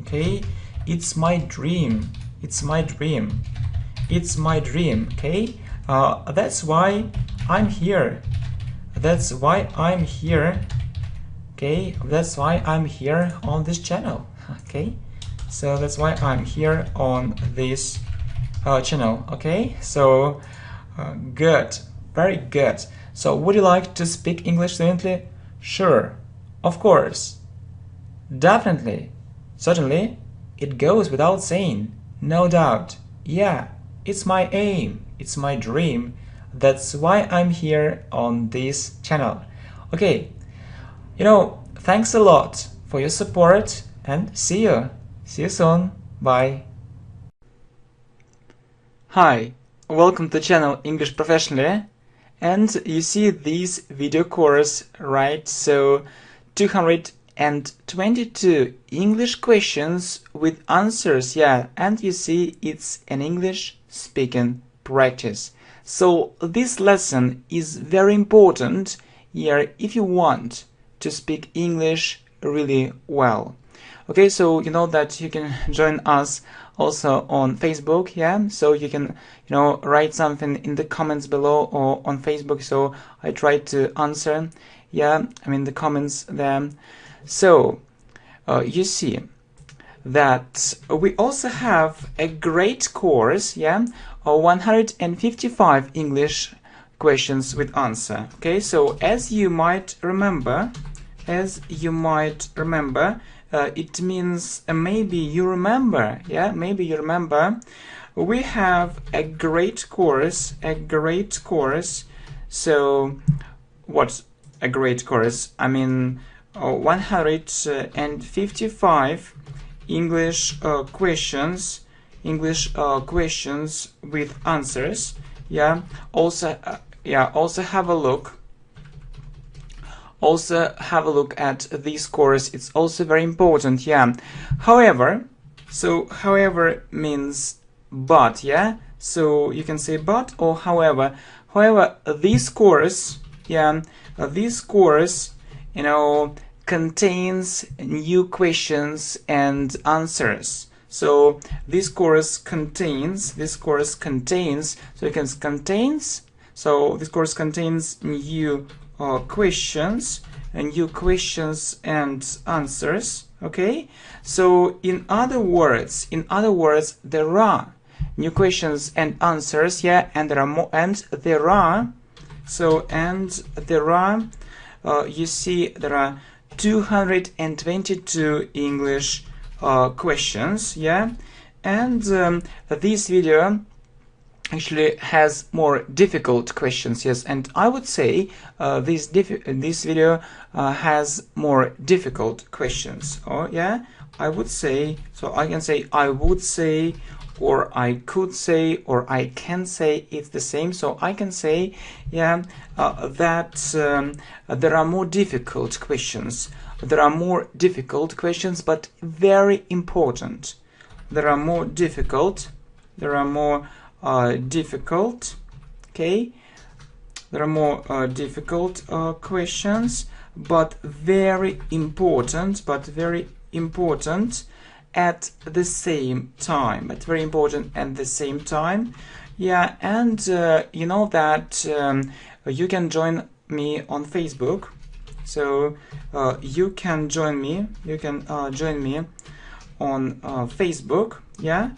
A: Okay, it's my dream. Okay, that's why I'm here. Okay, that's why I'm here on this channel. Okay, so that's why I'm here on this channel. Okay, so good, very good. So would you like to speak English fluently? Sure, of course, definitely, certainly, it goes without saying, no doubt. Yeah, it's my aim, it's my dream. That's why I'm here on this channel. Okay, thanks a lot for your support and see you soon. Bye. Hi, welcome to channel English Professionally. And you see this video course, right? So 222 English questions with answers, yeah, and you see it's an English speaking practice. So this lesson is very important here if you want to speak English really well. Okay, so you know that you can join us also on Facebook, yeah, so you can write something in the comments below or on Facebook, so I try to answer, yeah, the comments there. So you see that we also have a great course, yeah, 155 English questions with answer. Okay, so as you might remember, it means maybe you remember, yeah, we have a great course. So what's a great course? 155 English questions with answers, yeah. Also have a look at this course. It's also very important, yeah. However means but, yeah, so you can say but or however. This course, yeah, contains new questions and answers. So this course contains, so it contains So this course contains new questions and answers. Okay, so in other words, there are new questions and answers, yeah, and there are more, you see, there are 222 English questions, yeah, and this video actually has more difficult questions, yes, and I would say this video has more difficult questions. Oh yeah, I would say, so I can say I would say, or I could say, or I can say, it's the same. So I can say, yeah, that there are more difficult questions. There are more difficult questions, but very important. There are more difficult. There are more difficult. Okay. There are more difficult questions, but very important. At the same time, yeah, and you know that you can join me on Facebook, so you can join me on Facebook, yeah.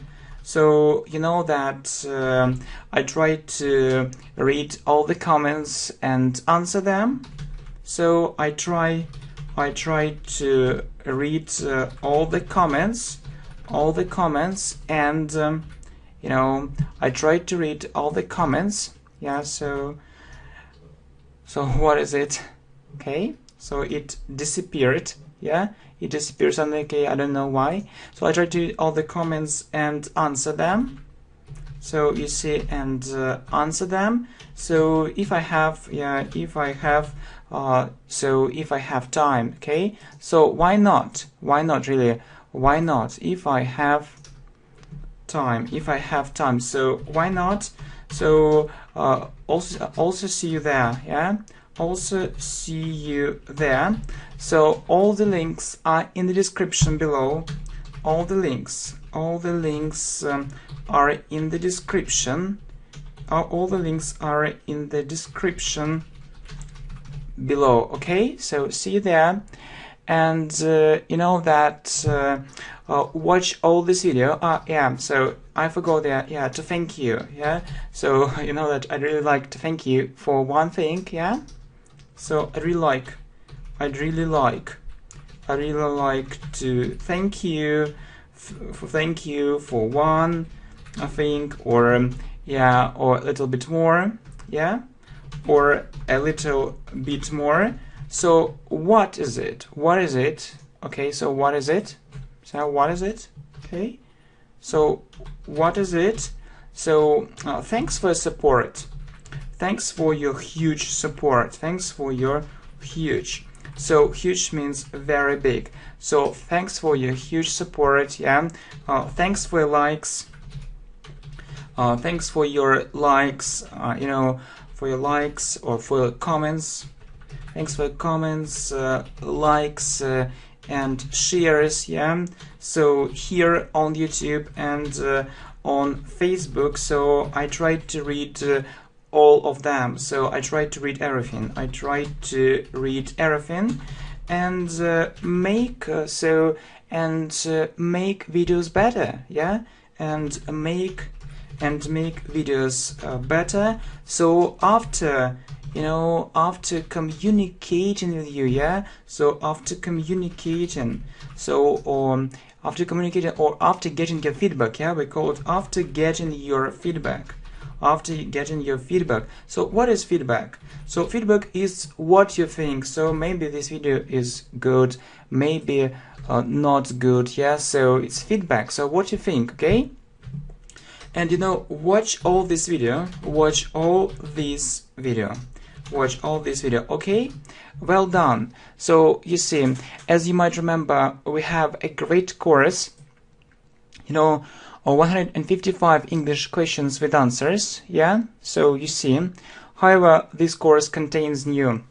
A: So you know that I try to read all the comments and answer them. So I try to read all the comments, and you know, I try to read all the comments, yeah. So what is it? Okay, so it disappeared, yeah, it disappeared suddenly. Okay, I don't know why. So I try to read all the comments and answer them. So you see, and answer them. So if I have, yeah, if I have time, okay, so why not really, why not, if I have time, so why not? So also see you there, yeah, also see you there. So all the links are in the description below. All the links are in the description. All the links are in the description below. Okay, so see you there, and you know that watch all this video. Yeah, so I forgot there, yeah, to thank you, yeah. So you know that I'd really like to thank you for one thing, yeah. So I'd really like to thank you for one, I think, or yeah, or a little bit more, yeah, or a little bit more. So what is it? Okay, so what is it? Okay, so what is it? So thanks for support. Thanks for your huge support. Thanks for your huge. So huge means very big. So thanks for your huge support, yeah. Thanks for your likes. Thanks for your likes, you know, for your likes or for your comments. Thanks for your comments, likes, and shares, yeah. So here on YouTube and on Facebook, so I try to read all of them. So I try to read everything. And make make videos better, yeah, and make videos better. So after, you know, after communicating with you, yeah, so after communicating, so after communicating or after getting your feedback, yeah, we call it after getting your feedback. So what is feedback? So feedback is what you think. So maybe this video is good, maybe not good, yeah, so it's feedback. So what you think, okay? And you know, watch all this video, okay? Well done. So you see, as you might remember, we have a great course, you know, 155 English questions with answers, yeah. So you see, however, this course contains new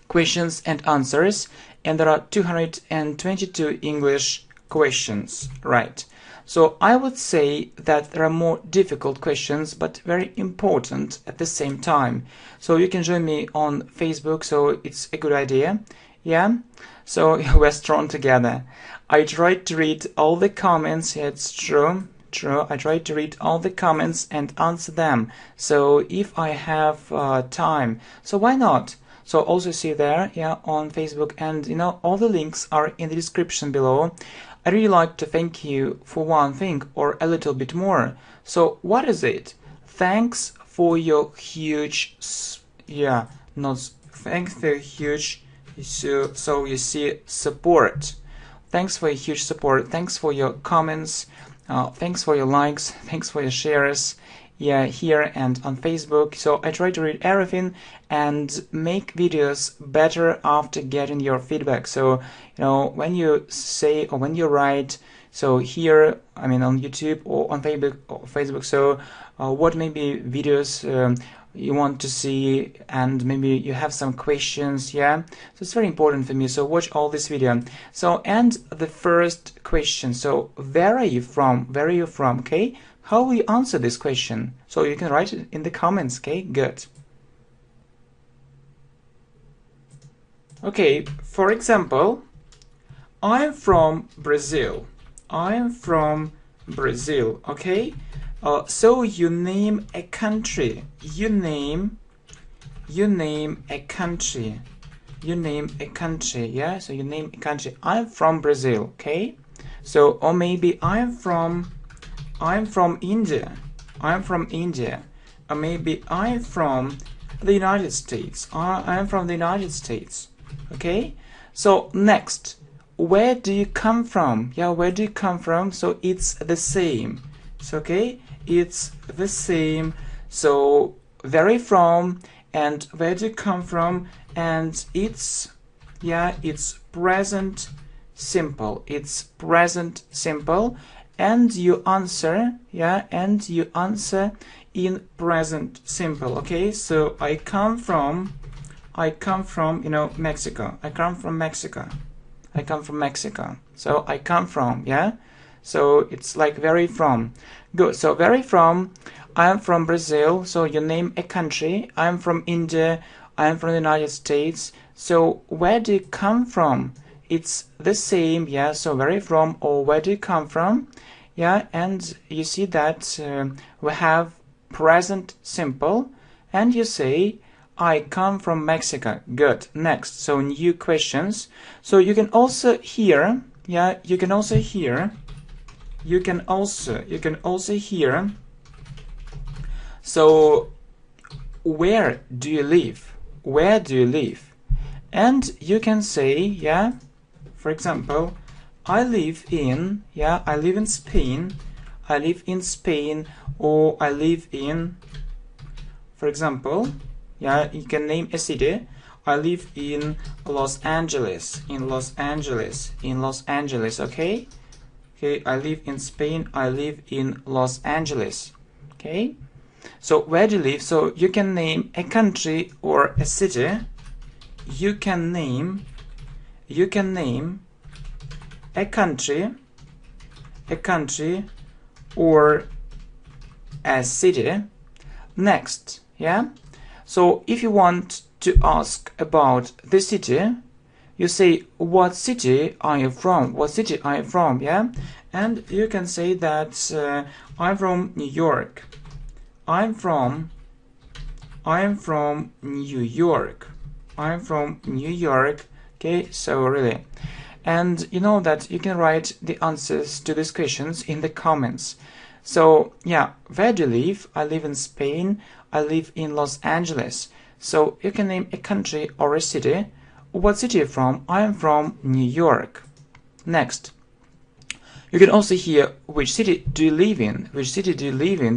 A: questions and answers, and there are 222 English questions, right? So I would say that there are more difficult questions, but very important at the same time. So you can join me on Facebook, so it's a good idea. Yeah, so we're strong together. I tried to read all the comments. Yeah, it's true. I try to read all the comments and answer them. So if I have time, so why not? So also see there, yeah, on Facebook, and you know, all the links are in the description below. I really like to thank you for one thing or a little bit more. So what is it? Thanks for your huge, yeah, not thanks for huge, so you see, support. Thanks for your huge support. Thanks for your comments. Thanks for your likes, thanks for your shares, yeah, here and on Facebook. So I try to read everything and make videos better after getting your feedback. So, you know, when you say or when you write, so here, I mean on YouTube or on Facebook, so what maybe videos you want to see, and maybe you have some questions, yeah, so it's very important for me. So watch all this video. So, and the first question, so where are you from, okay, how will you answer this question? So you can write it in the comments, okay, good. Okay, for example, I'm from Brazil, okay. So you name a country. You name a country. Yeah. So you name a country. I'm from Brazil. Okay. So, or maybe I'm from India. Or maybe I'm from the United States. I'm from the United States. Okay. So next, where do you come from? Yeah. Where do you come from? So it's the same. It's okay. It's the same. So where from and where do you come from, and it's, yeah, it's present simple. It's present simple, and you answer, yeah, and you answer in present simple. Okay, so I come from, you know, Mexico. I come from Mexico. So I come from, yeah. So it's like very from. Good. So very from, I'm from Brazil. So you name a country. I'm from India. I'm from the United States. So where do you come from? It's the same, yeah. So very from or where do you come from? Yeah, and you see that we have present simple, and you say I come from Mexico. Good. Next. So new questions. So you can also hear, yeah, you can also hear. So where do you live? And you can say, yeah, for example, I live in Spain. Or I live in, for example, yeah, you can name a city. I live in Los Angeles. Okay. Okay, I live in Spain. I live in Los Angeles. Okay, so where do you live? So you can name a country or a city. You can name a country or a city. Next, yeah. So if you want to ask about the city, you say, what city are you from? Yeah, and you can say that I'm from New York. I'm from New York. Okay, so really, and you know that you can write the answers to these questions in the comments. So yeah, where do you live? I live in Spain. I live in Los Angeles. So you can name a country or a city. What city are you from? I am from New York. Next, you can also hear which city do you live in?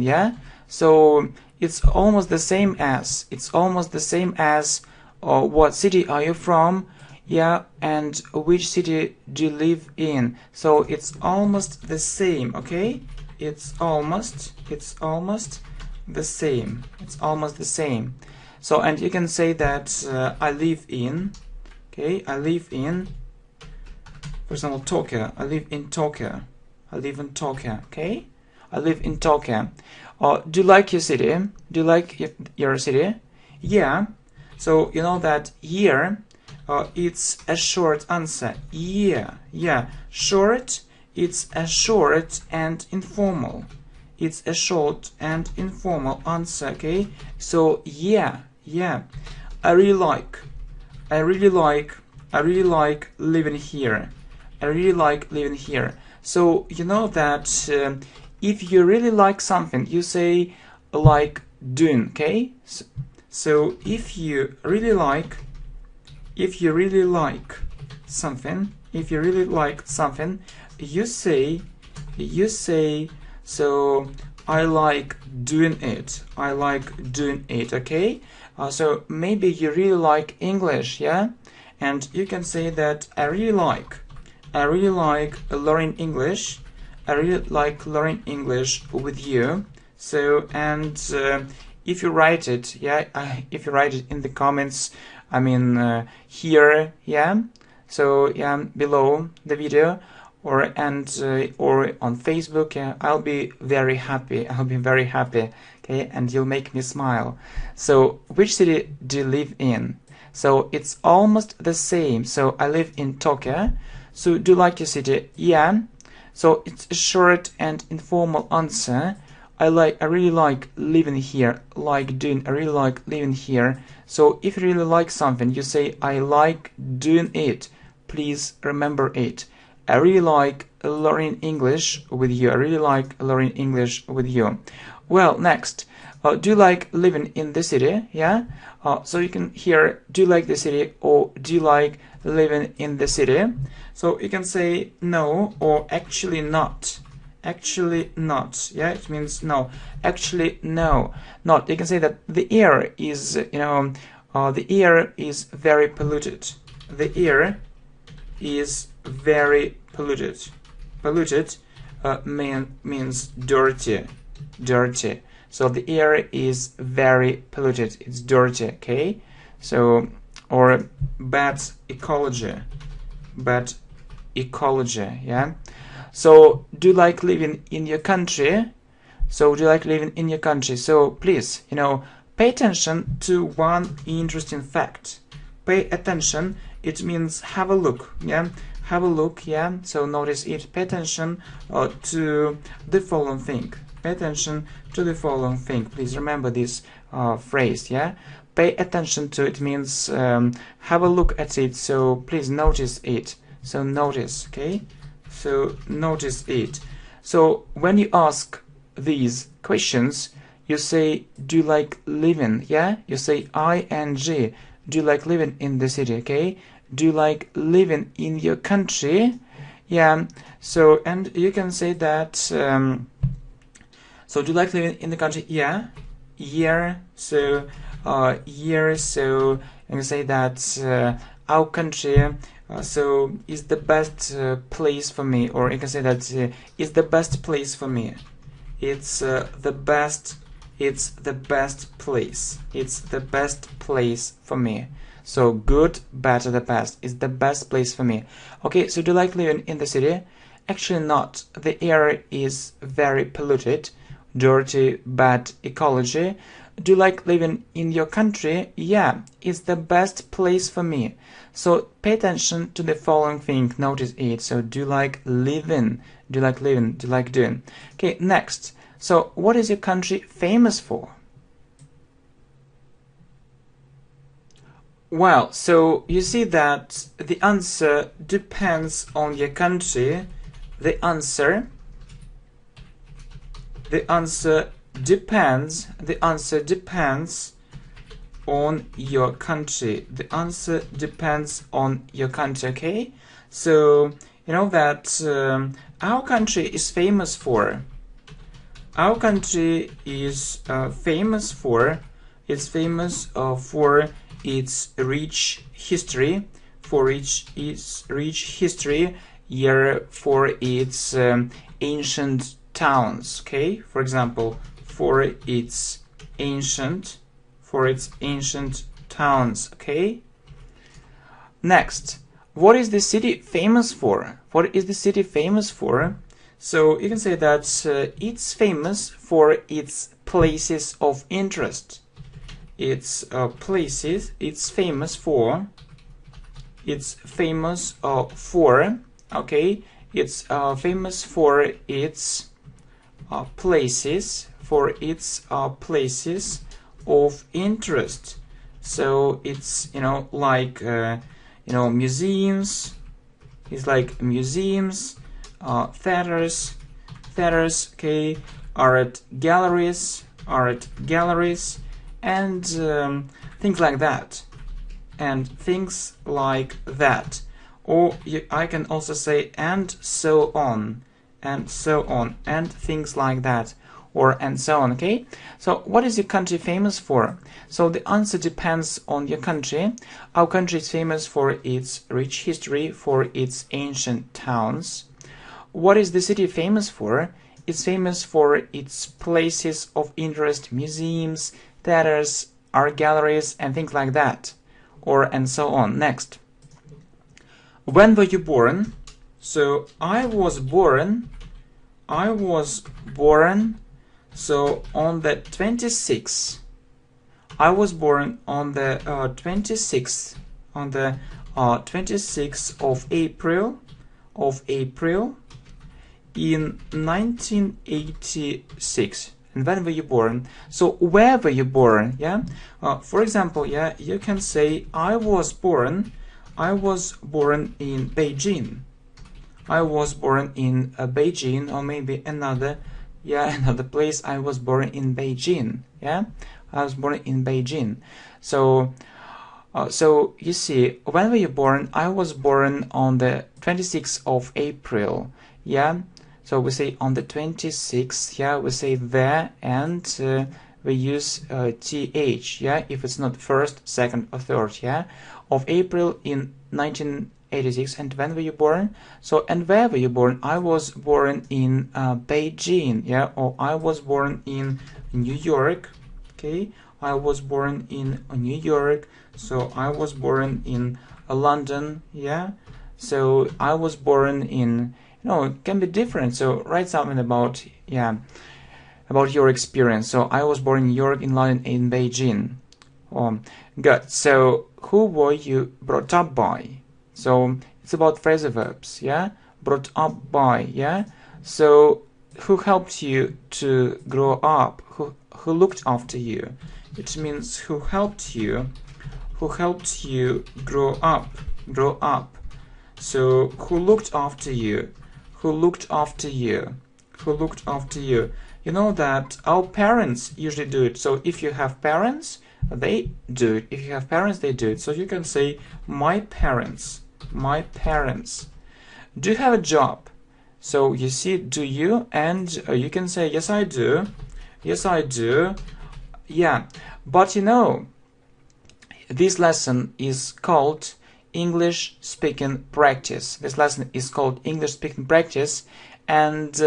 A: Yeah. So it's almost the same as what city are you from? Yeah, and which city do you live in? So it's almost the same. Okay, it's almost the same. So, and you can say that I live in. Okay, I live in, for example, Tokyo. I live in Tokyo. I live in Tokyo. Okay, I live in Tokyo. Do you like your city? Do you like your city? Yeah. So you know that here it's a short answer. Yeah, yeah. Short. It's a short and informal. It's a short and informal answer. Okay. So yeah, yeah. I really like. I really like living here. I really like living here. So you know that if you really like something, you say like doing. Okay. So if you really like something, you say so I like doing it. I like doing it. Okay. So maybe you really like English, yeah, and you can say that I really like learning English. I really like learning English with you. So and if you write it, yeah, if you write it in the comments, I mean here, yeah, so yeah, below the video, or on Facebook, yeah, I'll be very happy. Okay, and you'll make me smile. So which city do you live in? So it's almost the same. So I live in Tokyo. So do you like your city? Yeah. So it's a short and informal answer. I really like living here. I really like living here. So if you really like something, you say I like doing it. Please remember it. I really like learning English with you. I really like learning English with you. Well, next, do you like living in the city? Yeah. So you can hear, do you like the city, or do you like living in the city? So you can say no, or actually not. Actually not. Yeah, it means no. Actually no, not. You can say that the air is, the air is very polluted. The air is very polluted. Polluted means dirty. Dirty. So the air is very polluted. It's dirty. Okay. So, or bad ecology. Bad ecology. Yeah. So do you like living in your country? So do you like living in your country? So please, pay attention to one interesting fact. Pay attention. It means have a look. Yeah. Have a look. Yeah. So notice it. Pay attention to the following thing. Pay attention to the following thing. Please remember this phrase. Yeah. Pay attention to it means have a look at it. So please notice it. So notice. Okay. So notice it. So when you ask these questions, you say, do you like living? Yeah, you say ing. Do you like living in the city? Okay. Do you like living in your country? Yeah. So and you can say that. So do you like living in the country? Yeah. Yeah. So year. So you can say that our country. So is the best place for me, or you can say that is the best place for me. It's the best. It's the best place. It's the best place for me. So good, better, the best is the best place for me. Okay. So do you like living in the city? Actually not. The air is very polluted, dirty, bad ecology. Do you like living in your country? Yeah, it's the best place for me. So pay attention to the following thing. Notice it. So do you like living? Do you like living? Do you like doing? Okay, next. So what is your country famous for? Well, so you see that the answer depends on your country. The answer depends on your country. The answer depends on your country. Okay, so you know that our country is famous for. Our country is famous for. It's famous for its rich history. For its rich history, for its ancient towns. Okay, for example, for its ancient towns. Okay. Next, what is the city famous for? What is the city famous for? So you can say that it's famous for its places of interest. It's famous for, okay, it's famous for its places, places of interest. So it's, like, museums. It's like museums, theaters, okay, art galleries, and things like that, Or I can also say and so on, and things like that, or and so on, okay? So what is your country famous for? So the answer depends on your country. Our country is famous for its rich history, for its ancient towns. What is the city famous for? It's famous for its places of interest, museums, theaters, art galleries, and things like that, or and so on. Next. When were you born? So I was born so on the 26th. I was born on the 26th of April in 1986. And when were you born? So where were you born? Yeah. For example, yeah, you can say I was born in Beijing. I was born in Beijing, or maybe another place. I was born in Beijing. Yeah, I was born in Beijing. So, so you see, when were you born? I was born on the 26th of April. Yeah, so we say on the 26th. Yeah, we say there, and we use th. Yeah, if it's not first, second, or third. Yeah, of April in 1986. And when were you born? So, and where were you born? I was born in Beijing, yeah, or I was born in New York, okay? I was born in New York. So I was born in London, yeah. So I was born in, it can be different. So write something about, about your experience. So I was born in New York, in London, in Beijing. Good. So who were you brought up by? So it's about phrasal verbs, yeah? Brought up by, yeah? So who helped you to grow up? Who looked after you? It means who helped you grow up. So who looked after you? You know that our parents usually do it. So if you have parents, they do it. If you have parents, they do it. So you can say my parents. Do you have a job? So you see, do you? And you can say yes, I do. Yeah, but this lesson is called English speaking practice. And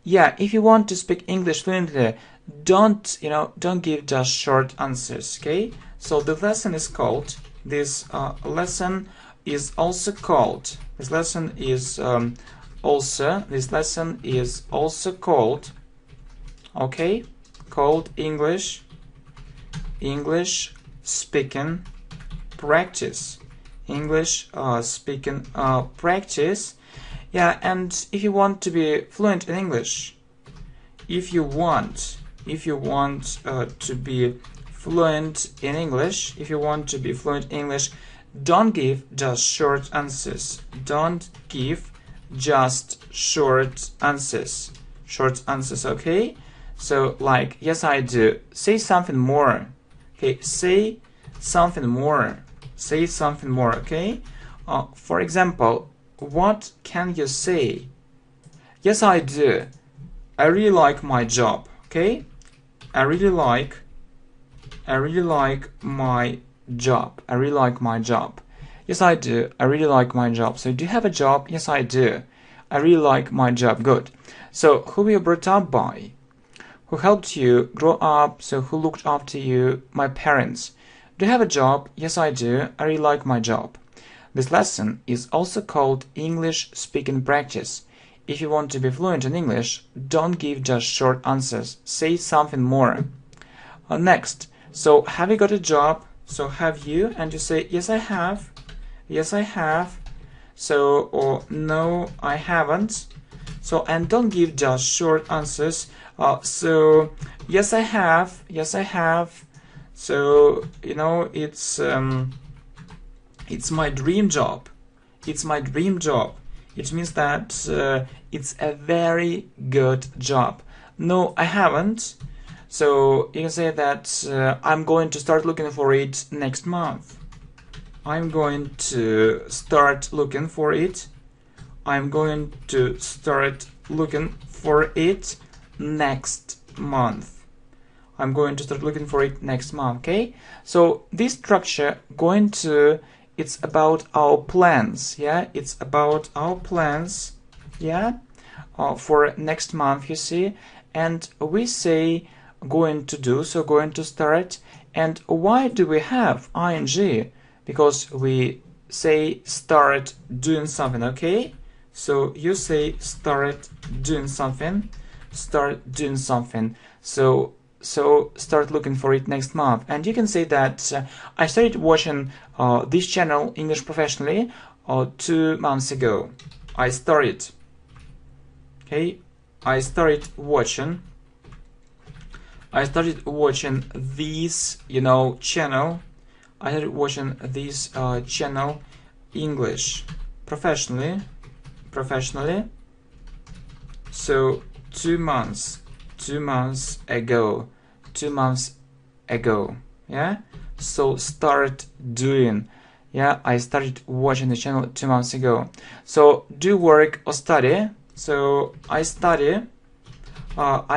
A: if you want to speak English fluently, don't give just short answers, okay? So the lesson is called, this lesson is also called English speaking practice. Yeah, and if you want to be fluent in English, if you want to be fluent in English, don't give just short answers. Short answers, okay? So like, yes, I do. Say something more. Okay, say something more, okay? For example, what can you say? Yes, I do. I really like my job, okay? I really like my job. Yes, I do. I really like my job. So do you have a job? Yes, I do. I really like my job. Good. So who were you brought up by? Who helped you grow up? So who looked after you? My parents. Do you have a job? Yes, I do. I really like my job. This lesson is also called English speaking practice. if you want to be fluent in English, don't give just short answers. Say something more. Next, so have you got a job? So have you? And you say, yes, I have. Yes, I have. So, or no, I haven't. So, and don't give just short answers. So, yes, I have. Yes, I have. So, you know, it's my dream job. It's my dream job. It means that it's a very good job. No, I haven't. So you can say that I'm going to start looking for it next month. I'm going to start looking for it. I'm going to start looking for it next month. I'm going to start looking for it next month, okay? So this structure it's about our plans, yeah? It's about our plans, yeah? For next month, you see? And we say going to do, so going to start. And why do we have ing? Because we say start doing something, okay? So you say start doing something, start doing something. So start looking for it next month. And you can say that I started watching this channel English Professionally 2 months ago. I started watching this, you know, channel. I started watching this channel English Professionally. So 2 months ago. 2 months ago, yeah? So start doing, yeah? I started watching the channel 2 months ago. So do work or study. So I study. So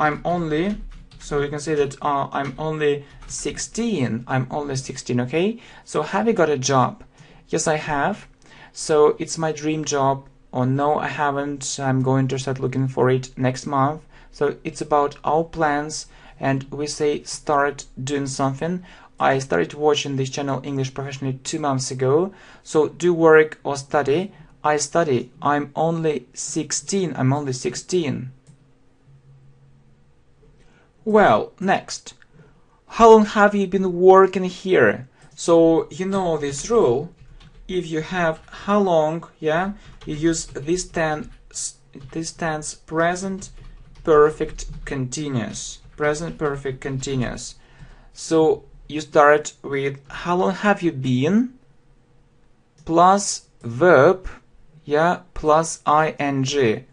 A: I'm only, so you can say that I'm only 16. I'm only 16, okay? So have you got a job? Yes, I have. So it's my dream job. Or no, I haven't. I'm going to start looking for it next month. So it's about our plans, and we say start doing something. I started watching this channel English Professionally 2 months ago. So do work or study. I study. I'm only 16. I'm only 16. Well, next. How long have you been working here? So you know this rule. If you have how long, yeah, you use this tense present perfect continuous. Present perfect continuous. So you start with how long have you been plus verb, yeah, plus ing.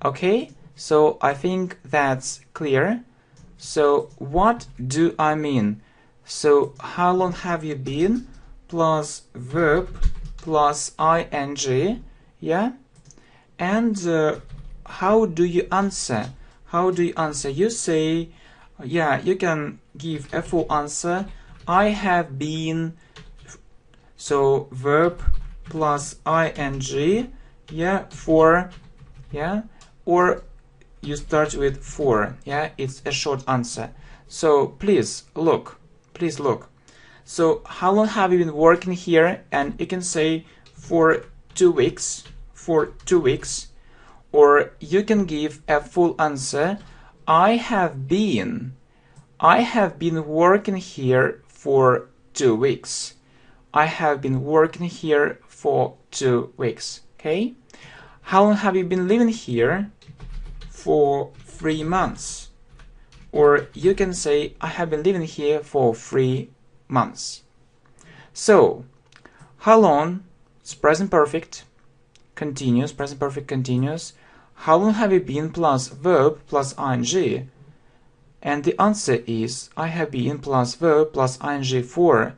A: Okay, so I think that's clear. So what do I mean? So how long have you been plus verb plus ing, yeah? And how do you answer? How do you answer? You say, yeah, you can give a full answer. I have been, so verb plus ing, yeah, for, yeah, or you start with for, yeah, it's a short answer. So please look. So how long have you been working here? And you can say for 2 weeks, or you can give a full answer. I have been working here for 2 weeks. I have been working here for 2 weeks. Okay? How long have you been living here? For 3 months. Or you can say I have been living here for 3 months. So, how long is present perfect continuous, present perfect continuous. How long have you been plus verb plus ing? And the answer is I have been plus verb plus ing for.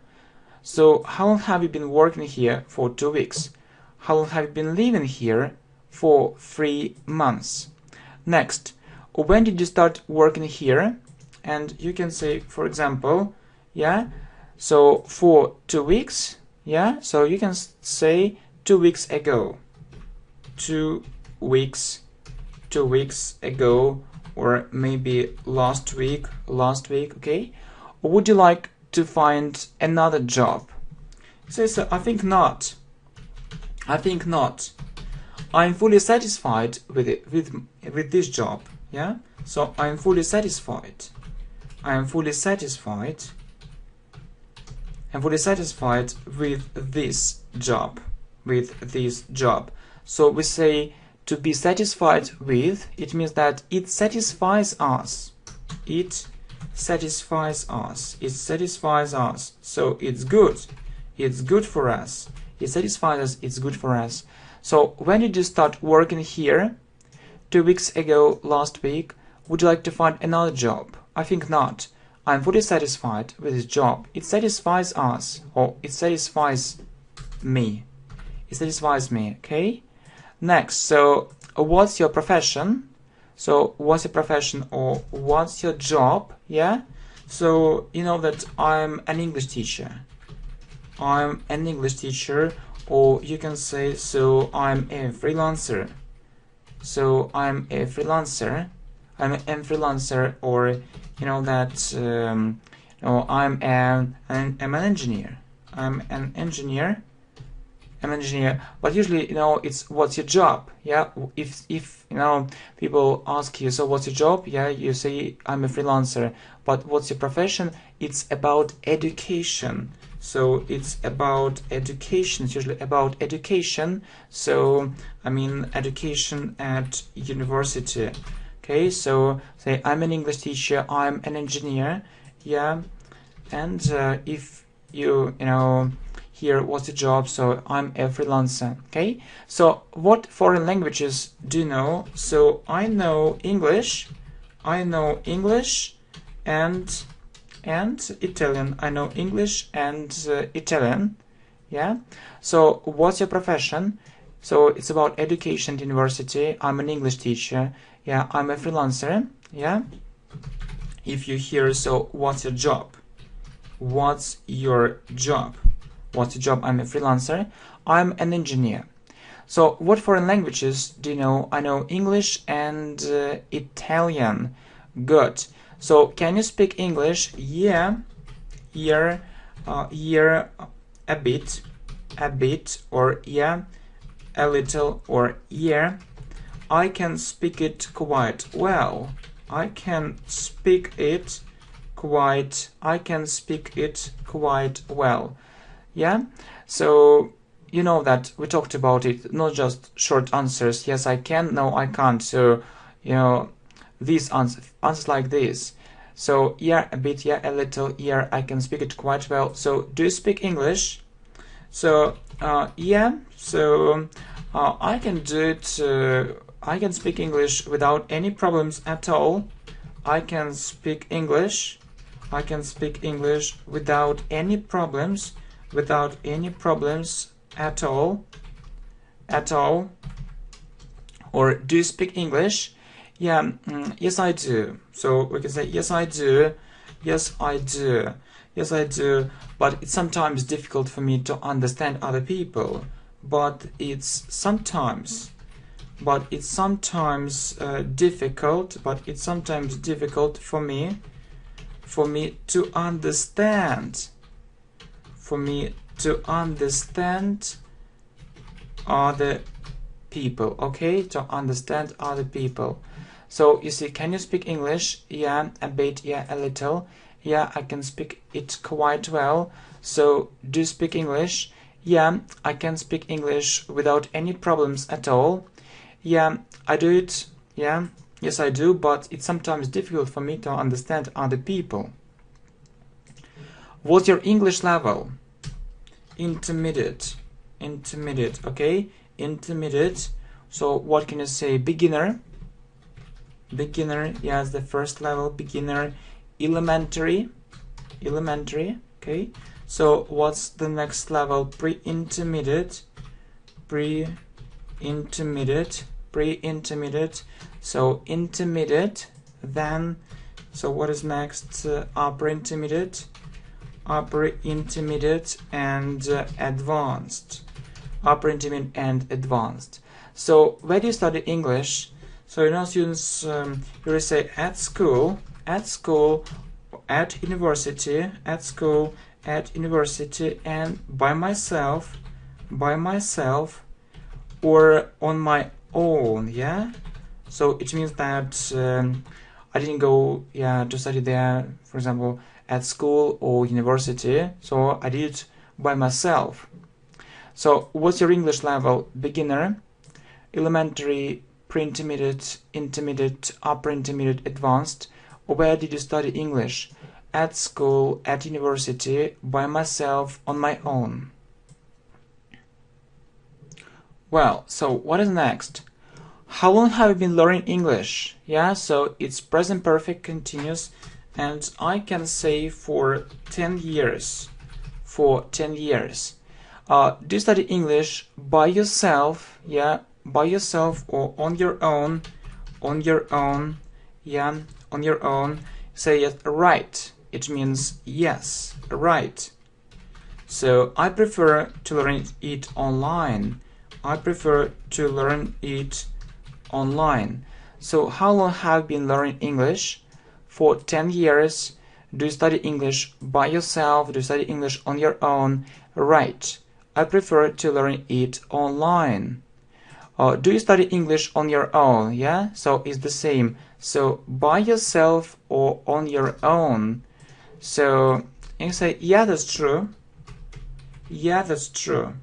A: So, how long have you been working here? For 2 weeks. How long have you been living here? For 3 months. Next, when did you start working here? And you can say, for example, yeah, so for 2 weeks, yeah, so you can say 2 weeks ago. 2 weeks ago, or maybe last week, okay? Or would you like to find another job? So I think not. I think not. I'm fully satisfied with it, with this job. Yeah. So I'm fully satisfied. I'm fully satisfied. I'm fully satisfied with this job. With this job. So we say to be satisfied with. It means that it satisfies us. It satisfies us. It satisfies us. So it's good. It's good for us. It satisfies us. It's good for us. So when did you start working here? 2 weeks ago, last week. Would you like to find another job? I think not. I'm fully satisfied with this job. It satisfies us, or it satisfies me. It satisfies me, okay? Next, so what's your profession? So what's your profession, or what's your job? Yeah? So you know that I'm an English teacher. I'm an English teacher, or you can say, so I'm a freelancer. So I'm a freelancer. I'm a freelancer, or you know that no, I'm an engineer. I'm an engineer. I'm an engineer. But usually, you know, it's what's your job? Yeah. If you know people ask you, so what's your job? Yeah, you say I'm a freelancer. But what's your profession? It's about education. So it's about education. It's usually about education. So I mean education at university. Okay, so say I'm an English teacher, I'm an engineer, yeah, and if you know here what's the job, so I'm a freelancer. Okay, so what foreign languages do you know? So I know English, and Italian. I know English and Italian, yeah. So what's your profession? So it's about education at university. I'm an English teacher. Yeah, I'm a freelancer. Yeah. If you hear, so what's your job? What's your job? What's your job? I'm a freelancer. I'm an engineer. So what foreign languages do you know? I know English and Italian. Good. So can you speak English? Yeah. Here, a bit, or yeah, a little, or yeah. I can speak it quite well. I can speak it quite well. Yeah. So you know that we talked about it, not just short answers. Yes, I can. No, I can't. So you know these answers like this. So yeah, a bit, yeah, a little, yeah, I can speak it quite well. So do you speak English? So yeah. So I can do it. I can speak English without any problems at all. I can speak English. I can speak English without any problems. Without any problems at all. At all. Or do you speak English? Yeah. Yes, I do. So we can say yes, I do. Yes, I do. Yes, I do. But it's sometimes difficult for me to understand other people. But it's sometimes difficult. But it's sometimes difficult for me to understand. For me to understand other people. Okay, to understand other people. So you see, can you speak English? Yeah, a bit. Yeah, a little. Yeah, I can speak it quite well. So do you speak English? Yeah, I can speak English without any problems at all. Yeah, I do it. Yeah, yes, I do, but it's sometimes difficult for me to understand other people. What's your English level? Intermediate. Intermediate, okay? Intermediate. So what can you say? Beginner. Beginner, yes, the first level. Beginner. Elementary. Elementary, okay? So what's the next level? Pre-intermediate. Pre-intermediate. Pre-intermediate. So intermediate. Then, so what is next? Upper intermediate. Upper intermediate and advanced. Upper intermediate and advanced. So where do you study English? So you know, students, you will say at school, at university, at school, at university, and by myself, or on my own, yeah? So it means that I didn't go, yeah, to study there, for example, at school or university, so I did it by myself. So what's your English level? Beginner, elementary, pre-intermediate, intermediate, upper intermediate, advanced? Or where did you study English? At school, at university, by myself, on my own. Well, so what is next? How long have you been learning English? Yeah, so it's present perfect continuous, and I can say for 10 years. For 10 years. Do you study English by yourself? Yeah, by yourself or on your own? On your own. Yeah, on your own. Say it right. It means yes, right. So I prefer to learn it online. I prefer to learn it online. So how long have you been learning English? For 10 years. Do you study English by yourself? Do you study English on your own? Right. I prefer to learn it online. Do you study English on your own? Yeah, so it's the same. So by yourself or on your own. So you can say, yeah, that's true. Yeah, that's true.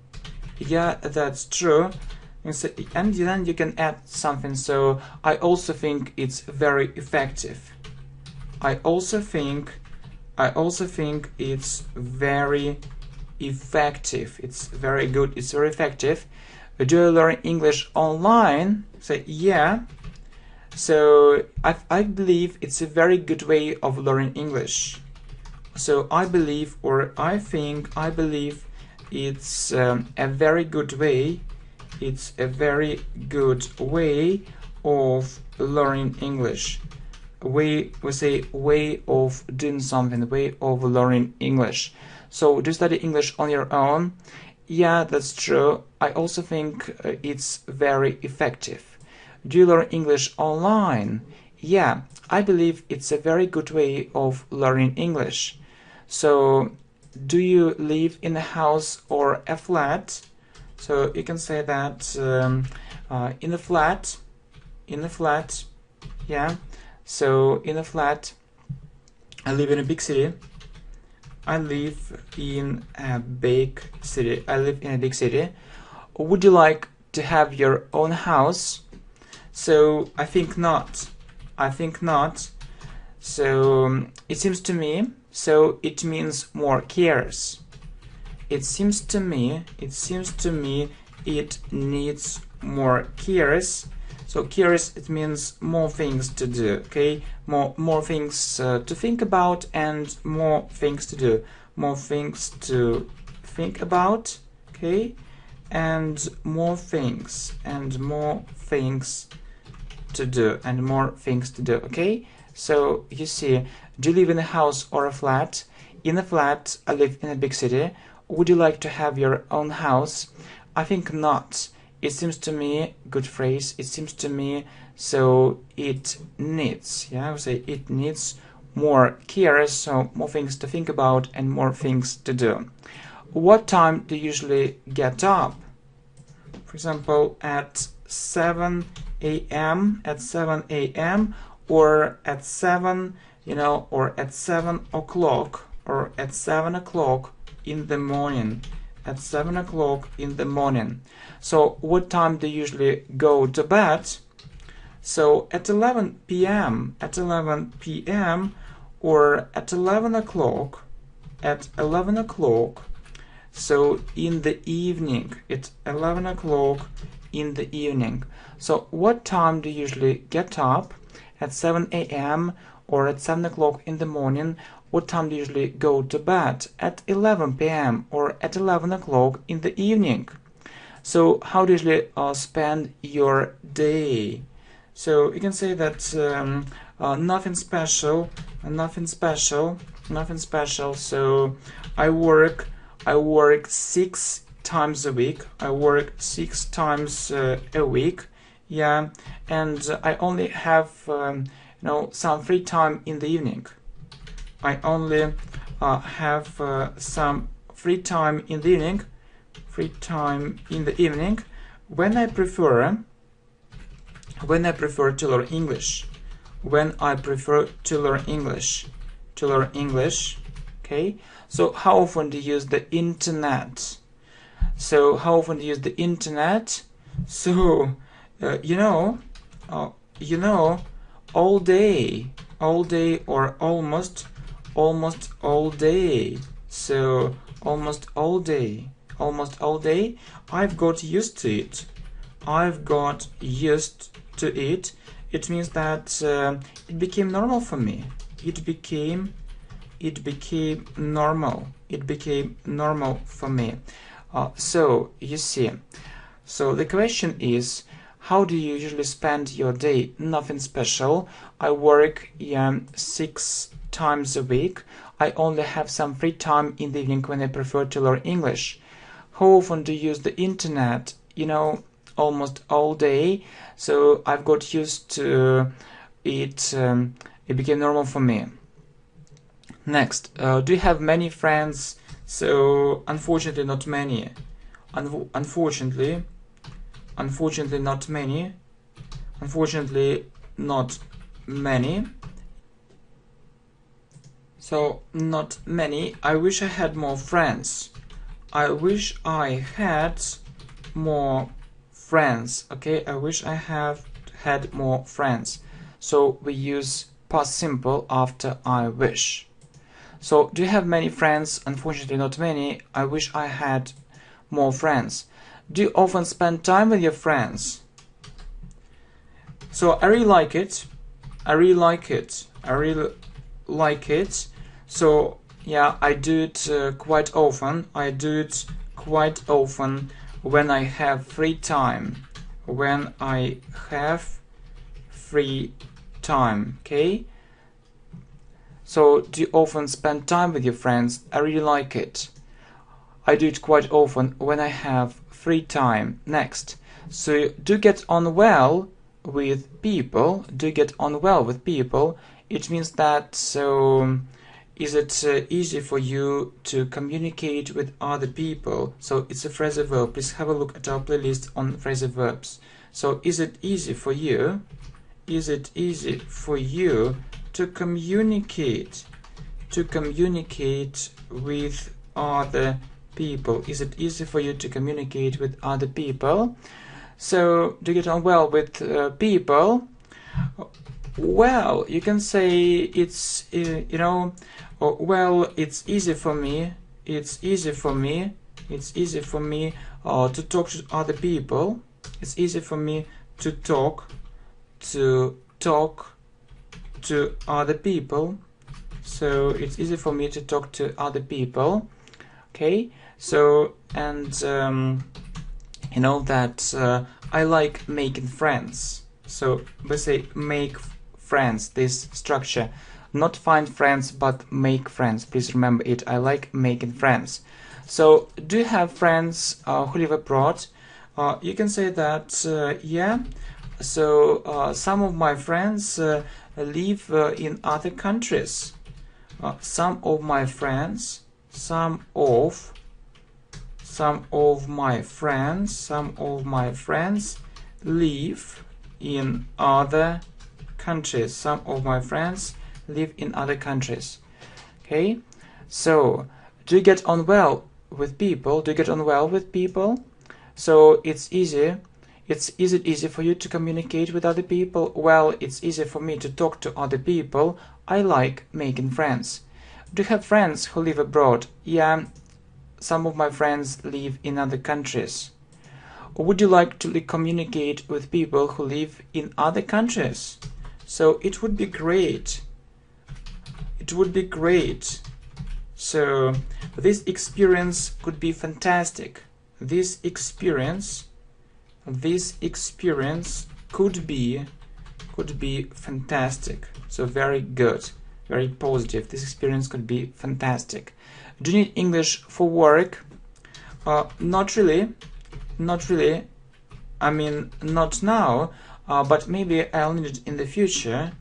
A: Yeah, that's true. And then you can add something. So I also think it's very effective. I also think it's very effective. It's very good. It's very effective. Do you learn English online? Say yeah. So I believe it's a very good way of learning English. So I believe, or I believe it's a very good way. It's a very good way of learning English. We say way of doing something, way of learning English. So do you study English on your own? Yeah, that's true. I also think it's very effective. Do you learn English online? Yeah, I believe it's a very good way of learning English. So do you live in a house or a flat? So you can say that in a flat, yeah. So in a flat, I live in a big city. I live in a big city. Would you like to have your own house? So I think not. So it seems to me. So it means more cares. It seems to me it needs more cares. So cares, it means more things to do, okay? More things to think about and more things to do. More things to think about, okay? And more things to do, and more things to do, okay? So you see, do you live in a house or a flat? In a flat, I live in a big city. Would you like to have your own house? I think not. It seems to me, good phrase, it seems to me, so it needs, yeah, I would say it needs more care, so more things to think about and more things to do. What time do you usually get up? For example, at 7 a.m., or at 7, or at 7 o'clock, or at 7 o'clock in the morning. At 7 o'clock in the morning. So what time do you usually go to bed? So at 11 p.m. Or at 11 o'clock. So in the evening. At 11 o'clock in the evening. So what time do you usually get up? At 7 a.m. or at 7 o'clock in the morning. What time do you usually go to bed? At 11 p.m. or at 11 o'clock in the evening. So how do you usually spend your day? So you can say that nothing special. So I work 6 times a week. Yeah, and I only have some free time in the evening. I only have some free time in the evening, when I prefer to learn English, when I prefer to learn English, okay? So how often do you use the internet? So how often do you use the internet? So you know, all day or almost all day. So almost all day. I've got used to it. It means that it became normal for me. It became normal for me. So you see, so the question is, how do you usually spend your day? Nothing special. I work 6 times a week. I only have some free time in the evening when I prefer to learn English. How often do you use the internet? You know, almost all day. So I've got used to it. It became normal for me. Next, do you have many friends? So unfortunately not many. Unfortunately not many. So not many. I wish I had more friends. I wish I had more friends. Okay, I wish I had more friends. So we use past simple after I wish. So do you have many friends? Unfortunately not many. I wish I had more friends. Do you often spend time with your friends? So I really like it. So yeah, I do it quite often. When I have free time. Okay? So do you often spend time with your friends? I really like it. I do it quite often when I have free time. Next. So do you get on well with people? It means that, so is it easy for you to communicate with other people? So it's a phrasal verb. Please have a look at our playlist on phrasal verbs. So is it easy for you? To communicate with other people? Is it easy for you to communicate with other people? So do you get on well with people? Well, you can say it's well, it's easy for me to talk to other people. It's easy for me to talk to other people. So it's easy for me to talk to other people. Okay, so and you know that I like making friends. So we say make friends, this structure, not find friends but make friends. Please remember it. I like making friends. So do you have friends who live abroad? You can say that yeah. So some of my friends live in other countries. Some of my friends live in other countries. Some of my friends live in other countries. Okay, so do you get on well with people? So it's easy. Is it easy for you to communicate with other people? Well, it's easy for me to talk to other people. I like making friends. Do you have friends who live abroad? Yeah, some of my friends live in other countries. Would you like to communicate with people who live in other countries? So it would be great. So this experience could be fantastic. This experience could be fantastic. So very good, very positive. This experience could be fantastic. Do you need English for work? Not really. I mean, not now, but maybe I'll need it in the future.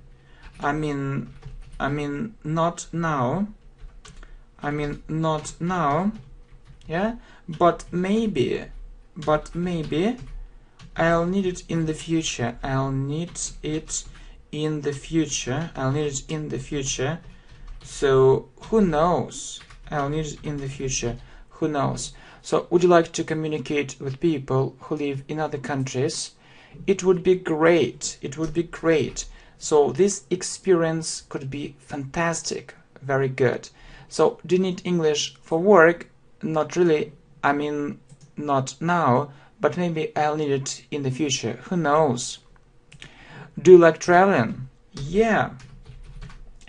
A: I mean, not now. Yeah, but maybe I'll need it in the future. I'll need it in the future. I'll need it in the future. So who knows? I'll need it in the future. Who knows? So would you like to communicate with people who live in other countries? It would be great. It would be great. So this experience could be fantastic. Very good. So do you need English for work? Not really. I mean, not now, but maybe I'll need it in the future. Who knows? Do you like traveling? Yeah.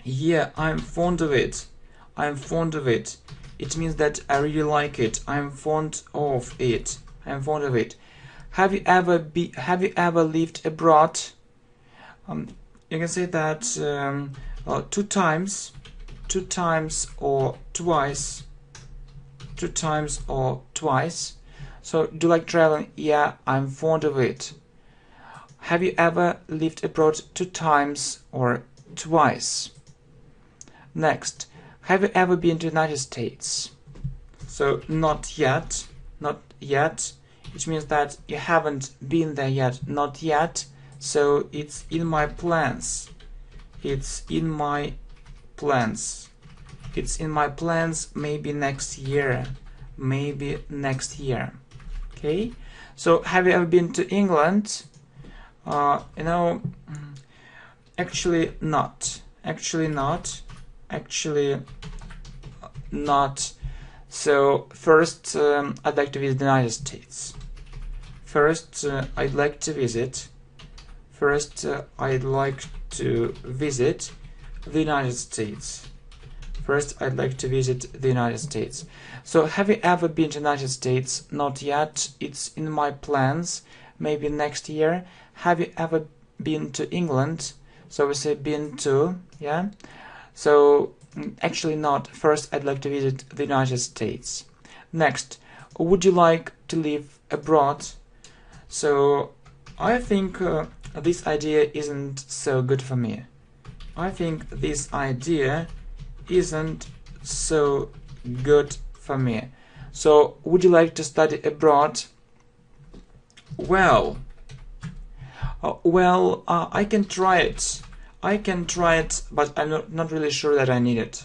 A: Yeah, I'm fond of it. I'm fond of it. It means that I really like it. I'm fond of it. I'm fond of it. Have you ever lived abroad? You can say that two times or twice. 2 times or twice. So do you like traveling? Yeah, I'm fond of it. Have you ever lived abroad 2 times or twice? Next, have you ever been to the United States? So not yet, not yet. It means that you haven't been there yet, not yet. So it's in my plans. It's in my plans. It's in my plans, maybe next year. Maybe next year. Okay? So have you ever been to England? Actually not. Actually not. Actually not. So first I'd like to visit the United States. First I'd like to visit the United States. First I'd like to visit the United States. So have you ever been to the United States? Not yet. It's in my plans. Maybe next year. Have you ever been to England? So we say been to, yeah? So actually not. First I'd like to visit the United States. Next, would you like to live abroad? So I think this idea isn't so good for me. I think this idea isn't so good for me. So would you like to study abroad? Well, I can try it. I can try it, but I'm not really sure that I need it.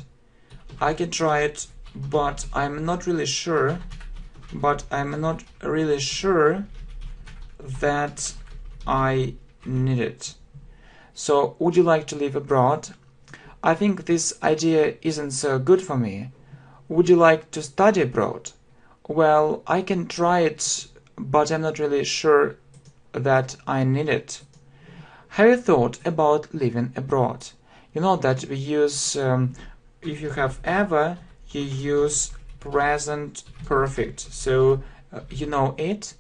A: I can try it, but I'm not really sure. But I'm not really sure that I need it. So, would you like to live abroad? I think this idea isn't so good for me. Would you like to study abroad? Well, I can try it, but I'm not really sure that I need it. Have you thought about living abroad? You know that we use, if you have ever, you use present perfect. So you know it.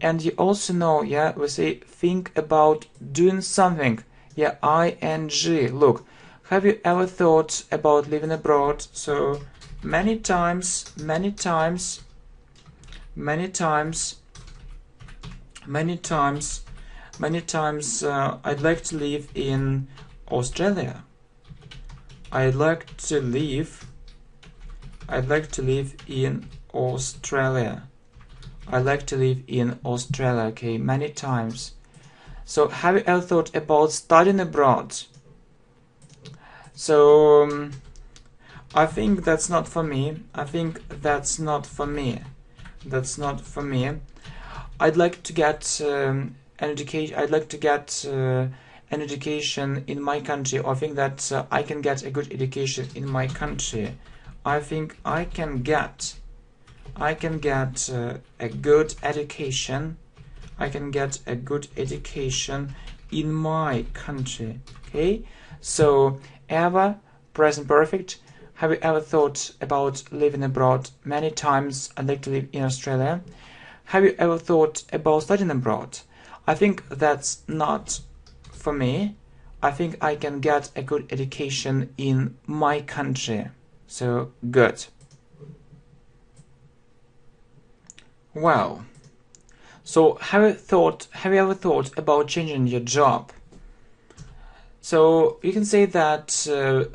A: And you also know, yeah, we say think about doing something. Yeah, ing. Look, have you ever thought about living abroad? So many times, I'd like to live in Australia. I'd like to live in Australia. I'd like to live in Australia, okay, many times. So have you ever thought about studying abroad? So I think that's not for me. I'd like to get an education in my country. I think that I can get a good education in my country. I think I can get a good education. I can get a good education in my country. Okay, so ever, present perfect. Have you ever thought about living abroad? Many times. I'd like to live in Australia. Have you ever thought about studying abroad? I think that's not for me. I think I can get a good education in my country. So good. Well, so have you ever thought about changing your job? So you can say that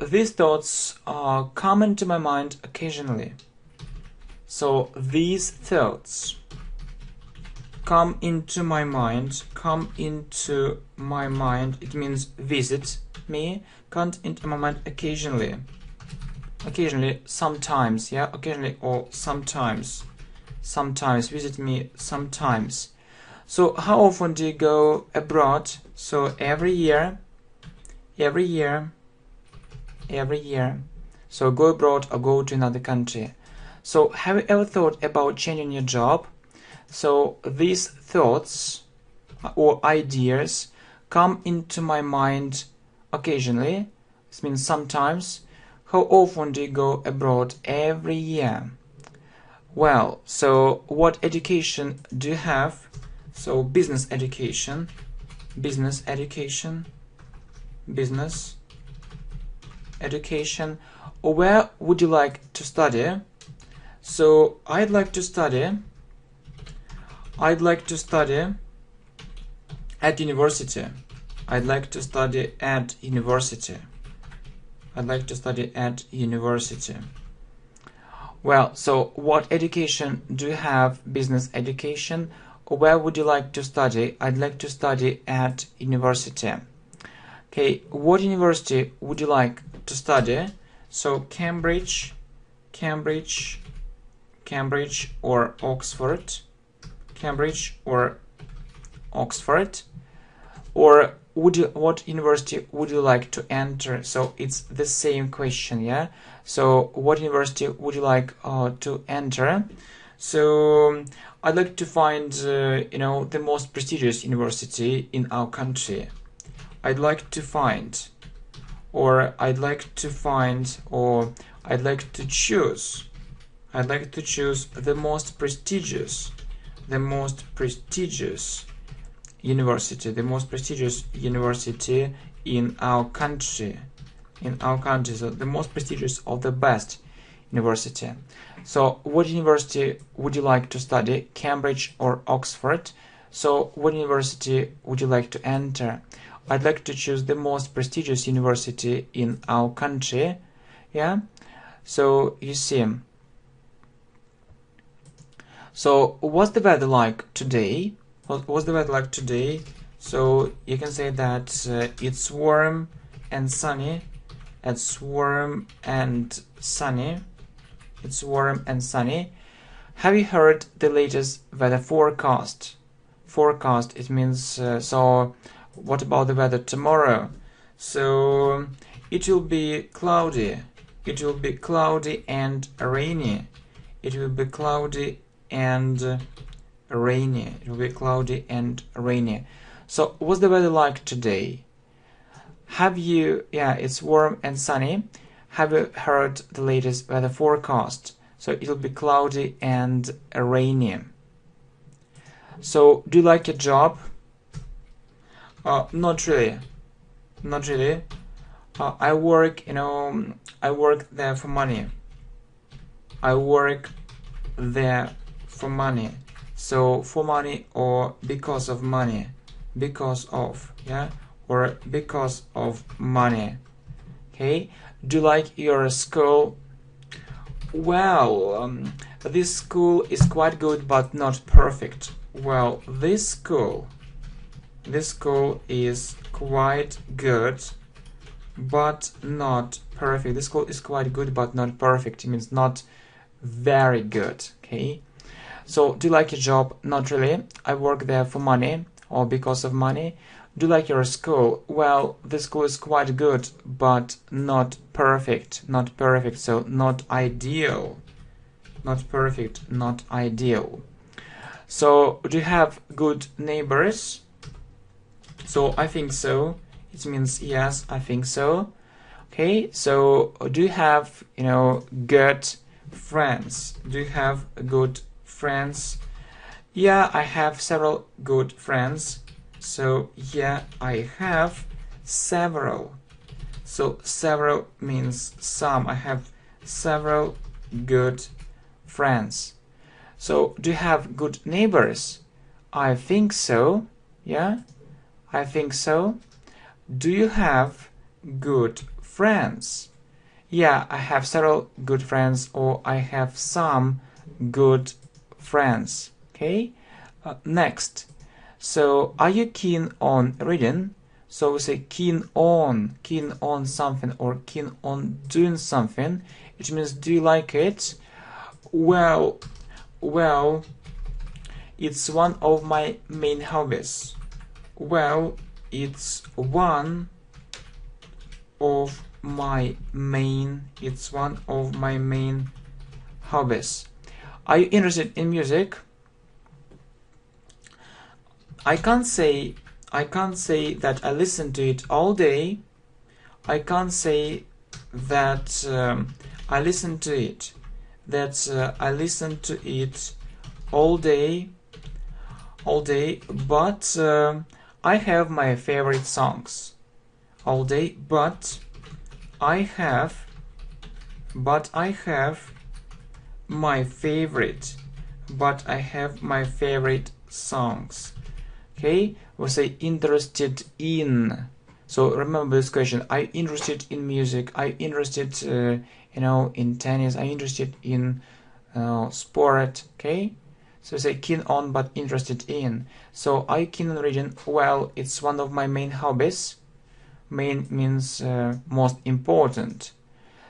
A: these thoughts come into my mind occasionally. So these thoughts come into my mind, come into my mind, it means visit me, come into my mind occasionally. Occasionally, sometimes, yeah, occasionally or sometimes. Sometimes, visit me sometimes. So how often do you go abroad? So every year, every year, every year. So go abroad or go to another country. So have you ever thought about changing your job? So these thoughts or ideas come into my mind occasionally. This means sometimes. How often do you go abroad? Every year. Well, so what education do you have? So business education, business education, business education. Where would you like to study? So I'd like to study at university. I'd like to study at university. I'd like to study at university. Well, so what education do you have? Business education. Where would you like to study? I'd like to study at university. Okay, what university would you like to study? So Cambridge, Cambridge, Cambridge or Oxford, Cambridge or Oxford. Or what university would you like to enter? So it's the same question, yeah? So what university would you like to enter? So I'd like to find, the most prestigious university in our country. I'd like to find, or I'd like to find, or I'd like to choose. I'd like to choose the most prestigious university, the most prestigious university in our country. So the most prestigious of the best university. So what university would you like to study? Cambridge or Oxford? So what university would you like to enter? I'd like to choose the most prestigious university in our country. Yeah. So you see. So what's the weather like today? What's the weather like today? So you can say that it's warm and sunny. It's warm and sunny. It's warm and sunny. Have you heard the latest weather forecast? Forecast, it means, so what about the weather tomorrow? So it will be cloudy. It will be cloudy and rainy. It will be cloudy and rainy. It will be cloudy and rainy. So what's the weather like today? Have you, it's warm and sunny. Have you heard the latest weather forecast? So it will be cloudy and rainy. So do you like your job? Not really. Not really. I work there for money. I work there for money. So for money or because of money. Because of, yeah? Or because of money. Okay? Do you like your school? Well, this school is quite good but not perfect. Well, this school is quite good but not perfect. This school is quite good but not perfect. It means not very good. Okay? So, do you like your job? Not really. I work there for money or because of money. Do you like your school? Well, the school is quite good, but not perfect. Not perfect, so not ideal. Not perfect, not ideal. So, do you have good neighbors? So, I think so. It means yes, I think so. Okay, so do you have, good friends? Do you have good friends? Yeah, I have several good friends. So yeah, I have several. So several means some. I have several good friends. So do you have good neighbors? I think so. Yeah, I think so. Do you have good friends? Yeah, I have several good friends, or I have some good friends. Okay, Next, so are you keen on reading? So we say keen on something or keen on doing something. It means do you like it? Well, it's one of my main hobbies. Well, it's one of my main hobbies. Are you interested in music? I can't say that I listen to it all day. I can't say that I listen to it all day, but I have my favorite songs. All day, but I have my favorite songs. Okay, we'll say interested in. So remember this question: are you interested in music? Are you interested, in tennis? Are you interested in sport? Okay, so say keen on but interested in. So are you keen on reading? Well, it's one of my main hobbies. Main means most important.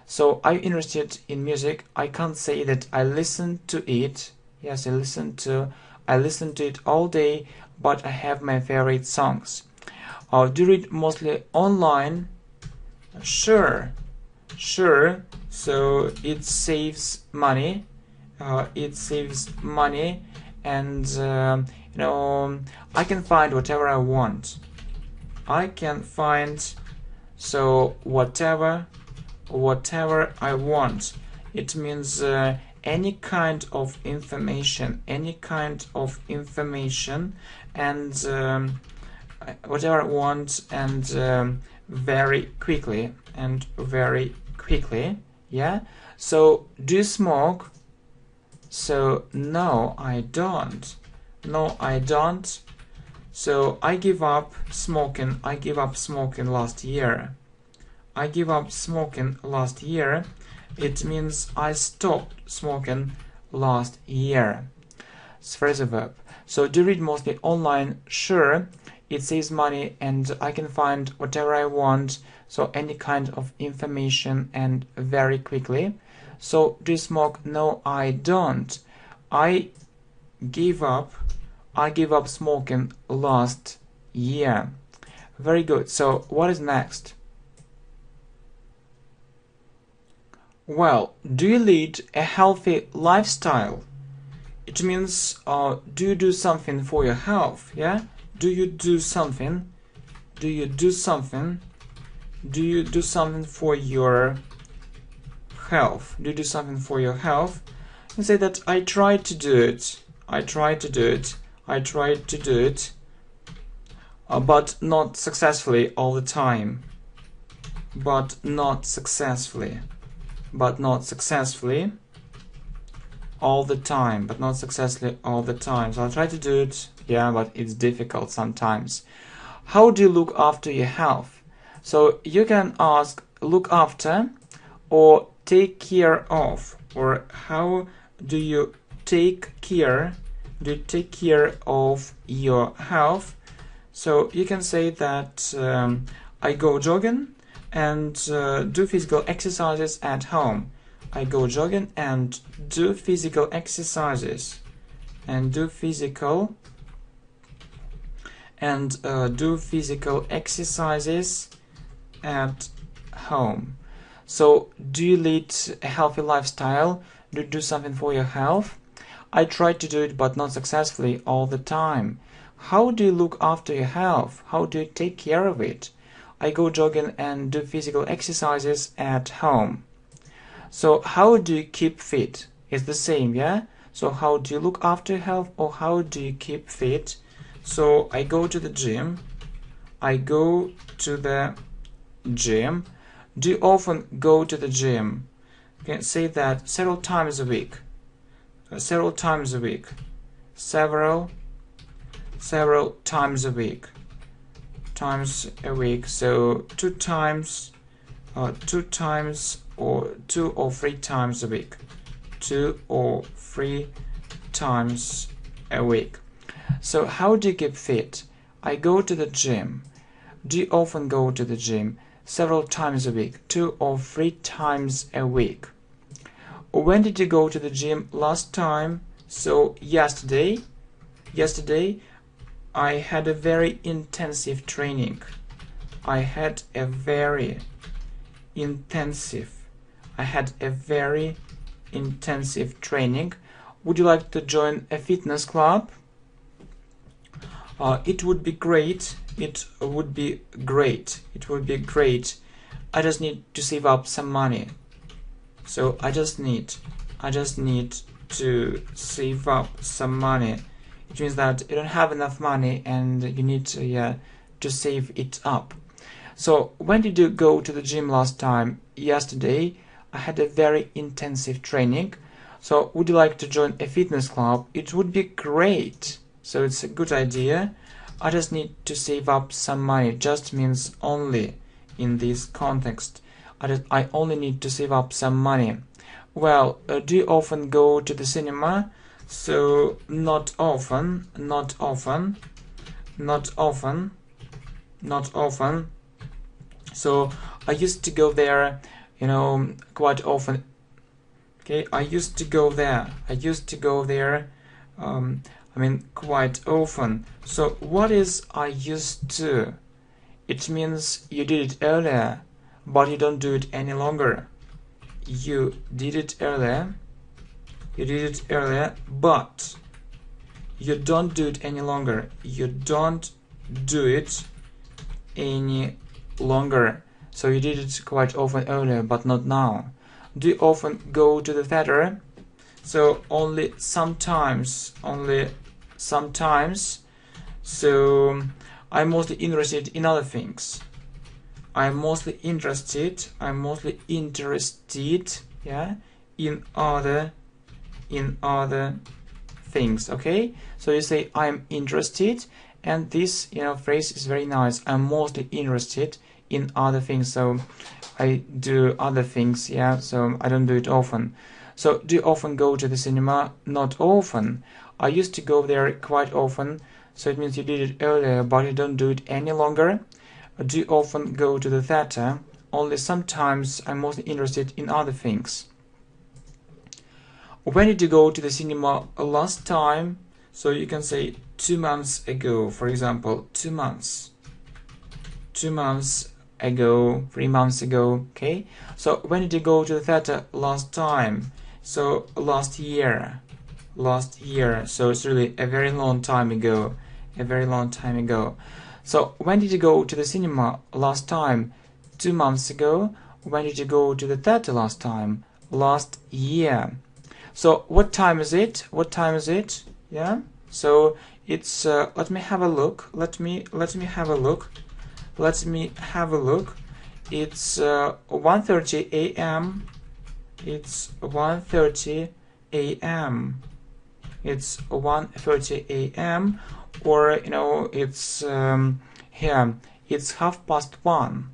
A: So are you interested in music? I can't say that I listen to it. Yes, I listen to it all day, but I have my favorite songs. Do you read mostly online? Sure. So it saves money. And I can find whatever I want. Whatever I want. It means any kind of information, and whatever I want, and very quickly. Yeah. So do you smoke? So no, I don't. So I give up smoking last year. It means I stopped smoking last year. It's phrasal verb. So do you read mostly online? Sure. It saves money and I can find whatever I want, so any kind of information, and very quickly. So do you smoke? No, I don't. I give up smoking last year. Very good. So what is next? Well, do you lead a healthy lifestyle? It means do you do something for your health? Yeah? Do you do something for your health? You say that I try to do it, but not successfully all the time. But not successfully all the time. So I'll try to do it, yeah, but it's difficult sometimes. How do you look after your health? So you can ask look after or take care of, or how do you take care of your health? So you can say that I go jogging and do physical exercises at home. I go jogging and do physical exercises at home. So do you lead a healthy lifestyle? Do you do something for your health? I try to do it but not successfully all the time. How do you look after your health? How do you take care of it? I go jogging and do physical exercises at home. So how do you keep fit? It's the same, yeah? So how do you look after your health, or how do you keep fit? So I go to the gym. Do you often go to the gym? You can say that several times a week. Several times a week. So two times or 2 or 3 times a week. 2 or 3 times a week. So how do you keep fit? I go to the gym. Do you often go to the gym? Several times a week, 2 or 3 times a week. When did you go to the gym last time? So yesterday. Yesterday I had a very intensive training. I had a very intensive training. Would you like to join a fitness club? It would be great. It would be great. It would be great. I just need to save up some money. So I just need to save up some money. It means that you don't have enough money and you need to save it up. So when did you go to the gym last time? Yesterday. I had a very intensive training. So would you like to join a fitness club? It would be great. So it's a good idea. I just need to save up some money. Just means only in this context. I only need to save up some money. Well, do you often go to the cinema? So not often, not often, not often, not often. So I used to go there, quite often. Okay, I used to go there. Quite often. So what is I used to? It means you did it earlier, but you don't do it any longer. You did it earlier, but you don't do it any longer. You don't do it any longer. So you did it quite often earlier, but not now. Do you often go to the theater? So only sometimes, So I'm mostly interested in other things. I'm mostly interested, in other things. Okay, so you say I'm interested, and this phrase is very nice. I'm mostly interested in other things. So I do other things, so I don't do it often. So do you often go to the cinema? Not often. I used to go there quite often. So it means you did it earlier, but you don't do it any longer. Do you often go to the theater? Only sometimes. I'm mostly interested in other things. When did you go to the cinema last time? So you can say 2 months ago, for example, 2 months. 2 months ago, 3 months ago, okay? So when did you go to the theater last time? So last year. So it's really a very long time ago. So when did you go to the cinema last time? 2 months ago. When did you go to the theater last time? Last year. So what time is it? Yeah. So it's let me have a look. It's 1:30 a.m. It's 1:30 a.m. It's 1:30 a.m. Or it's here. It's 1:30.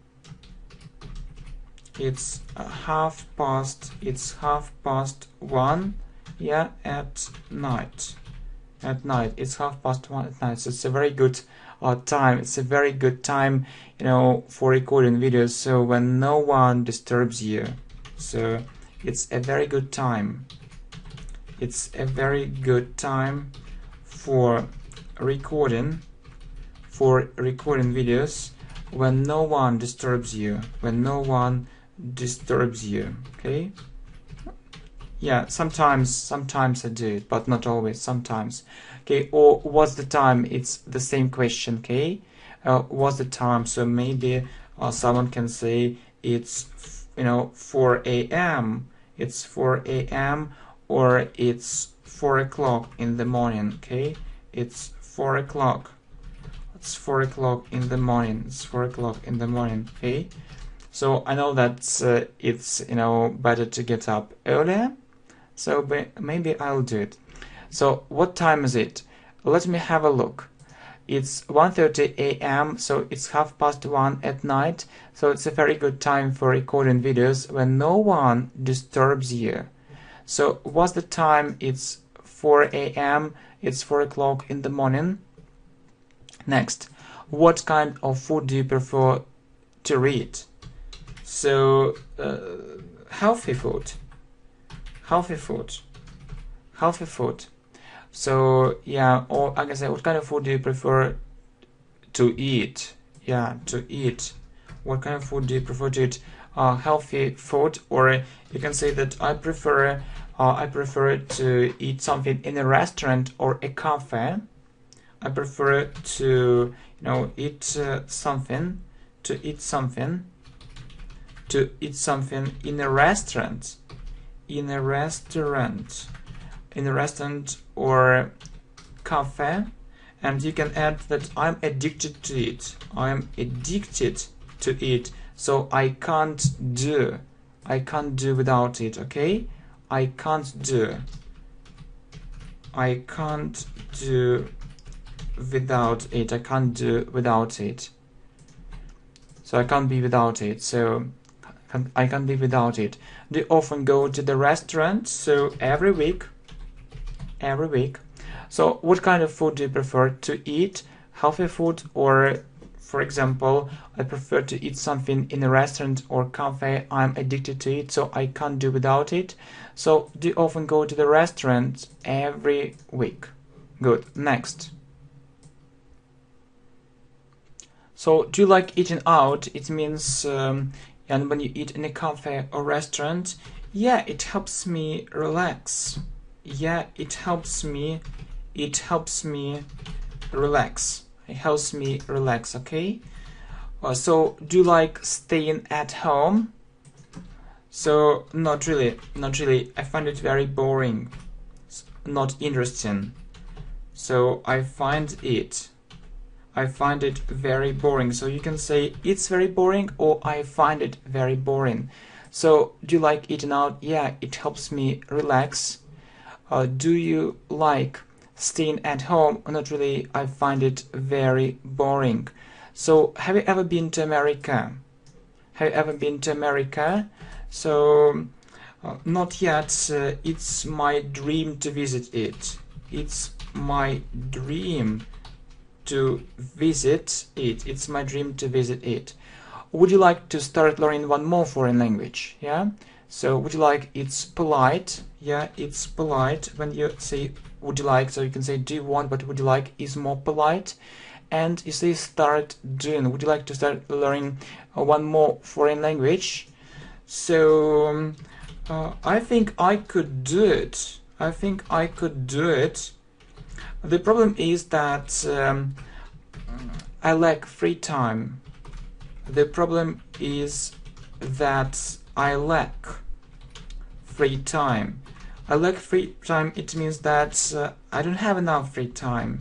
A: It's 1:30. Yeah, at night. It's 1:30 at night. So it's a very good time. It's a very good time, for recording videos. So when no one disturbs you. So it's a very good time. It's a very good time for recording videos when no one disturbs you. Okay. Yeah, sometimes I do it, but not always. Sometimes. Okay. Or what's the time? It's the same question. Okay. What's the time? So maybe someone can say it's 4 a.m. It's 4 a.m. or it's 4 o'clock in the morning. Okay. It's 4 o'clock. It's 4 o'clock in the morning. It's 4 o'clock in the morning. Okay. So I know that it's better to get up earlier. So maybe I'll do it. So what time is it? Let me have a look. It's 1:30 a.m. So it's 1:30 at night. So it's a very good time for recording videos when no one disturbs you. So what's the time? It's 4 a.m. It's 4 o'clock in the morning. Next, what kind of food do you prefer to eat? So, healthy food. Healthy food. Healthy food. So, yeah, or I can say, what kind of food do you prefer to eat? Yeah, to eat. What kind of food do you prefer to eat? Healthy food, or you can say that I prefer to eat something in a restaurant or a cafe. I prefer to eat something in a restaurant, or cafe. And you can add that I'm addicted to it. I'm addicted to it. So I can't do without it. Okay, I can't do without it. I can't do without it. So I can't be without it. So I can't be without it. Do you often go to the restaurant? So every week. So what kind of food do you prefer to eat? Healthy food, or for example, I prefer to eat something in a restaurant or cafe. I'm addicted to it, so I can't do without it. So do you often go to the restaurant? Every week. Good. Next. So do you like eating out? It means and when you eat in a cafe or restaurant, yeah, it helps me relax. Yeah, it helps me relax. It helps me relax. Okay. So do you like staying at home? So not really. I find it very boring, not interesting. So I find it very boring. So you can say it's very boring, or I find it very boring. So do you like eating out? Yeah, it helps me relax. Do you like staying at home? Not really. I find it very boring. So have you ever been to America? So not yet. It's my dream to visit it. It's my dream to visit it. It's my dream to visit it. Would you like to start learning one more foreign language? Yeah. So would you like? It's polite. Yeah, it's polite when you say would you like. So you can say do you want, but would you like is more polite. And you say start doing. Would you like to start learning one more foreign language? So I think I could do it. The problem is that I lack free time. The problem is that I lack free time. It means that I don't have enough free time.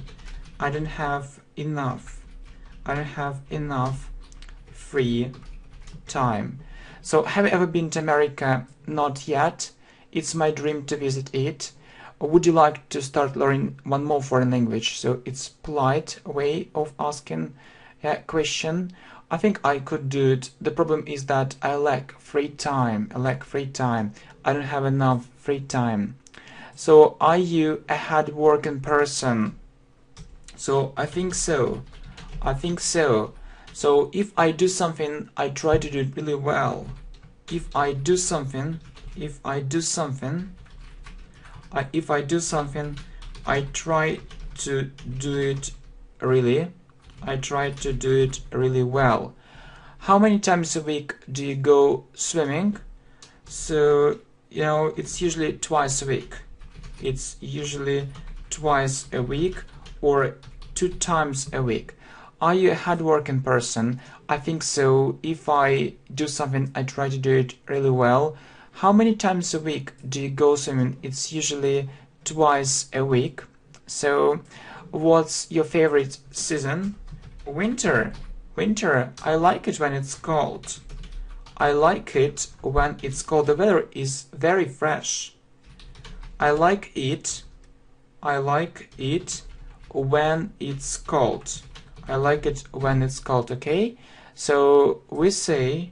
A: I don't have enough free time. So have you ever been to America? Not yet. It's my dream to visit it. Would you like to start learning one more foreign language? So it's polite way of asking a question. I think I could do it. The problem is that I lack free time. I don't have enough free time. So are you a hard-working person? So I think so. So if I do something, I try to do it really well. If I do something, I try to do it really well. How many times a week do you go swimming? So it's usually twice a week. Or 2 times a week. Are you a hardworking person? I think so. If I do something, I try to do it really well. How many times a week do you go swimming? It's usually twice a week. So what's your favorite season? Winter. I like it when it's cold. The weather is very fresh. I like it when it's cold. Okay? So we say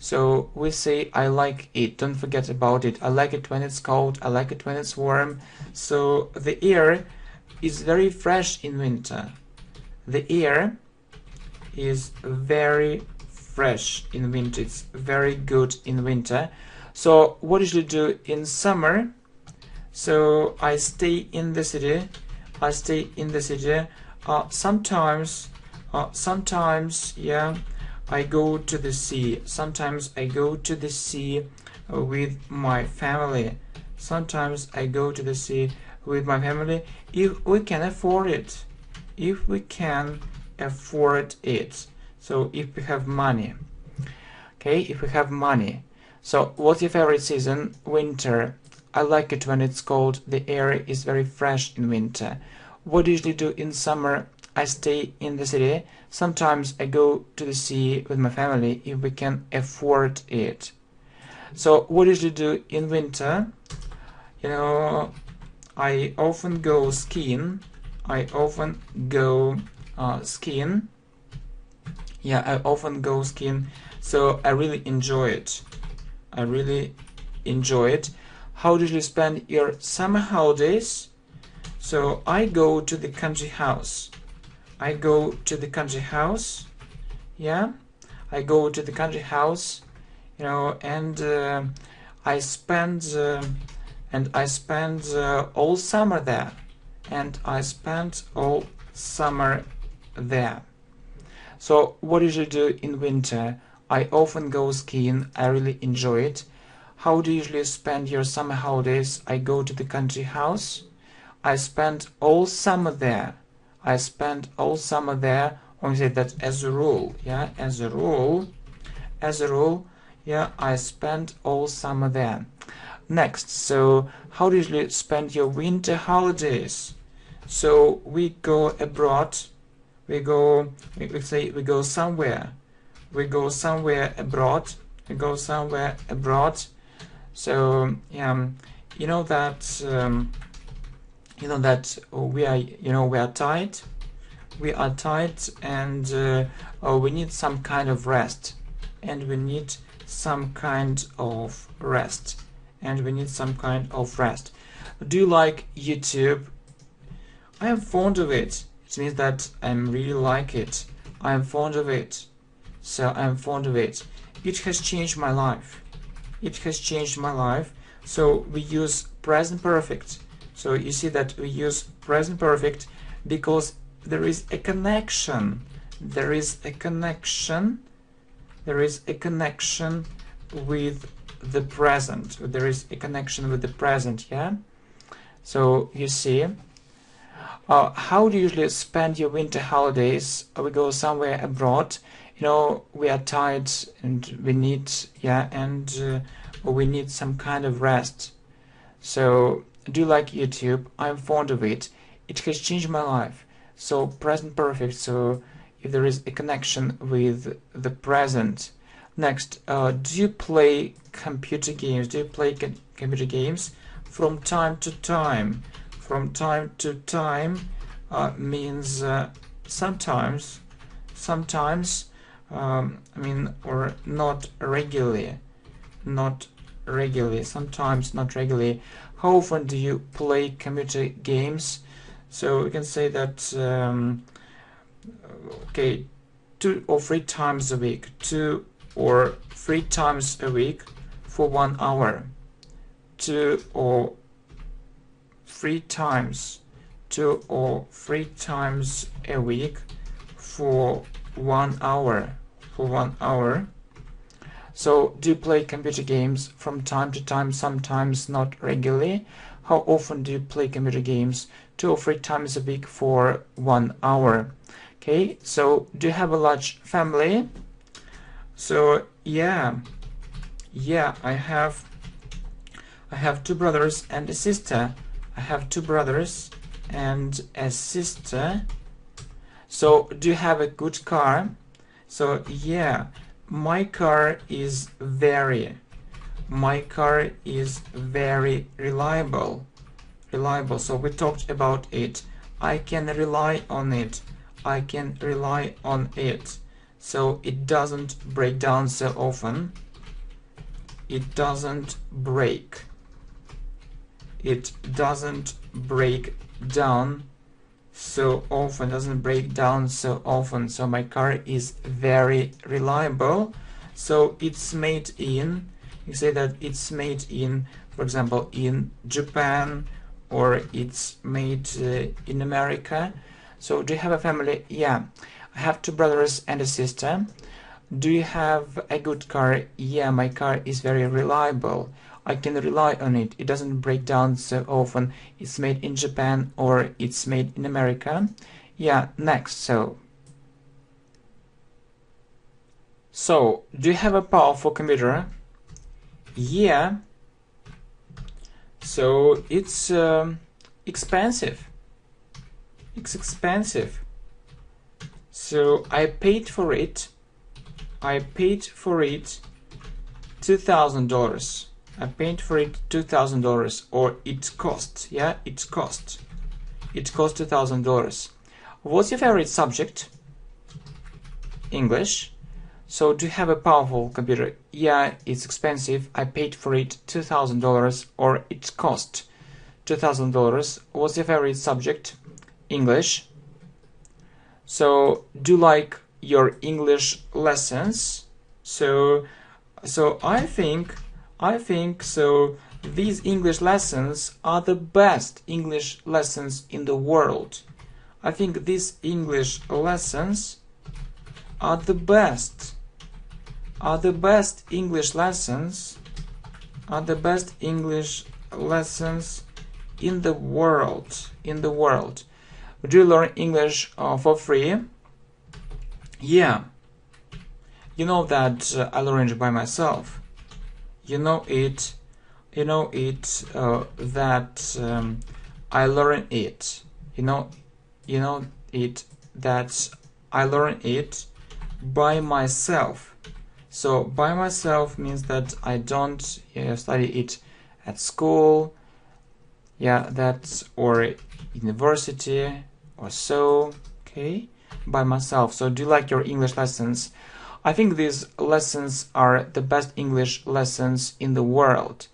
A: So we say I like it. Don't forget about it. I like it when it's cold. I like it when it's warm. So the air is very fresh in winter. The air is very fresh in winter. It's very good in winter. So what do you do in summer? So I stay in the city. I stay in the city. Sometimes, yeah, I go to the sea. Sometimes I go to the sea with my family. Sometimes I go to the sea with my family if we can afford it. If we can afford it. So if we have money. Okay, if we have money. So what's your favorite season? Winter. I like it when it's cold. The air is very fresh in winter. What do you usually do in summer? I stay in the city. Sometimes I go to the sea with my family if we can afford it. So what do you usually do in winter? You know, I often go skiing. I often go skiing. Yeah, I often go skiing. So I really enjoy it. I really enjoy it. How do you spend your summer holidays? So I go to the country house. I go to the country house. Yeah, I go to the country house. You know, and I spend all summer there. And I spent all summer there. So what do you do in winter? I often go skiing. I really enjoy it. How do you usually spend your summer holidays? I go to the country house. I spend all summer there. I spend all summer there. Or say that as a rule. Yeah, as a rule. Yeah, I spend all summer there. Next, so how do you usually spend your winter holidays? So we go abroad. We go somewhere. We go somewhere abroad. We go somewhere abroad. So yeah, you know that we are tired. We are tired, and we need some kind of rest. And we need some kind of rest. And we need some kind of rest. Do you like YouTube? I am fond of it. It means that I really like it. I am fond of it. So I am fond of it. It has changed my life. It has changed my life. So we use present perfect. So you see that we use present perfect because there is a connection. There is a connection. There is a connection with the present. There is a connection with the present, yeah? So you see, how do you usually spend your winter holidays? We go somewhere abroad. You know, we are tired and we need, we need some kind of rest. So, do you like YouTube? I'm fond of it. It has changed my life. So, present perfect. So, if there is a connection with the present. Next, do you play computer games? Do you play computer games? From time to time. From time to time means sometimes, or not regularly, sometimes not regularly. How often do you play computer games? So we can say that, okay, 2 or 3 times a week, 2 or 3 times a week for 1 hour, 2 or 3 times, 2 or 3 times a week for 1 hour, So do you play computer games from time to time, sometimes not regularly? How often do you play computer games? 2 or 3 times a week for 1 hour. Okay, so do you have a large family? So yeah, I have 2 brothers and a sister. I have 2 brothers and a sister. So do you have a good car? So yeah, my car is very reliable. So we talked about it. I can rely on it. I can rely on it. So it doesn't break down so often. it doesn't break. It doesn't break down so often, doesn't break down so often. So my car is very reliable. So it's made in, you say that it's made in, for example, in Japan, or it's made in America. So do you have a family? Yeah, I have 2 brothers and a sister. Do you have a good car? Yeah, my car is very reliable. I can rely on it. It doesn't break down so often. It's made in Japan, or it's made in America. Yeah, next. So do you have a powerful computer? Yeah. So it's expensive. It's expensive. So I paid for it. I paid for it $2,000. I paid for it $2,000, or it cost. Yeah, it cost. It cost $2,000. What's your favorite subject? English. So do you have a powerful computer? Yeah, it's expensive. I paid for it $2,000, or it cost $2,000. What's your favorite subject? English. So do you like your English lessons? So I think so these English lessons are the best English lessons in the world. I think these English lessons are the best English lessons in the world. Do you learn English for free? Yeah. You know that I learned it by myself. You know it that I learned it. You know it that I learned it by myself. So by myself means that I don't study it at school, yeah, that's, or university or so. Okay, by myself. So do you like your English lessons? I think these lessons are the best English lessons in the world.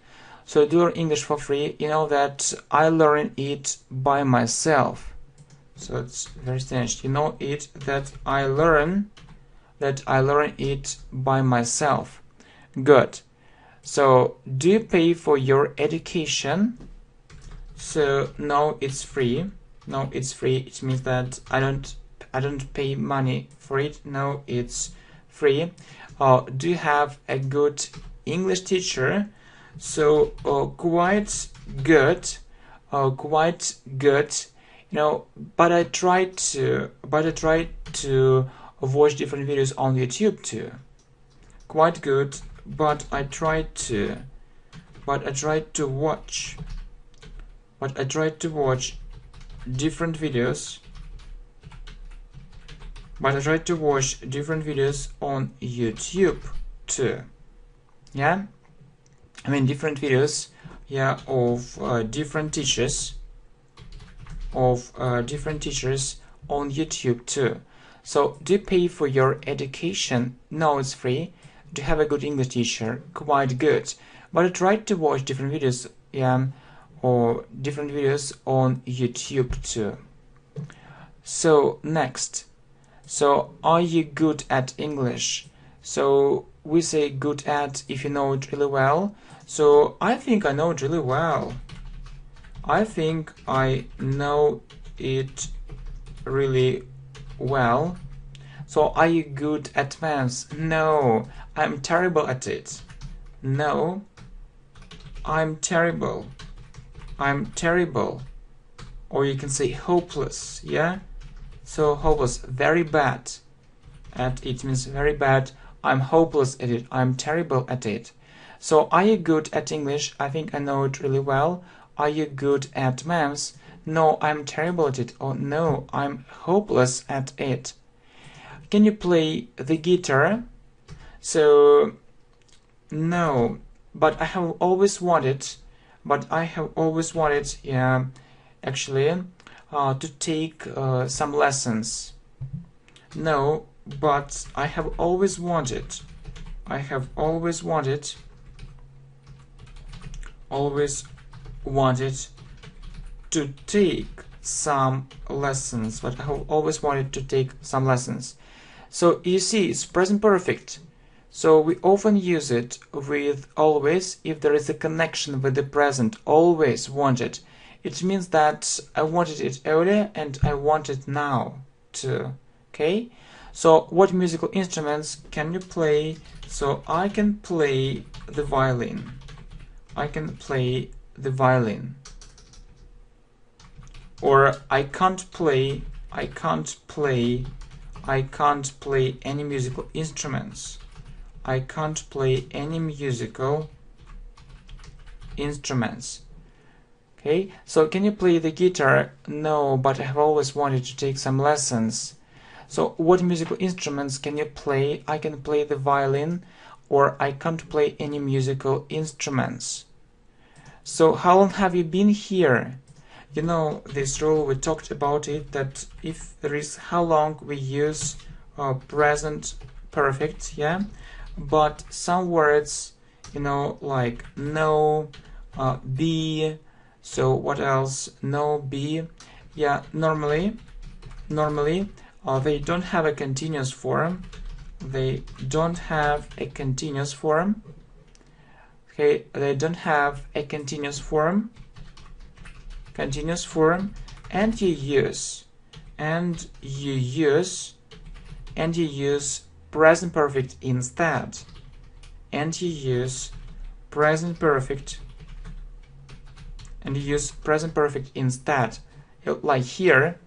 A: So do you learn English for free? You know that I learn it by myself. So it's very strange. You know it that I learn it by myself. Good. So do you pay for your education? So no, it's free. No, it's free. It means that I don't pay money for it. No, it's free. Do you have a good English teacher? So quite good. You know, but I tried to watch different videos on YouTube too. Quite good, but I tried to watch different videos. But I tried to watch different videos on YouTube too. Yeah, I mean different videos, yeah, of different teachers on YouTube too. So do you pay for your education? No, it's free. Do you have a good English teacher? Quite good. But I tried to watch different videos, yeah, or different videos on YouTube too. So next. So are you good at English? So we say good at if you know it really well. So I think I know it really well. I think I know it really well. So are you good at maths? No, I'm terrible at it. No, I'm terrible. Or you can say hopeless, yeah? So hopeless, very bad at it means very bad. I'm hopeless at it. I'm terrible at it. So are you good at English? I think I know it really well. Are you good at maths? No, I'm terrible at it. Or no, I'm hopeless at it. Can you play the guitar? So no, but I have always wanted. Yeah, actually. To take some lessons. No, but I have always wanted always wanted to take some lessons, but I have always wanted to take some lessons. So you see, it's present perfect. So we often use it with always if there is a connection with the present, always wanted. It means that I wanted it earlier and I want it now too. Okay? So what musical instruments can you play? So I can play the violin. I can play the violin. Or I can't play any musical instruments. I can't play any musical instruments. Okay, so can you play the guitar? No, but I have always wanted to take some lessons. So what musical instruments can you play? I can play the violin, or I can't play any musical instruments. So how long have you been here? You know this rule, we talked about it, that if there is how long, we use present perfect, yeah? But some words, you know, like no, be, so what else? No, be, yeah, normally, they don't have a continuous form. They don't have a continuous form. Okay, they don't have a continuous form. And you use present perfect instead. And you use present perfect instead, like here.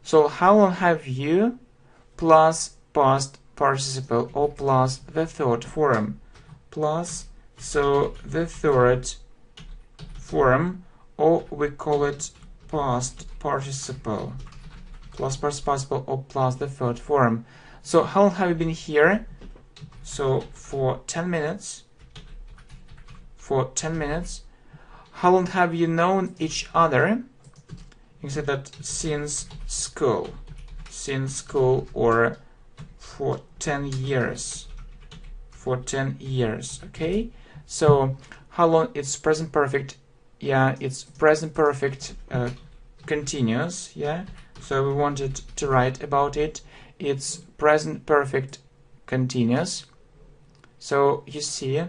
A: So how long have you plus past participle, or plus the third form, plus, so the third form, or we call it past participle, plus past participle, or plus the third form. So how long have you been here? So for 10 minutes. How long have you known each other? You can say that since school, or for 10 years. Okay, so how long? It's present perfect. Yeah, it's present perfect continuous. Yeah, so we wanted to write about it. It's present perfect continuous. So you see,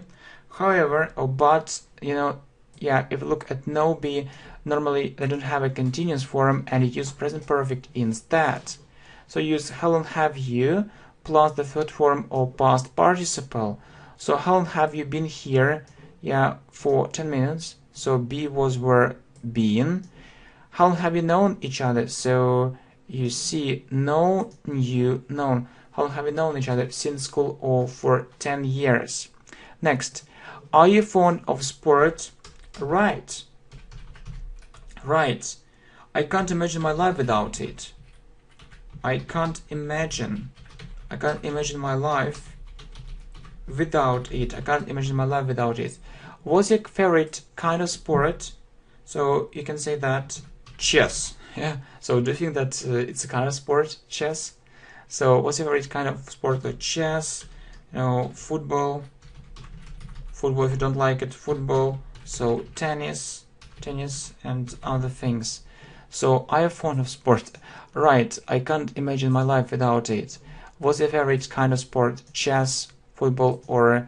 A: however, or but, you know, yeah, if you look at no, be, normally they don't have a continuous form and you use present perfect instead. So use how long have you plus the third form or past participle. So how long have you been here? Yeah, for 10 minutes. So be was were been. How long have you known each other? So you see, know, knew, known. How long have you known each other? Since school, or for 10 years. Next, are you fond of sport? Right. I can't imagine my life without it. I can't imagine my life without it. What's your favorite kind of sport? So you can say that chess. Yeah. So do you think that it's a kind of sport, chess? So what's your favorite kind of sport? Like chess, you know, football if you don't like it, football. So tennis, and other things. So I am fond of sport. Right, I can't imagine my life without it. What's your favorite kind of sport? Chess, football, or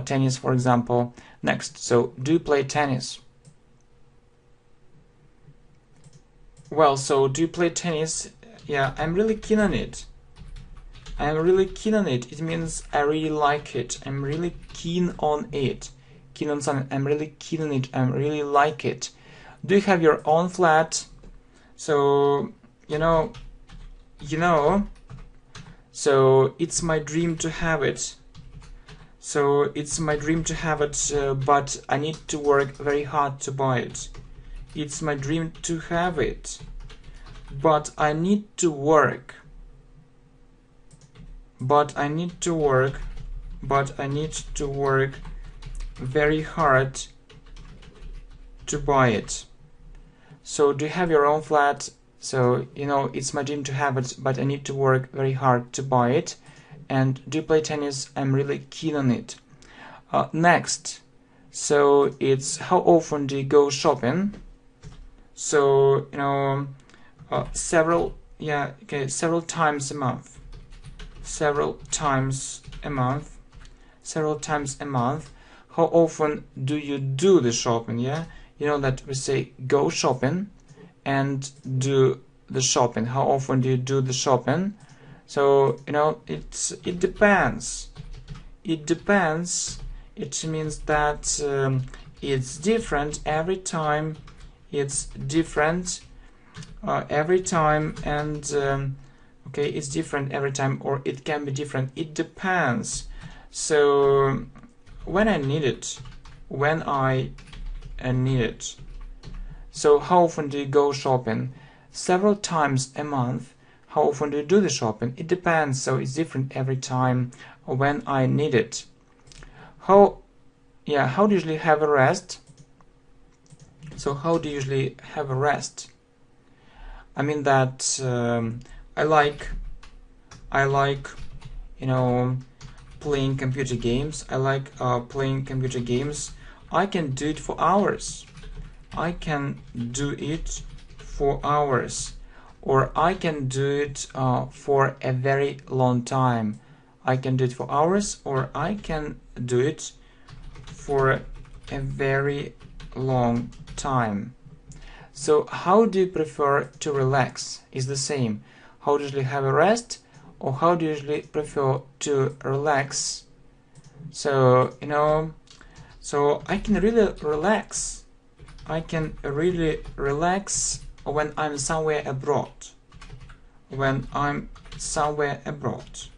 A: tennis, for example. Next, so do you play tennis? Well, so do you play tennis? Yeah, I'm really keen on it. It means I really like it. I'm really keen on it. Keen on something. I'm really keen on it. I really like it. Do you have your own flat? So, you know. So it's my dream to have it. But I need to work very hard to buy it. It's my dream to have it, but I need to work. Very hard to buy it. So do you have your own flat? So, you know, it's my dream to have it, but I need to work very hard to buy it. And do you play tennis? I'm really keen on it. Next, So it's how often do you go shopping? So several times a month. Several times a month. How often do you do the shopping? Yeah, you know that we say go shopping and do the shopping. How often do you do the shopping? So it depends. It depends. It means that it's different every time. It's different every time, and okay, it's different every time, or it can be different. It depends. So when I need it. So how often do you go shopping? Several times a month. How often do you do the shopping? It depends. So it's different every time when I need it. How do you usually have a rest? So how do you usually have a rest? I mean that I like playing computer games. I like playing computer games. I can do it for hours. I can do it for hours, or I can do it for a very long time. I can do it for hours, or I can do it for a very long time. So how do you prefer to relax? Is the same. How do you usually have a rest, or how do you usually prefer to relax? So so I can really relax. I can really relax when I'm somewhere abroad. When I'm somewhere abroad.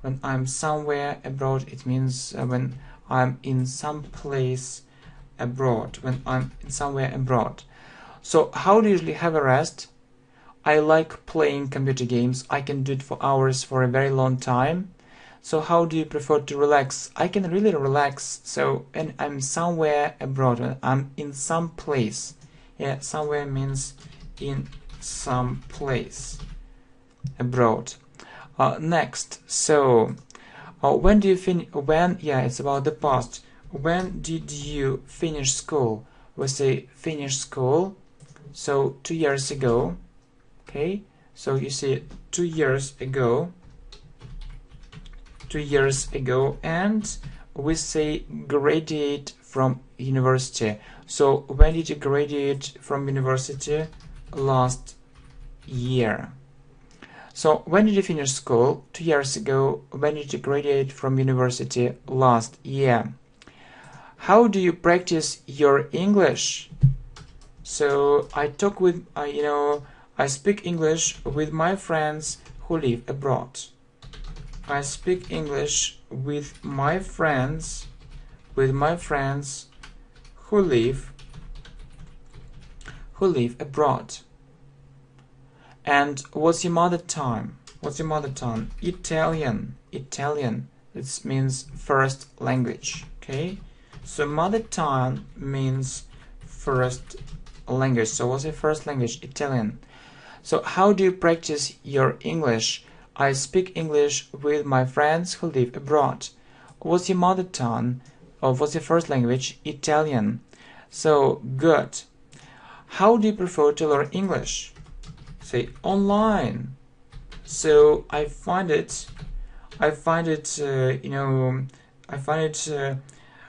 A: When I'm somewhere abroad, it means when I'm in some place abroad. When I'm somewhere abroad. So how do you usually have a rest? I like playing computer games. I can do it for hours, for a very long time. So how do you prefer to relax? I can really relax. So when I'm somewhere abroad, when I'm in some place. Yeah, somewhere means in some place abroad. Next, so when do you finish? It's about the past. When did you finish school? We say finish school. So 2 years ago. Okay, so you see 2 years ago. 2 years ago, and we say graduate from university. So when did you graduate from university? Last year. So when did you finish school? 2 years ago. When did you graduate from university? Last year. How do you practice your English? So I talk with I speak English with my friends who live abroad. I speak English with my friends who live abroad. And what's your mother tongue? Italian. This means first language. Okay, so mother tongue means first language. So what's your first language? Italian. So how do you practice your English? I speak English with my friends who live abroad. What's your mother tongue? Or what's your first language? Italian. So good. How do you prefer to learn English? Say online. So I find it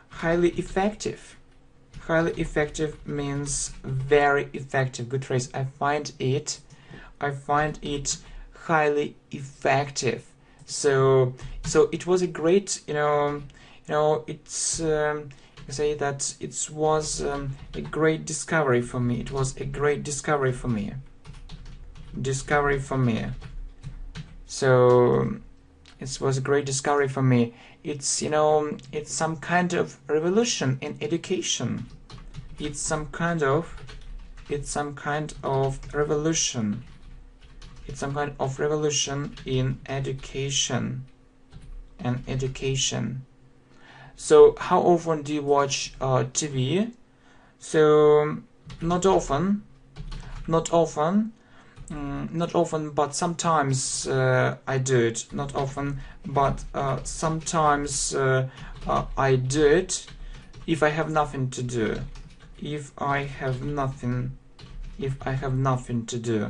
A: highly effective. Highly effective means very effective. Good phrase. I find it highly effective. So it was a great say that it was a great discovery for me. It was a great discovery for me. So it was a great discovery for me. It's it's some kind of revolution in education. It's some kind of revolution. It's some kind of revolution in education. So how often do you watch TV? So not often, but sometimes I do it. Not often, but sometimes I do it. If I have nothing to do. If I have nothing to do.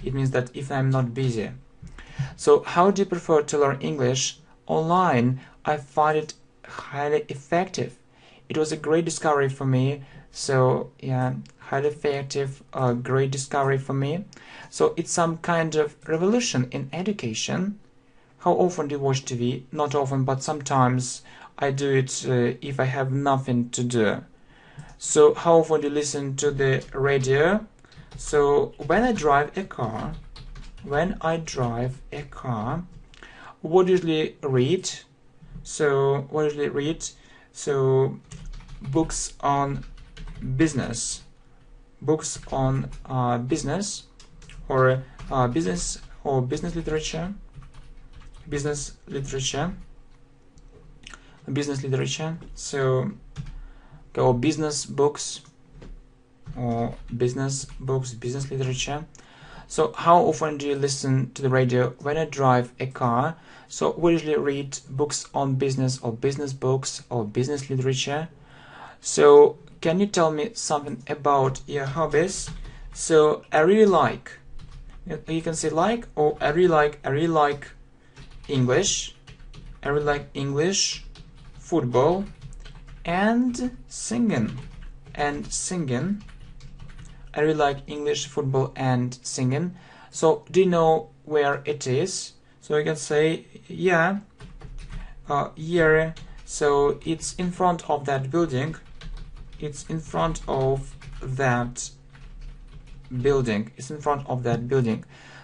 A: It means that if I'm not busy. So how do you prefer to learn English? Online. I find it highly effective. It was a great discovery for me. So yeah, highly effective, great discovery for me. So it's some kind of revolution in education. How often do you watch TV? Not often, but sometimes I do it if I have nothing to do. So how often do you listen to the radio? So when I drive a car, what do you usually read? So books on business, business or business literature, so or business books, business literature. So how often do you listen to the radio? When I drive a car. So we usually read books on business or business books or business literature. So can you tell me something about your hobbies? So I really like, you can say like, or I really like English, football, and singing. I really like English, football, and singing. So do you know where it is? So you can say yeah, here. So it's in front of that building. It's in front of that building.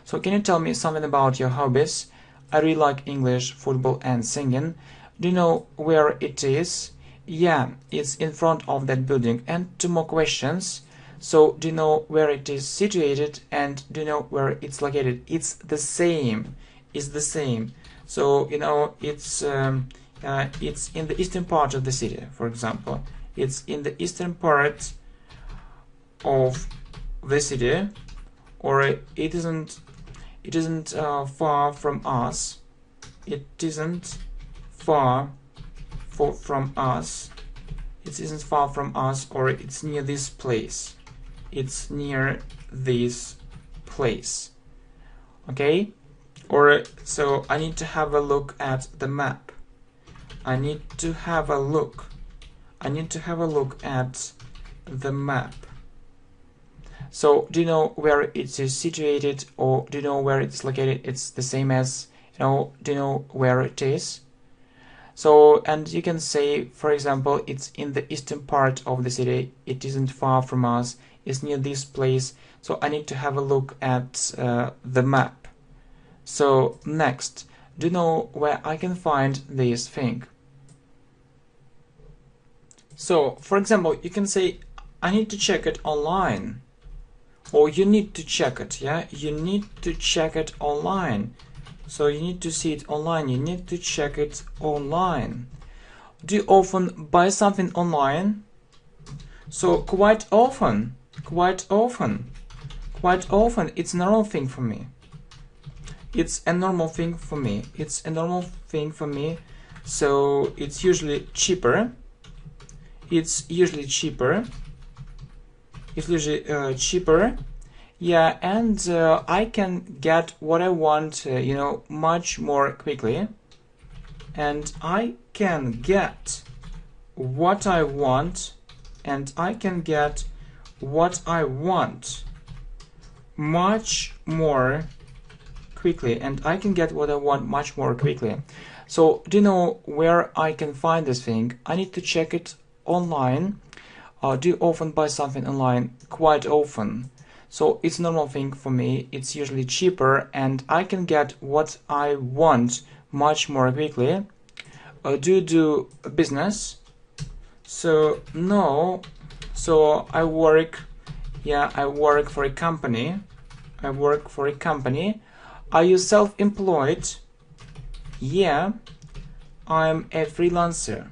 A: So can you tell me something about your hobbies? I really like English, football, and singing. Do you know where it is? Yeah, it's in front of that building. And two more questions. So do you know where it is situated, and do you know where it's located? It's the same. So you know it's in the eastern part of the city. For example, it's in the eastern part of the city, or it isn't far from us. It isn't far from us, or it's near this place. Okay? Or so I need to have a look at the map. I need to have a look at the map. So do you know where it is situated, or do you know where it's located? It's the same as, do you know where it is? So, and you can say, for example, it's in the eastern part of the city. It isn't far from us. It's near this place. So I need to have a look at the map. So next, do you know where I can find this thing? So, for example, you can say, I need to check it online. Or you need to check it, yeah? You need to check it online. So you need to see it online. You need to check it online. Do you often buy something online? So quite often. It's a normal thing for me. It's a normal thing for me. So it's usually cheaper. Yeah, and I can get what I want, much more quickly. And I can get what I want, much more quickly. So, do you know where I can find this thing? I need to check it online. Do you often buy something online? Quite often. So it's a normal thing for me. It's usually cheaper, and I can get what I want much more quickly. Do you do business? So no. So I work for a company. Are you self-employed? Yeah, I'm a freelancer.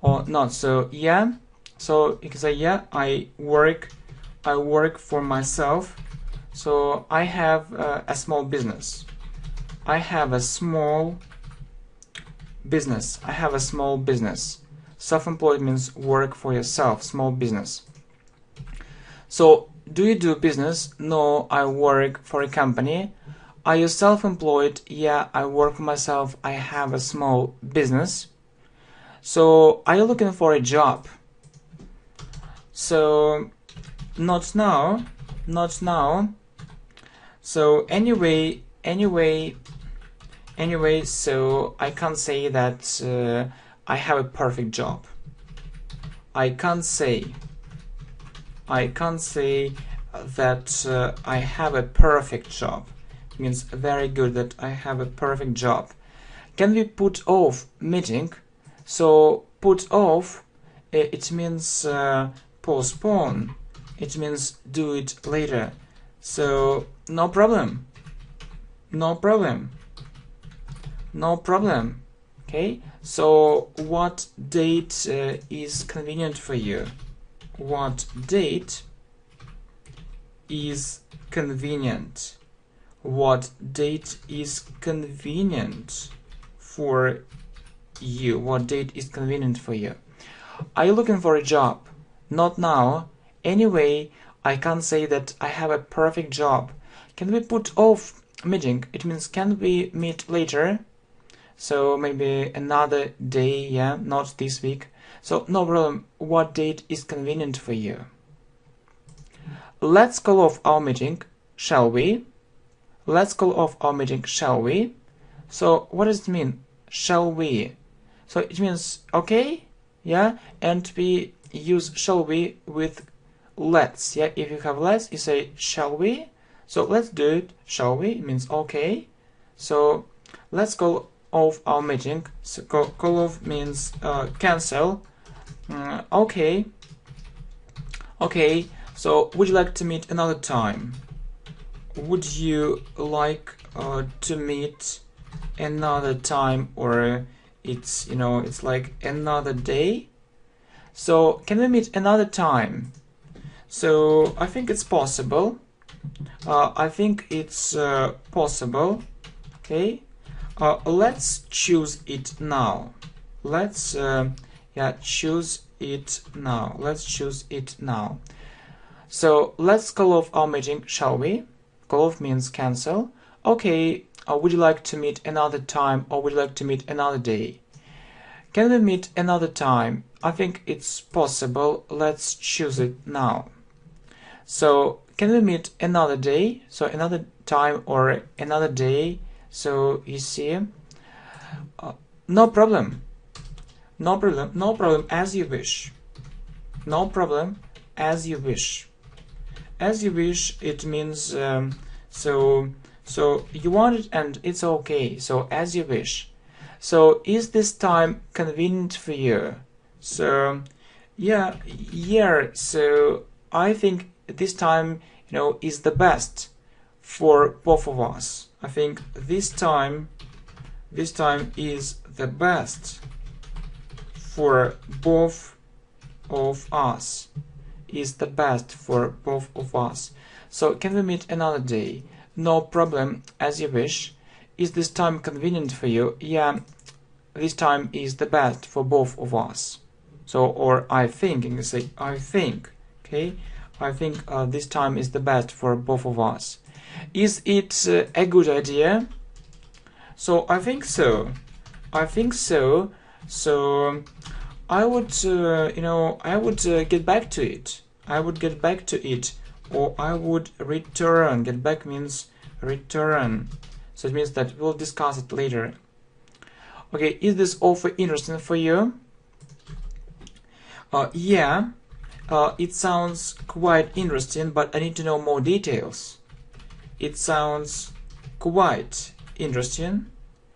A: Or not. So yeah, so you can say yeah, I work for myself. So I have a small business. I have a small Business. I have a small business. Self-employed means work for yourself, small business. So, do you do business? No, I work for a company. Are you self-employed? Yeah, I work for myself. I have a small business. So, are you looking for a job? So, not now, not now. So, anyway, so I can't say that I have a perfect job. I can't say that I have a perfect job. It means very good that I have a perfect job. Can we put off meeting? So put off, it means postpone. It means do it later. So no problem. No problem. No problem. Okay. So what date is convenient for you? What date is convenient? What date is convenient for you? What date is convenient for you? Are you looking for a job? Not now. Anyway, I can't say that I have a perfect job. Can we put off meeting? It means can we meet later? So maybe another day, yeah, not this week. So no problem. What date is convenient for you? Let's call off our meeting, shall we? Let's call off our meeting, shall we? So what does it mean? Shall we? So it means okay, yeah, and we use shall we with let's, yeah. If you have let's, you say shall we? So let's do it, shall we? It means okay. So let's call off our meeting. So call off means cancel. Okay. Okay. So would you like to meet another time? Would you like to meet another time, or it's it's like another day? So can we meet another time? So I think it's possible. I think it's possible. Okay. Let's choose it now. Let's choose it now. Let's choose it now. So let's call off our meeting, shall we? Call off means cancel. Okay, would you like to meet another time, or would you like to meet another day? Can we meet another time? I think it's possible. Let's choose it now. So can we meet another day? So another time or another day. So you see, no problem. No problem. No problem. As you wish. No problem. As you wish. As you wish. It means so you want it and it's okay. So as you wish. So is this time convenient for you? So yeah. So I think this time is the best for both of us. I think this time is the best for both of us. Is the best for both of us. So can we meet another day? No problem. As you wish. Is this time convenient for you? Yeah, this time is the best for both of us. So, or I think, and you say I think. Okay, I think this time is the best for both of us. Is it a good idea? So I think so. I think so. So I would, I would get back to it. I would get back to it, or I would return. Get back means return. So it means that we'll discuss it later. Okay, is this offer interesting for you? Yeah, it sounds quite interesting, but I need to know more details. It sounds quite interesting.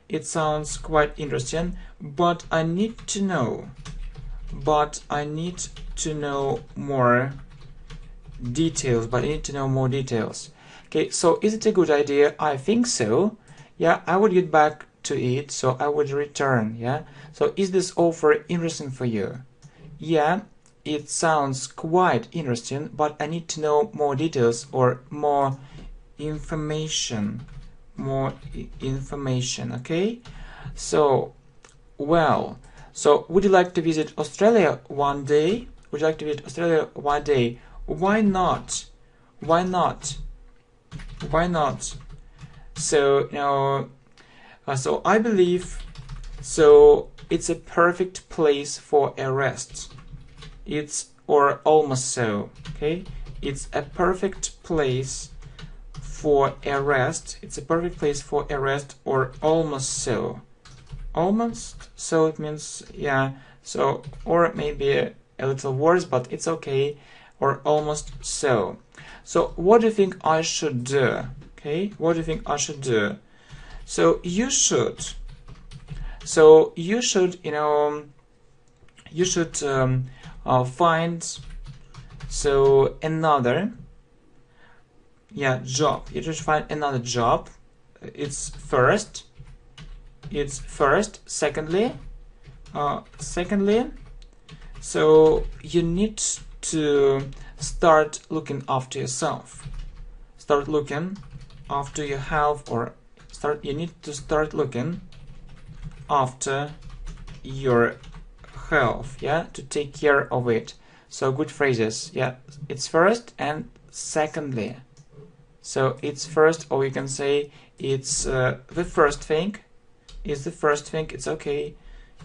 A: It sounds quite interesting, but I need to know. But I need to know more details. But I need to know more details. Okay, so is it a good idea? I think so. Yeah, I would get back to it, so I would return. Yeah, so is this offer interesting for you? Yeah, it sounds quite interesting, but I need to know more details or more information. More information. Okay, so Well, so would you like to visit Australia one day? Would you like to visit Australia one day? Why not? Why not? Why not? So, so I believe, so it's a perfect place for a rest. It's, or almost so, okay? It's a perfect place for a rest. It's a perfect place for a rest, or almost so. Almost so, it means, yeah, so, or maybe a little worse, but it's okay, or almost so. So what do you think I should do? Okay, what do you think I should do? So you should, you should find so another, yeah, job. You should find another job. It's first. Secondly, so you need to start looking after yourself. Start looking after your health, or you need to start looking after your health, yeah, to take care of it. So good phrases, yeah, it's first and secondly. So it's first, or you can say it's the first thing. Is the first thing, it's okay,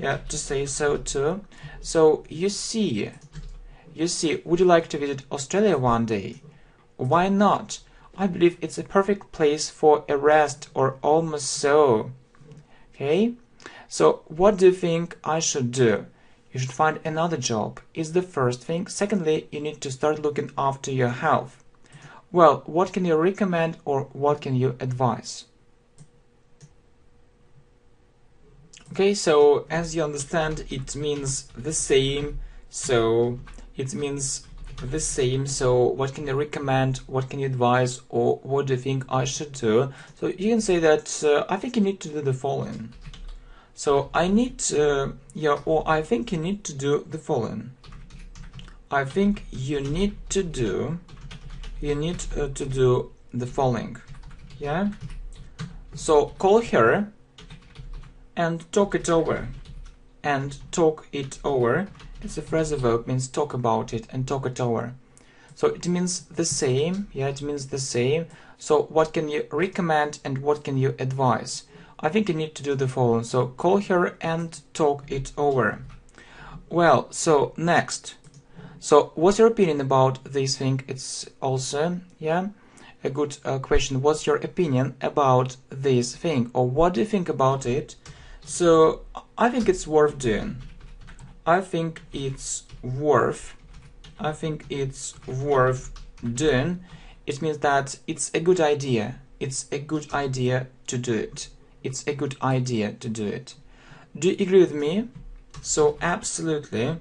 A: yeah, to say so too. So you see, would you like to visit Australia one day? Why not? I believe it's a perfect place for a rest, or almost so. Okay, so what do you think I should do? You should find another job, is the first thing. Secondly, you need to start looking after your health. Well, what can you recommend, or what can you advise? Okay, so as you understand, it means the same. So it means the same. So what can you recommend? What can you advise? Or what do you think I should do? So you can say that I think you need to do the following. So I need, or I think you need to do the following. I think you need to do. To do the following. Yeah. So call her and talk it over. And talk it over. It's a phrasal verb, means talk about it and talk it over. So it means the same. Yeah, it means the same. So what can you recommend and what can you advise? I think you need to do the following. So call her and talk it over. Well, so next. So what's your opinion about this thing? It's also, yeah, a good question. What's your opinion about this thing? Or what do you think about it? So I think it's worth doing. I think it's worth doing. It means that it's a good idea. It's a good idea to do it. It's a good idea to do it. Do you agree with me? So absolutely.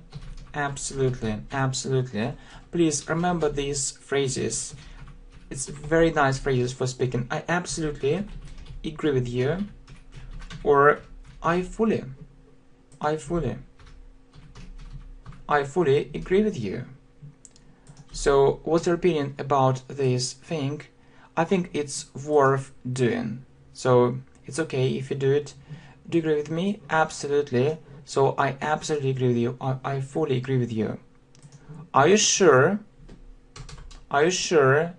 A: Please remember these phrases. It's very nice phrases for speaking. I absolutely agree with you, or I fully agree with you. So what's your opinion about this thing? I think it's worth doing. So it's okay if you do it. Do you agree with me? Absolutely. So I absolutely agree with you. I fully agree with you. Are you sure? Are you sure?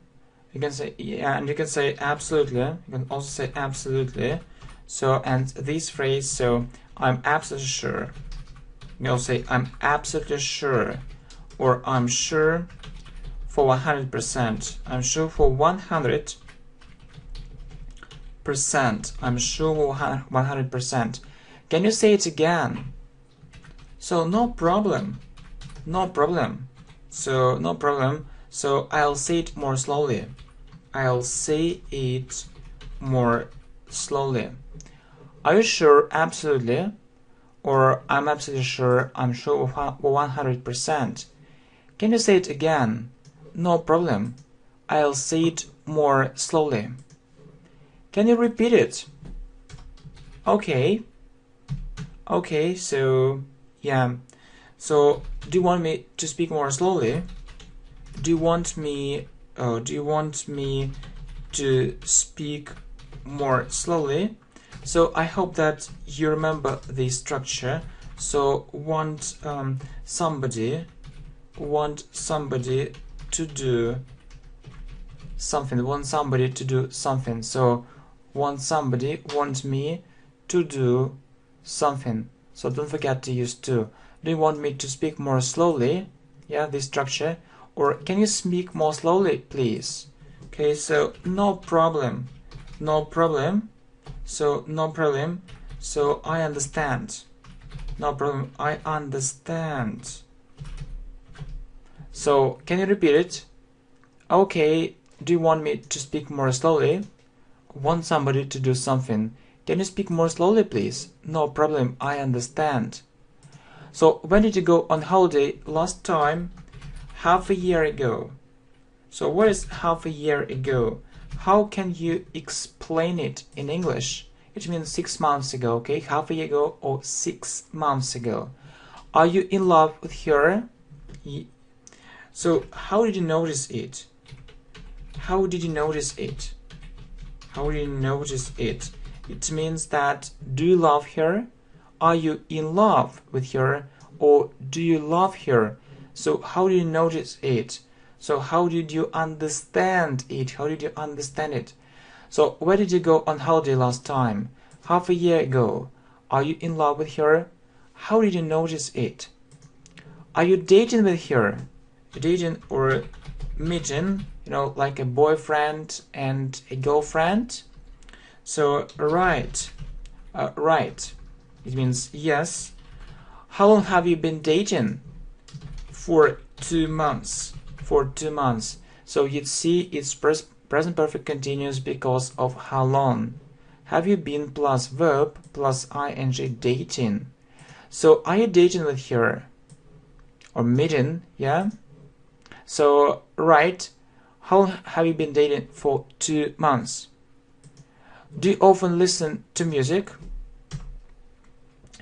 A: You can say, yeah, and you can say absolutely. You can also say absolutely. So, and this phrase, so I'm absolutely sure. You can also say I'm absolutely sure, or I'm sure for 100%. I'm sure for 100%. I'm sure for 100%. Can you say it again? So no problem. So no problem. So I'll say it more slowly. I'll say it more slowly. Are you sure? Absolutely. Or I'm absolutely sure. I'm sure 100%. Can you say it again? No problem. I'll say it more slowly. Can you repeat it? Okay. Okay, so yeah. So do you want me to speak more slowly? Do you want me to speak more slowly? So I hope that you remember the structure. So want somebody to do something, want somebody to do something. So want somebody, want me to do something. So don't forget to use to. Do you want me to speak more slowly? Yeah, this structure. Or can you speak more slowly, please? Okay, so no problem. No problem. So no problem. So I understand. No problem. I understand. So can you repeat it? Okay, do you want me to speak more slowly? Want somebody to do something. Can you speak more slowly, please? No problem. I understand. So when did you go on holiday last time? Half a year ago. So what is half a year ago? How can you explain it in English? It means 6 months ago, okay? Half a year ago or 6 months ago. Are you in love with her? So how did you notice it? How did you notice it? How did you notice it? It means that do you love her? Are you in love with her? Or do you love her? So how did you notice it? So how did you understand it? How did you understand it? So where did you go on holiday last time? Half a year ago. Are you in love with her? How did you notice it? Are you dating with her? Dating or meeting, like a boyfriend and a girlfriend? So right. Right. It means yes. How long have you been dating? For 2 months. For 2 months. So you'd see it's present perfect continuous because of how long. Have you been plus verb plus ing dating. So are you dating with her? Or meeting, yeah? So right. How long have you been dating? For 2 months. Do you often listen to music?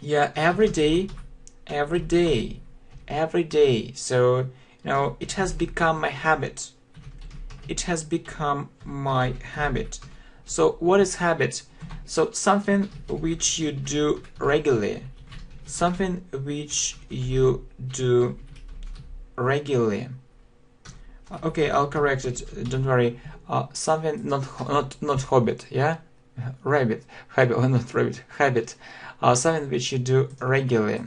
A: Yeah, every day. Every day. Every day. So, it has become my habit. It has become my habit. So, what is habit? So, something which you do regularly. Something which you do regularly. Okay, I'll correct it. Don't worry. Something not hobbit. Yeah, rabbit. Habit or not rabbit. Habit. Something which you do regularly.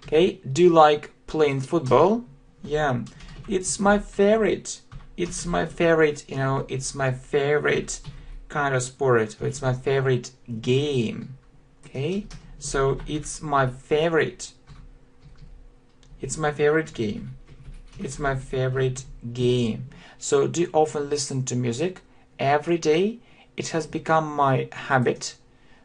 A: Okay. Do you like playing football? Yeah, it's my favorite. It's my favorite. It's my favorite kind of sport. It's my favorite game. Okay. So it's my favorite. It's my favorite game. It's my favorite game. So do you often listen to music? Every day. It has become my habit.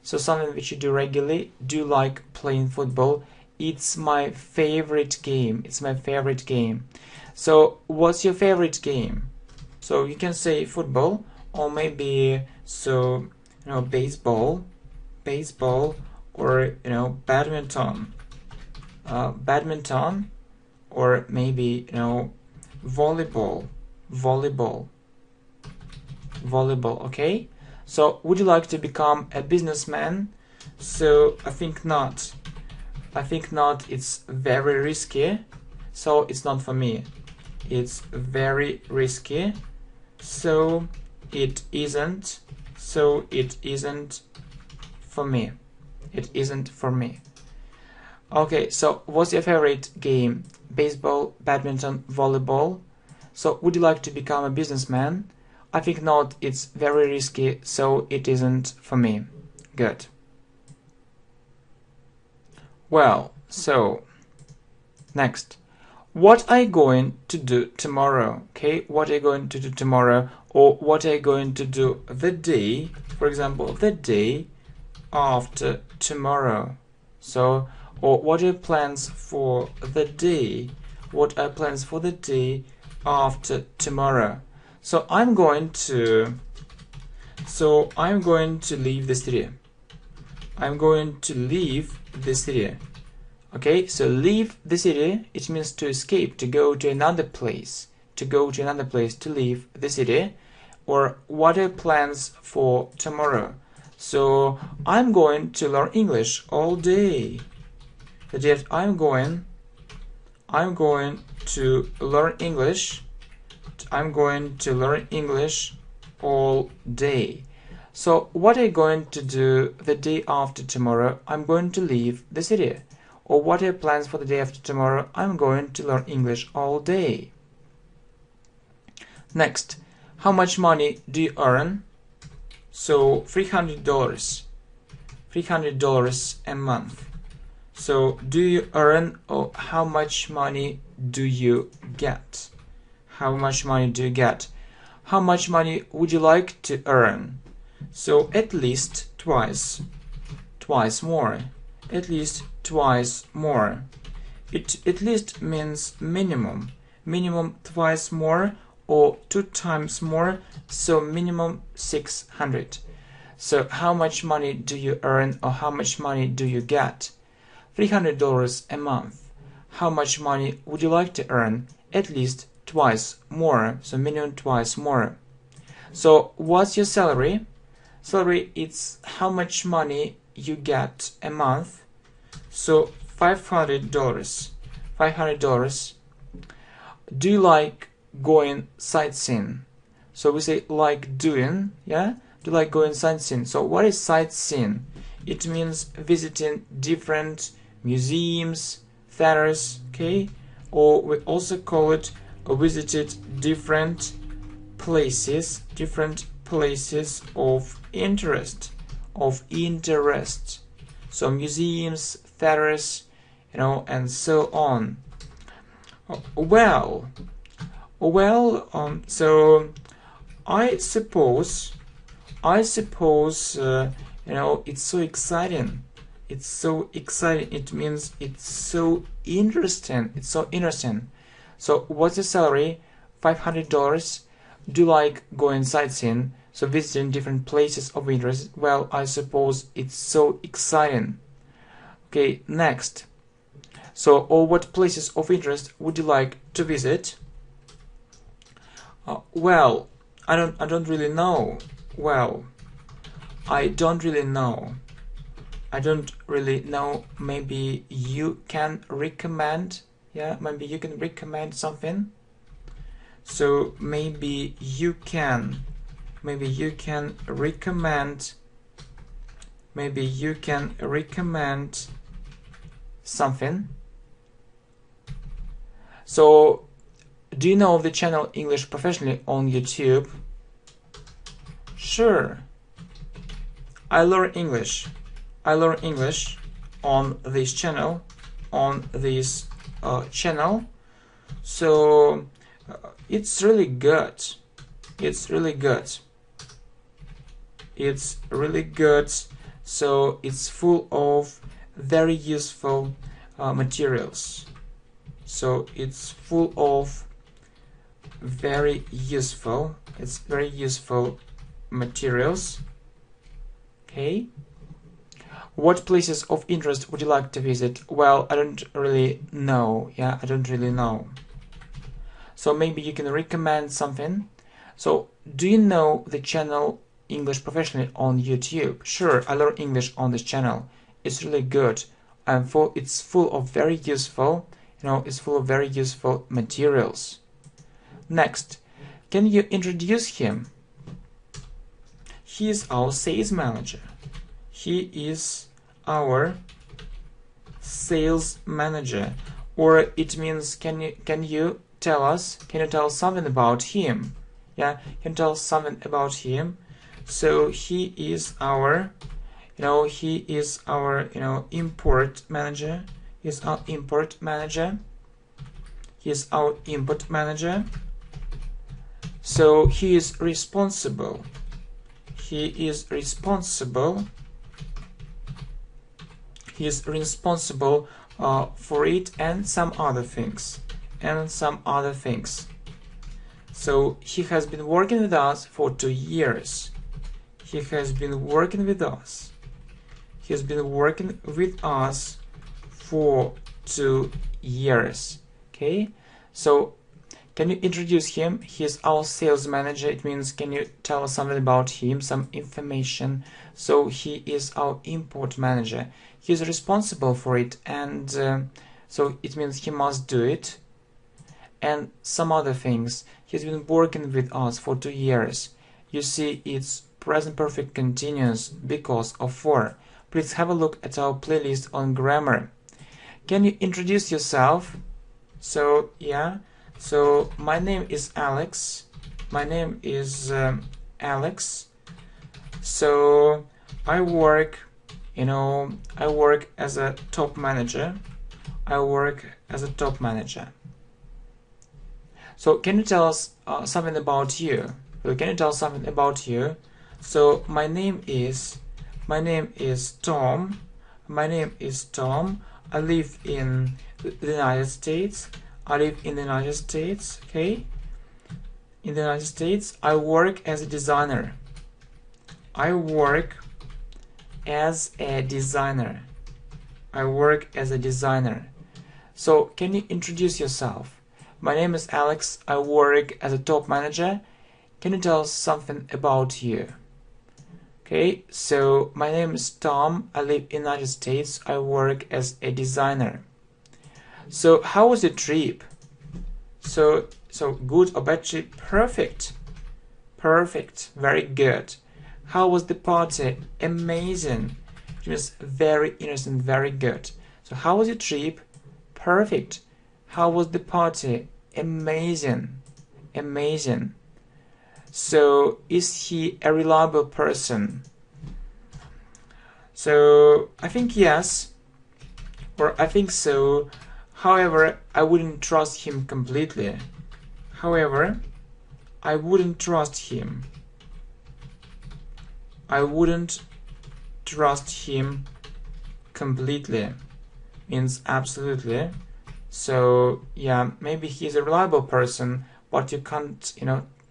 A: So something which you do regularly. Do you like playing football? It's my favorite game. It's my favorite game. So what's your favorite game? So you can say football, or maybe baseball, or badminton, badminton. Or maybe, volleyball, okay? So, would you like to become a businessman? So, I think not. I think not. It's very risky. So, it's not for me. It's very risky. So, it isn't. So, it isn't for me. It isn't for me. Okay, so what's your favorite game? Baseball, badminton, volleyball. So would you like to become a businessman? I think not, it's very risky, so it isn't for me. Good. Well, so next. What are you going to do tomorrow? Okay, what are you going to do tomorrow? Or what are you going to do the day, for example, the day after tomorrow? So, or what are your plans for the day? What are plans for the day after tomorrow? So I'm going to leave the city. I'm going to leave the city. Okay, so leave the city, it means to escape, to go to another place. To go to another place, to leave the city. Or what are plans for tomorrow? So I'm going to learn English all day. The day after, I'm going to learn English. I'm going to learn English all day. So what are you going to do the day after tomorrow? I'm going to leave the city. Or what are your plans for the day after tomorrow? I'm going to learn English all day. Next, how much money do you earn? So $300. $300 a month. So do you earn, or how much money do you get? How much money do you get? How much money would you like to earn? So at least twice more. At least twice more. It at least means minimum. Minimum twice more or 2 times more, so minimum 600. So how much money do you earn, or how much money do you get? $300 a month. How much money would you like to earn? At least twice more, so minimum twice more. So what's your salary? Salary, it's how much money you get a month. So $500. $500. Do you like going sightseeing? So we say like doing, yeah? Do you like going sightseeing? So what is sightseeing? It means visiting different museums, theaters, okay? Or we also call it visited different places of interest, So museums, theaters, and so on. So I suppose, it's so exciting. It's so exciting. It means it's so interesting. So what's your salary? $500. Do you like going sightseeing? So visiting different places of interest. Well, I suppose it's so exciting. Okay, next. So, or what places of interest would you like to visit? Well, I don't really know. Well, I don't really know. Maybe you can recommend. Yeah, maybe you can recommend something. So maybe you can recommend. Maybe you can recommend something. So, do you know the channel English Professionally on YouTube? Sure. I learn English on this channel. So it's really good. So it's full of very useful materials. So it's full of very useful materials. Okay. What places of interest would you like to visit? Well, I don't really know. Yeah, I don't really know. So maybe you can recommend something. So do you know the channel English Professionally on YouTube? Sure, I learn English on this channel. It's really good. It's full of very useful, materials. Next, can you introduce him? He is our sales manager. He is our sales manager. Or it means, can you tell us something about him? Yeah, can you tell us something about him? So he is our import manager. He's our import manager. So he is responsible. For it and some other things. So he has been working with us for 2 years. He has been working with us for 2 years. Okay, so Can you introduce him? He's our sales manager. It means, can you tell us something about him, some information? So he is our import manager. He's responsible for it, and so it means he must do it. And some other things. He's been working with us for 2 years. You see, it's present perfect continuous because of for. Please have a look at our playlist on grammar. Can you introduce yourself? So yeah, so my name is Alex. My name is Alex. So I work, I work as a top manager. I work as a top manager. So can you tell us something about you? So can you tell us something about you? So my name is Tom. My name is Tom. I live in the United States. I live in the United States. Okay. In the United States, I work as a designer. I work as a designer. I work as a designer. So can you introduce yourself? My name is Alex. I work as a top manager. Can you tell us something about you? Okay, so my name is Tom. I live in the United States. I work as a designer. So how was your trip? So good or bad trip? Perfect. Perfect. Very good. How was the party? Amazing. It was very interesting. Very good. So how was your trip? Perfect. How was the party? Amazing. Amazing. So is he a reliable person? So I think yes, or I think so. However, I wouldn't trust him completely. However, I wouldn't trust him. I wouldn't trust him completely. Means absolutely. So yeah, maybe he's a reliable person, but you can't,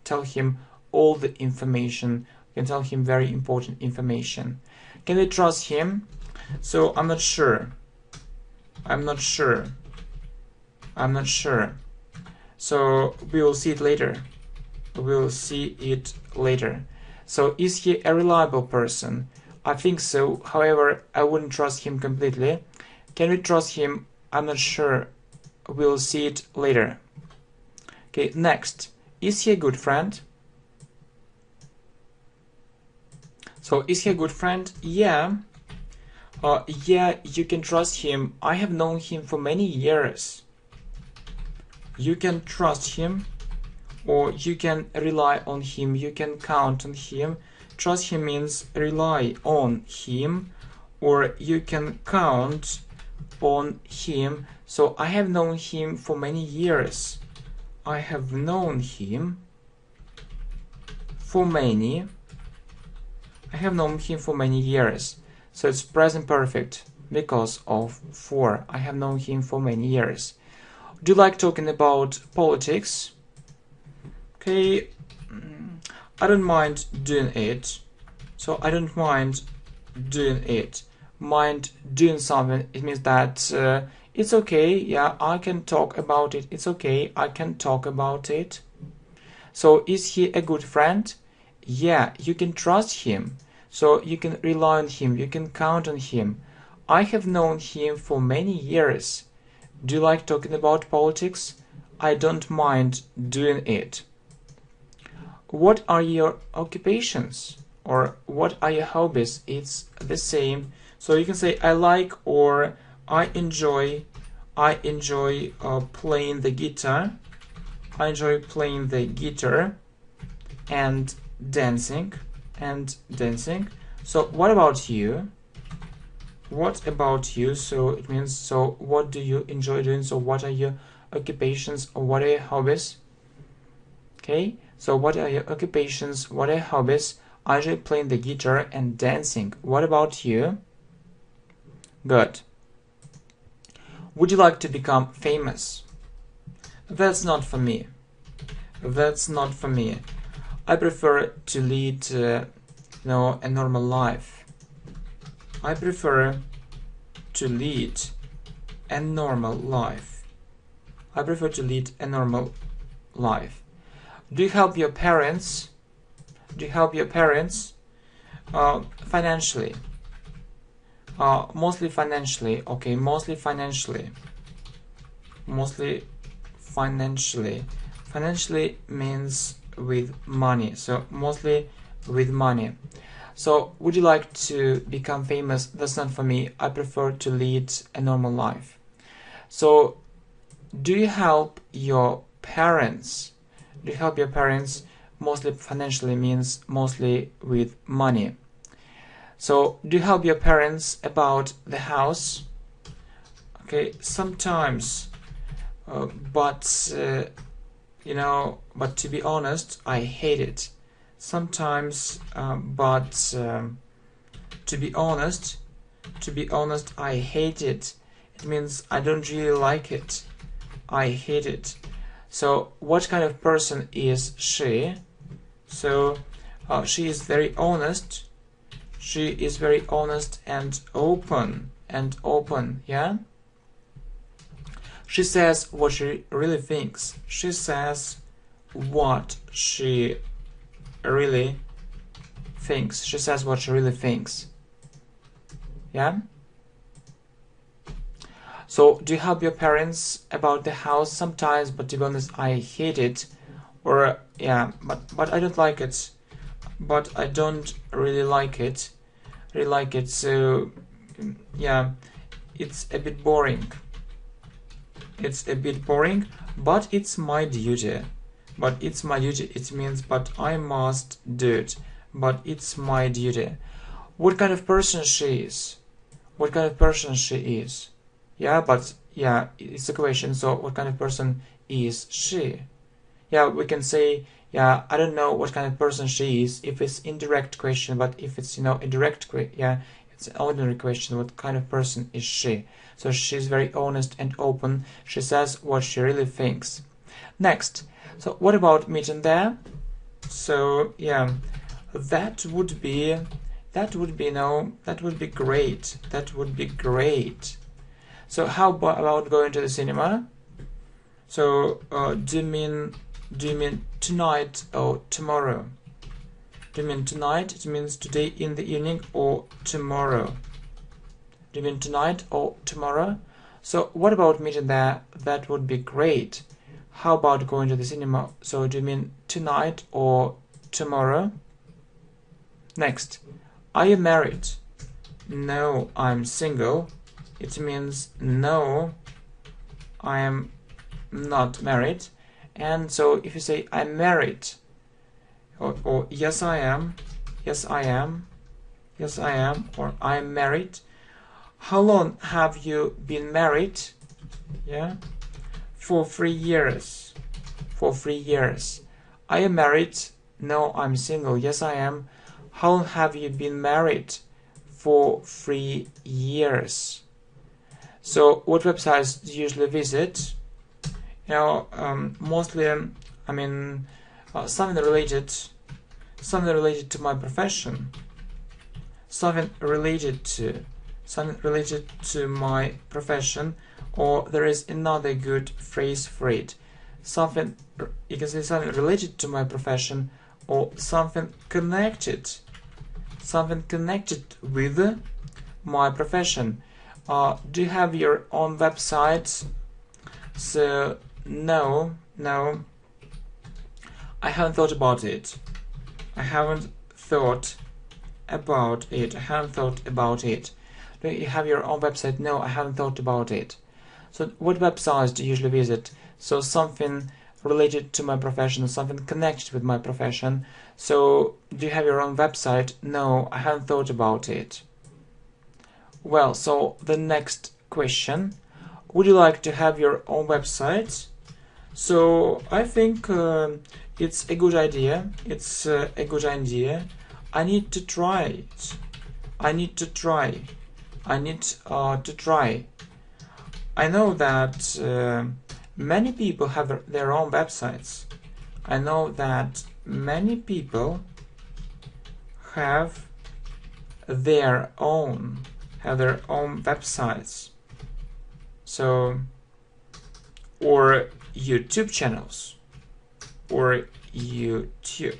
A: tell him all the information. You can tell him very important information. Can we trust him? So I'm not sure. I'm not sure. I'm not sure. So we will see it later. We will see it later. So is he a reliable person? I think so. However, I wouldn't trust him completely. Can we trust him? I'm not sure. We'll see it later. Okay, next. Is he a good friend? So is he a good friend? Yeah. Yeah, you can trust him. I have known him for many years. You can trust him, or you can rely on him. You can count on him. Trust him means rely on him, or you can count on him. So I have known him for many years. I have known him for many. I have known him for many years. So it's present perfect because of for. I have known him for many years. Do you like talking about politics? Okay, I don't mind doing it. So I don't mind doing it. Mind doing something, it means that it's okay, yeah, I can talk about it. It's okay, I can talk about it. So is he a good friend? Yeah, you can trust him. So you can rely on him, you can count on him. I have known him for many years. Do you like talking about politics? I don't mind doing it. What are your occupations? Or what are your hobbies? It's the same. So you can say I like or I enjoy playing the guitar. I enjoy playing the guitar and dancing. So what about you? What about you? So it means, so what do you enjoy doing? So what are your occupations or what are your hobbies? Okay, so what are your occupations? What are your hobbies? I enjoy playing the guitar and dancing. What about you? Good. Would you like to become famous? That's not for me. That's not for me. I prefer to lead, a normal life. I prefer to lead a normal life. I prefer to lead a normal life. Do you help your parents? Do you help your parents? Financially. Mostly financially. Okay, mostly financially. Mostly financially. Financially means with money. So mostly with money. So would you like to become famous? That's not for me. I prefer to lead a normal life. So do you help your parents? Do you help your parents? Mostly financially means mostly with money. So do you help your parents about the house? Okay, sometimes, but to be honest, I hate it. Sometimes, to be honest, I hate it. It means I don't really like it. I hate it. So what kind of person is she? So she is very honest. She is very honest and open. Yeah? She says what she really thinks. She says what she really thinks. She says what she really thinks. Yeah? So, do you help your parents about the house? Sometimes, but to be honest, I hate it. Or, yeah, but I don't like it. But I don't really like it. So, yeah, it's a bit boring. It's a bit boring, but it's my duty. But it's my duty. It means, but I must do it. But it's my duty. What kind of person she is? What kind of person she is? Yeah, but yeah, it's a question. So what kind of person is she? Yeah, we can say, yeah, I don't know what kind of person she is if it's indirect question, but if it's, a direct question, yeah, it's an ordinary question. What kind of person is she? So she's very honest and open. She says what she really thinks. Next. So what about meeting there? So yeah, that would be great. That would be great. So how about going to the cinema? So do you mean tonight or tomorrow? Do you mean tonight? It means today in the evening or tomorrow. Do you mean tonight or tomorrow? So what about meeting there? That would be great. How about going to the cinema? So do you mean tonight or tomorrow? Next. Are you married? No, I'm single. It means no, I am not married. And so if you say I'm married, or yes I am, or I'm married. How long have you been married? Yeah, for 3 years. For 3 years. Are you married? No, I'm single. Yes I am. How long have you been married? For 3 years. So what websites do you usually visit? Mostly, something related to my profession. Something related to my profession, or there is another good phrase for it. Something, you can say something related to my profession, or something connected with my profession. Do you have your own website? So no, I haven't thought about it. I haven't thought about it. Do you have your own website? No, I haven't thought about it. So what websites do you usually visit? So something related to my profession, something connected with my profession. So do you have your own website? No, I haven't thought about it. Well, so the next question. Would you like to have your own website? So I think it's a good idea. I need to try it. I know that many people have their own websites. I know that many people have their own websites. So, or YouTube channels. or YouTube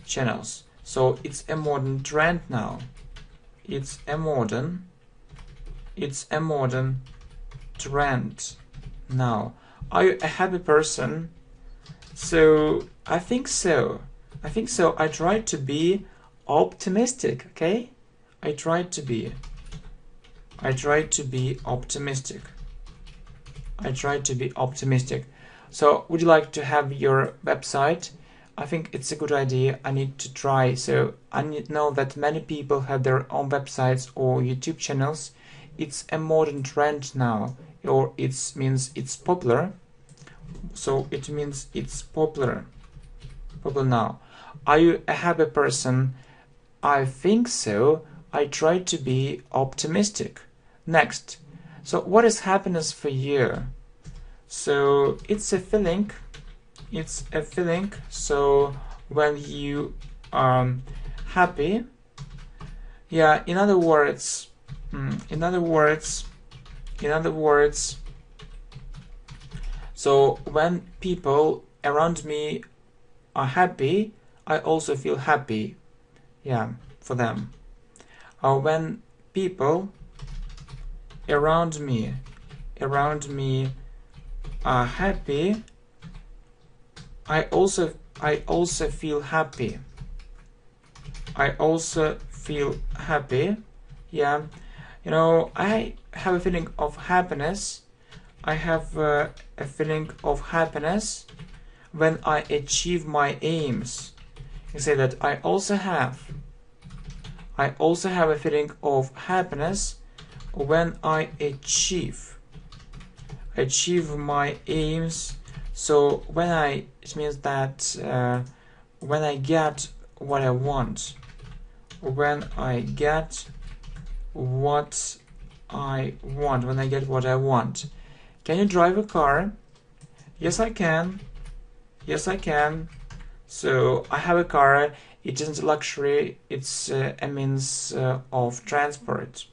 A: channels. So it's a modern trend now. It's a modern trend now. Are you a happy person? So I think so. I try to be optimistic, okay? I try to be optimistic. I try to be optimistic. So would you like to have your website? I think it's a good idea. I need to try. So I know that many people have their own websites or YouTube channels. It's a modern trend now, or it means it's popular. So it means it's popular now. Are you a happy person? I think so. I try to be optimistic. Next. So what is happiness for you? So it's a feeling. So when you are happy, yeah, in other words, so when people around me are happy, I also feel happy, yeah, for them. When people around me are happy, I also feel happy. Yeah, you know, I have a feeling of happiness. I have a feeling of happiness when I achieve my aims. You say that I also have a feeling of happiness when I achieve my aims. So it means that when I get what I want. When I get what I want. Can you drive a car? Yes, I can. So I have a car. It isn't a luxury. It's a means of transport.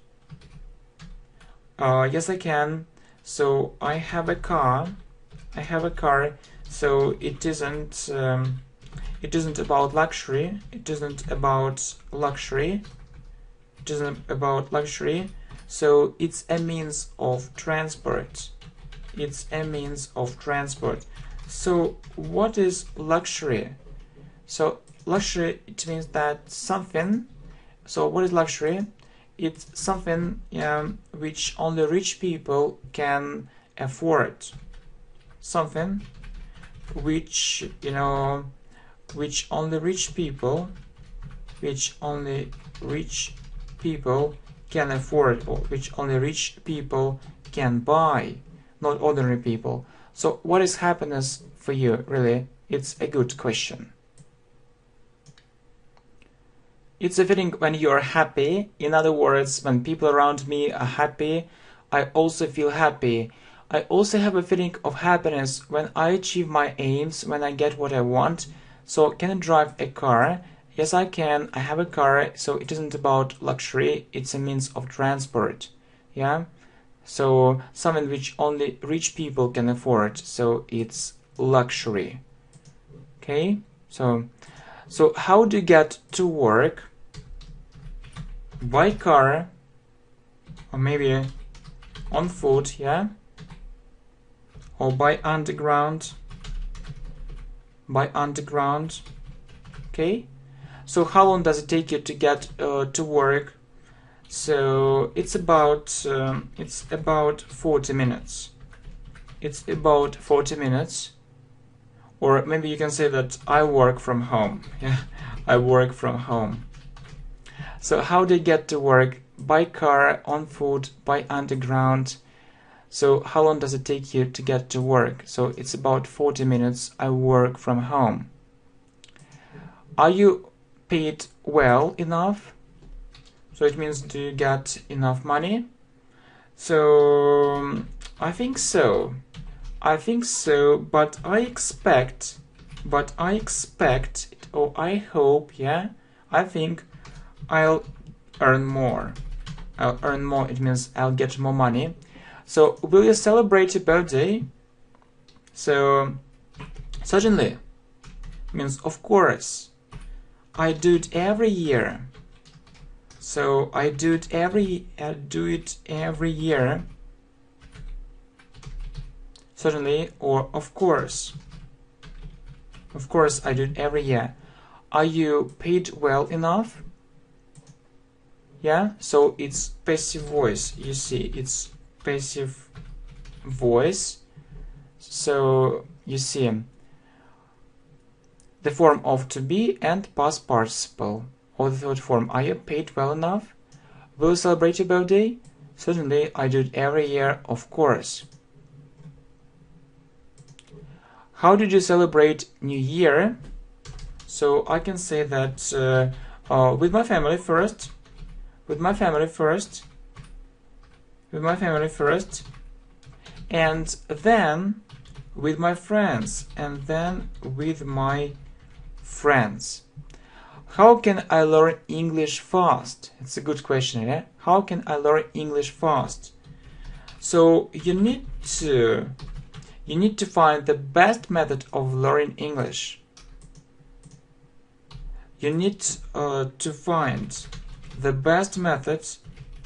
A: Yes, I can. So I have a car. So it isn't about luxury. So it's a means of transport. So what is luxury? So luxury, it means that something. So what is luxury? It's something which only rich people can afford. Something which only rich people can afford, or which only rich people can buy, not ordinary people. So what is happiness for you, really? It's a good question. It's a feeling when you are happy. In other words, when people around me are happy, I also feel happy. I also have a feeling of happiness when I achieve my aims, when I get what I want. So can I drive a car? Yes, I can. I have a car. So it isn't about luxury. It's a means of transport. Yeah. So something which only rich people can afford. So it's luxury. Okay. So how do you get to work? By car, or maybe on foot, yeah, or by underground. Okay. So how long does it take you to get to work? So it's about 40 minutes. Or maybe you can say that I work from home. Yeah, I work from home. So how do you get to work? By car, on foot, by underground. So how long does it take you to get to work? So it's about 40 minutes. I work from home. Are you paid well enough? So it means, do you get enough money? So I think so, but I expect, or I hope, yeah, I think I'll earn more. It means I'll get more money. So will you celebrate your birthday? So certainly means of course. I do it every year. So I do it every year. Certainly, or of course. Of course I do it every year. Are you paid well enough? Yeah, so it's passive voice. You see, it's passive voice. So you see the form of to be and past participle. Or the third form, are you paid well enough? Will you celebrate your birthday? Certainly, I do it every year, of course. How did you celebrate New Year? So I can say that with my family first, and then with my friends, How can I learn English fast? It's a good question, yeah? How can I learn English fast? So you need to find the best method of learning English. You need to find the best method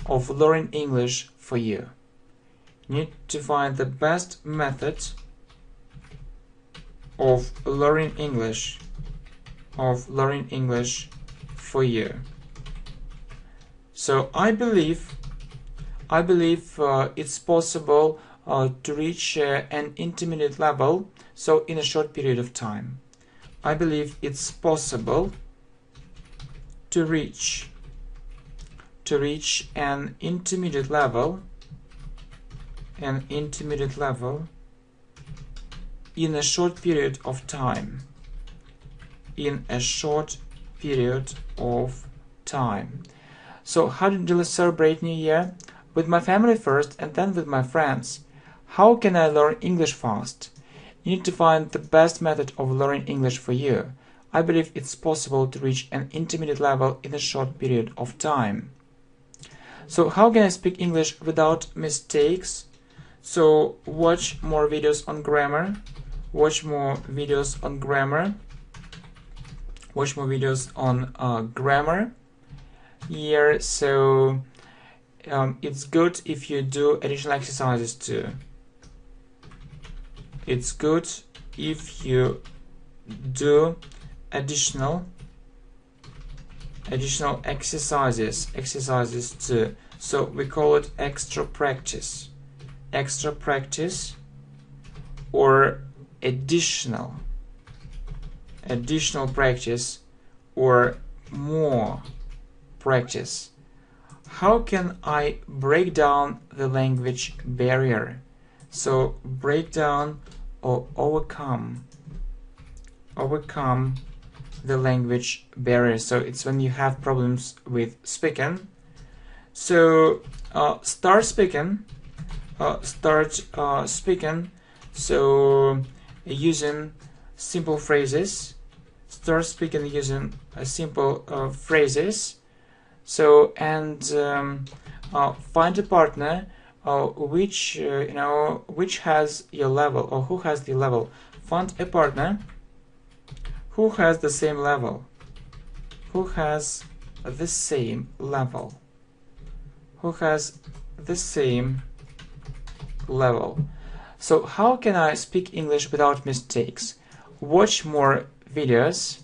A: of learning English for you. You need to find the best method of learning English for you. So I believe it's possible to reach an intermediate level, so in a short period of time. I believe it's possible to reach an intermediate level in a short period of time. So how did you celebrate New Year? With my family first and then with my friends. How can I learn English fast? You need to find the best method of learning English for you. I believe it's possible to reach an intermediate level in a short period of time. So how can I speak English without mistakes? So watch more videos on grammar. Grammar here. So it's good if you do additional exercises too. It's good if you do additional exercises too. So we call it extra practice or additional practice or more practice. How can I break down the language barrier? So break down or overcome the language barrier. So it's when you have problems with speaking. So start speaking. So using simple phrases. Start speaking using simple phrases. So and find a partner which has your level, or who has the level. Find a partner who has the same level. So how can I speak English without mistakes? Watch more videos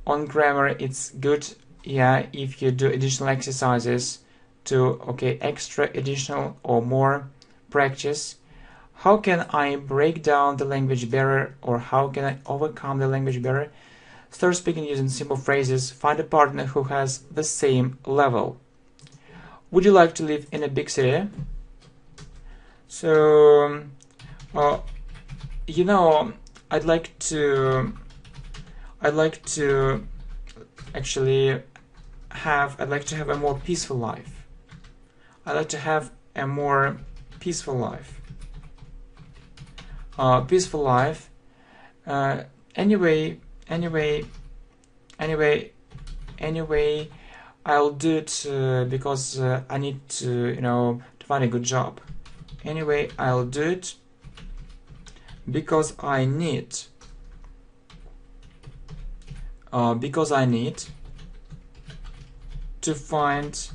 A: on grammar. It's good, yeah, if you do additional exercises to extra, additional or more practice. How can I break down the language barrier, or how can I overcome the language barrier? Start speaking using simple phrases. Find a partner who has the same level. Would you like to live in a big city? So I'd like to actually have a more peaceful life. Anyway, I'll do it because I need to find a good job. Anyway, I'll do it because I need to find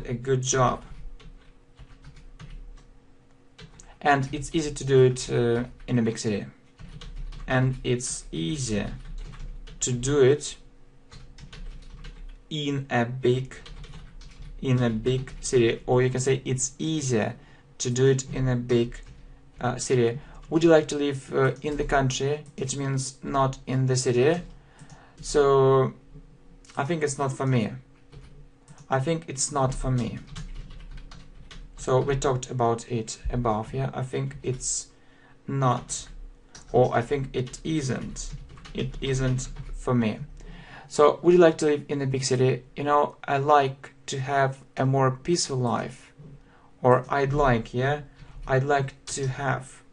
A: a good job, and it's easy to do it in a big city, and it's easier to do it in a big city, or you can say it's easier to do it in a big city. Would you like to live in the country? It means not in the city. So I think it's not for me. So we talked about it above. Yeah, I think it's not, or I think it isn't for me. So would you like to live in a big city? You know, I like to have a more peaceful life, or I'd like to have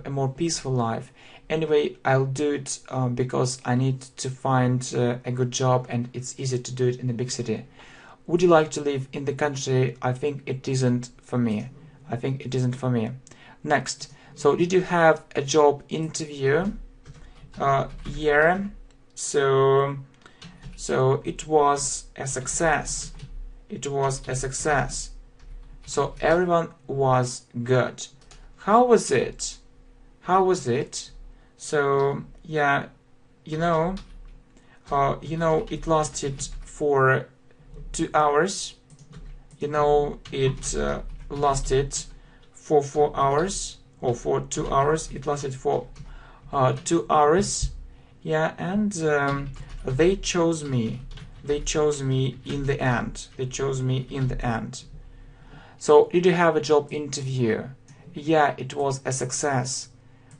A: a more peaceful life. Anyway, I'll do it because I need to find a good job, and it's easy to do it in a big city. Would you like to live in the country? I think it isn't for me. Next, so did you have a job interview? Yeah. So it was a success. So everyone was good. How was it? So yeah, it lasted for 2 hours. It lasted for 4 hours, or for 2 hours. It lasted for 2 hours. Yeah, and they chose me in the end. So did you have a job interview? Yeah, it was a success.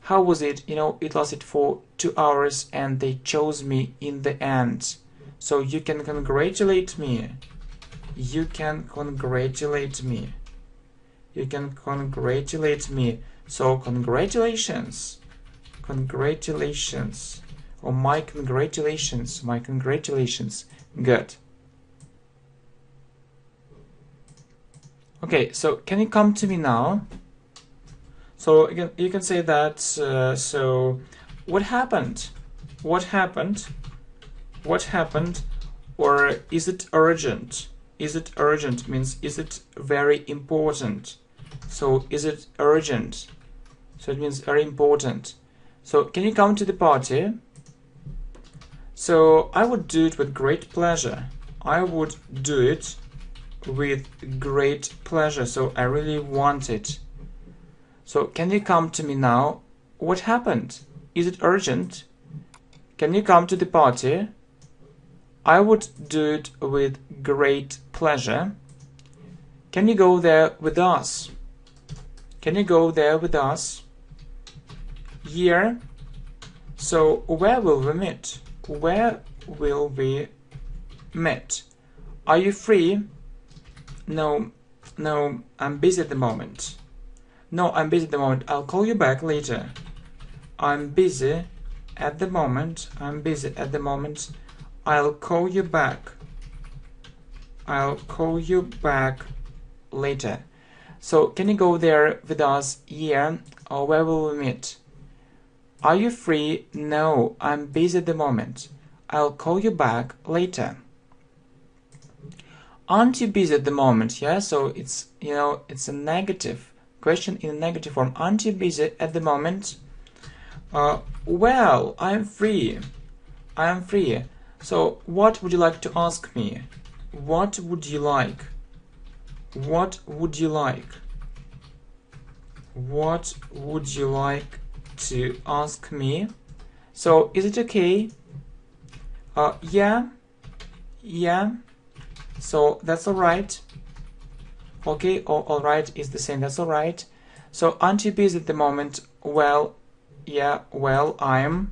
A: How was it? It lasted for 2 hours and they chose me in the end. So you can congratulate me. So congratulations. Or my congratulations. Good. Okay, so can you come to me now? So again, you can say that. So what happened? Or is it urgent? Means is it very important? So is it urgent? So it means very important. So can you come to the party? So I would do it with great pleasure. So I really want it. So can you come to me now? What happened? Is it urgent? Can you come to the party? I would do it with great pleasure. Can you go there with us? Yeah. So where will we meet? Are you free? No, I'm busy at the moment. I'll call you back later. I'm busy at the moment. I'll call you back later. So can you go there with us? Yeah. Or where will we meet? Are you free? No, I'm busy at the moment. I'll call you back later. Aren't you busy at the moment? Yeah, so it's a negative question in a negative form. Aren't you busy at the moment? Well, I'm free. So what would you like to ask me? What would you like to ask me? So is it okay? Yeah. So that's alright. Okay, or alright is the same. That's alright. So aren't you busy at the moment? Well, yeah. I'm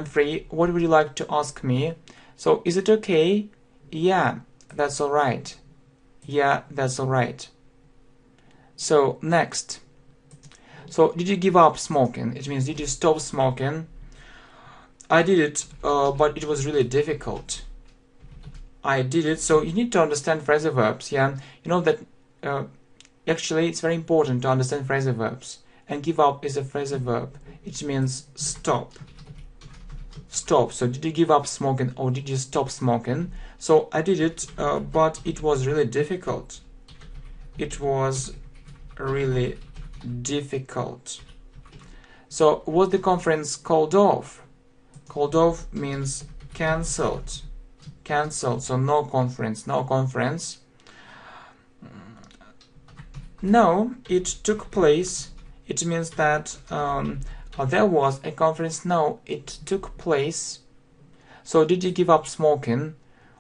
A: free. What would you like to ask me? So is it okay? Yeah, that's alright. So next. So did you give up smoking? It means did you stop smoking? I did it, but it was really difficult. I did it. So you need to understand phrasal verbs. Yeah, you know that Actually, it's very important to understand phrasal verbs. And give up is a phrasal verb. It means stop. Stop. So did you give up smoking or did you stop smoking? So I did it, but it was really difficult. It was really difficult. So was the conference called off? Called off means cancelled. Cancelled. So no conference. No conference. No, it took place. It means that there was a conference. No, it took place. So did you give up smoking?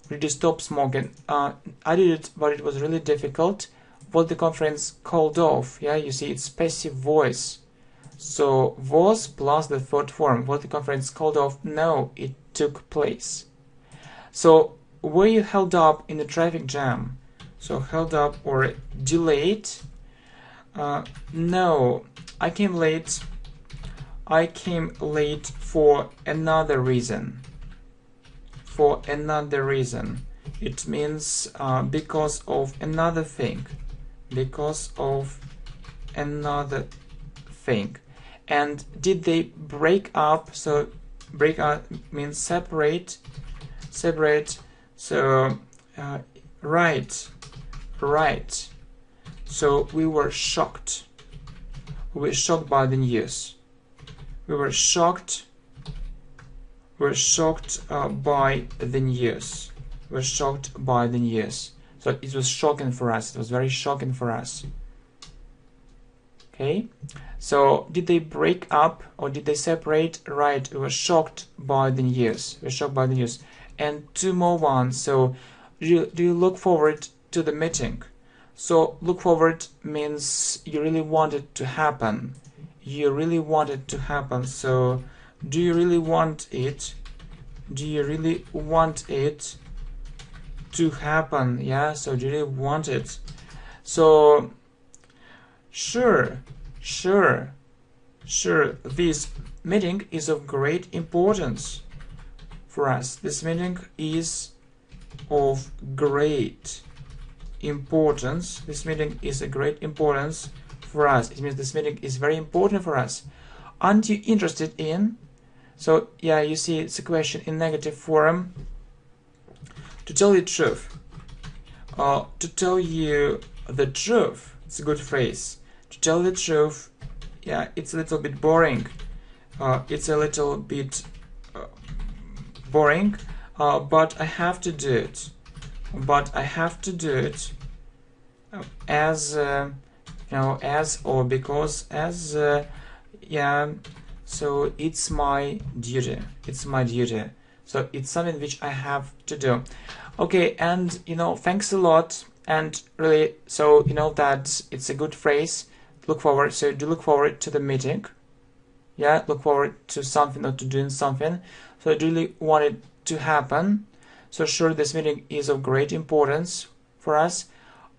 A: Did you stop smoking? I did it, but it was really difficult. Was the conference called off? Yeah, you see, it's passive voice. So was plus the third form. Was the conference called off? No, it took place. So were you held up in the traffic jam? So held up or delayed? No, I came late. I came late for another reason. For another reason. It means because of another thing. Because of another thing. And did they break up? So break up means separate. Separate. So right. So we were shocked. We were shocked by the news. We were shocked. We're shocked by the news. We're shocked by the news. So it was shocking for us. It was very shocking for us. Okay. So did they break up or did they separate? Right. We were shocked by the news. We were shocked by the news. And two more ones. So do you look forward to the meeting? So look forward means you really want it to happen. You really want it to happen. So do you really want it? Do you really want it to happen? Yeah, so do you really want it? So sure, this meeting is of great importance for us. This meeting is of great importance. This meeting is a great importance for us. It means this meeting is very important for us. Aren't you interested in? So yeah, you see it's a question in negative form. To tell you the truth. To tell you the truth. It's a good phrase. To tell the truth. Yeah, it's a little bit boring. It's a little bit boring. But I have to do it. But I have to do it as as or because as yeah. So it's my duty. It's my duty. So it's something which I have to do. Okay, and thanks a lot. And really, so that it's a good phrase. Look forward. So do look forward to the meeting. Yeah, look forward to something or to doing something. So I really want it to happen. So sure, this meeting is of great importance for us.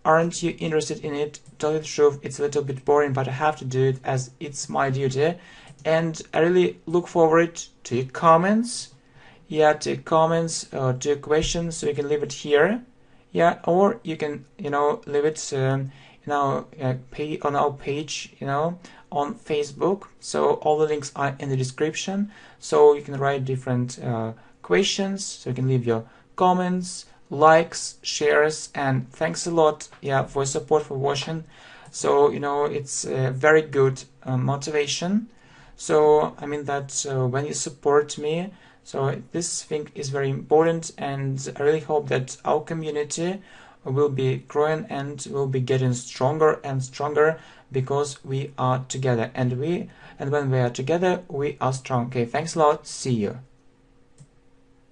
A: Aren't you interested in it? Tell you the truth, it's a little bit boring, but I have to do it as it's my duty. And I really look forward to your comments. Yeah, to your comments, to your questions. So you can leave it here. Yeah, or you can, leave it, on our page, on Facebook. So all the links are in the description. So you can write different questions. So you can leave your comments, likes, shares, and thanks a lot, for support, for watching. So it's a very good motivation. So I mean that when you support me, so this thing is very important, and I really hope that our community will be growing and will be getting stronger and stronger because we are together, and when we are together we are strong. Okay, thanks a lot, see you.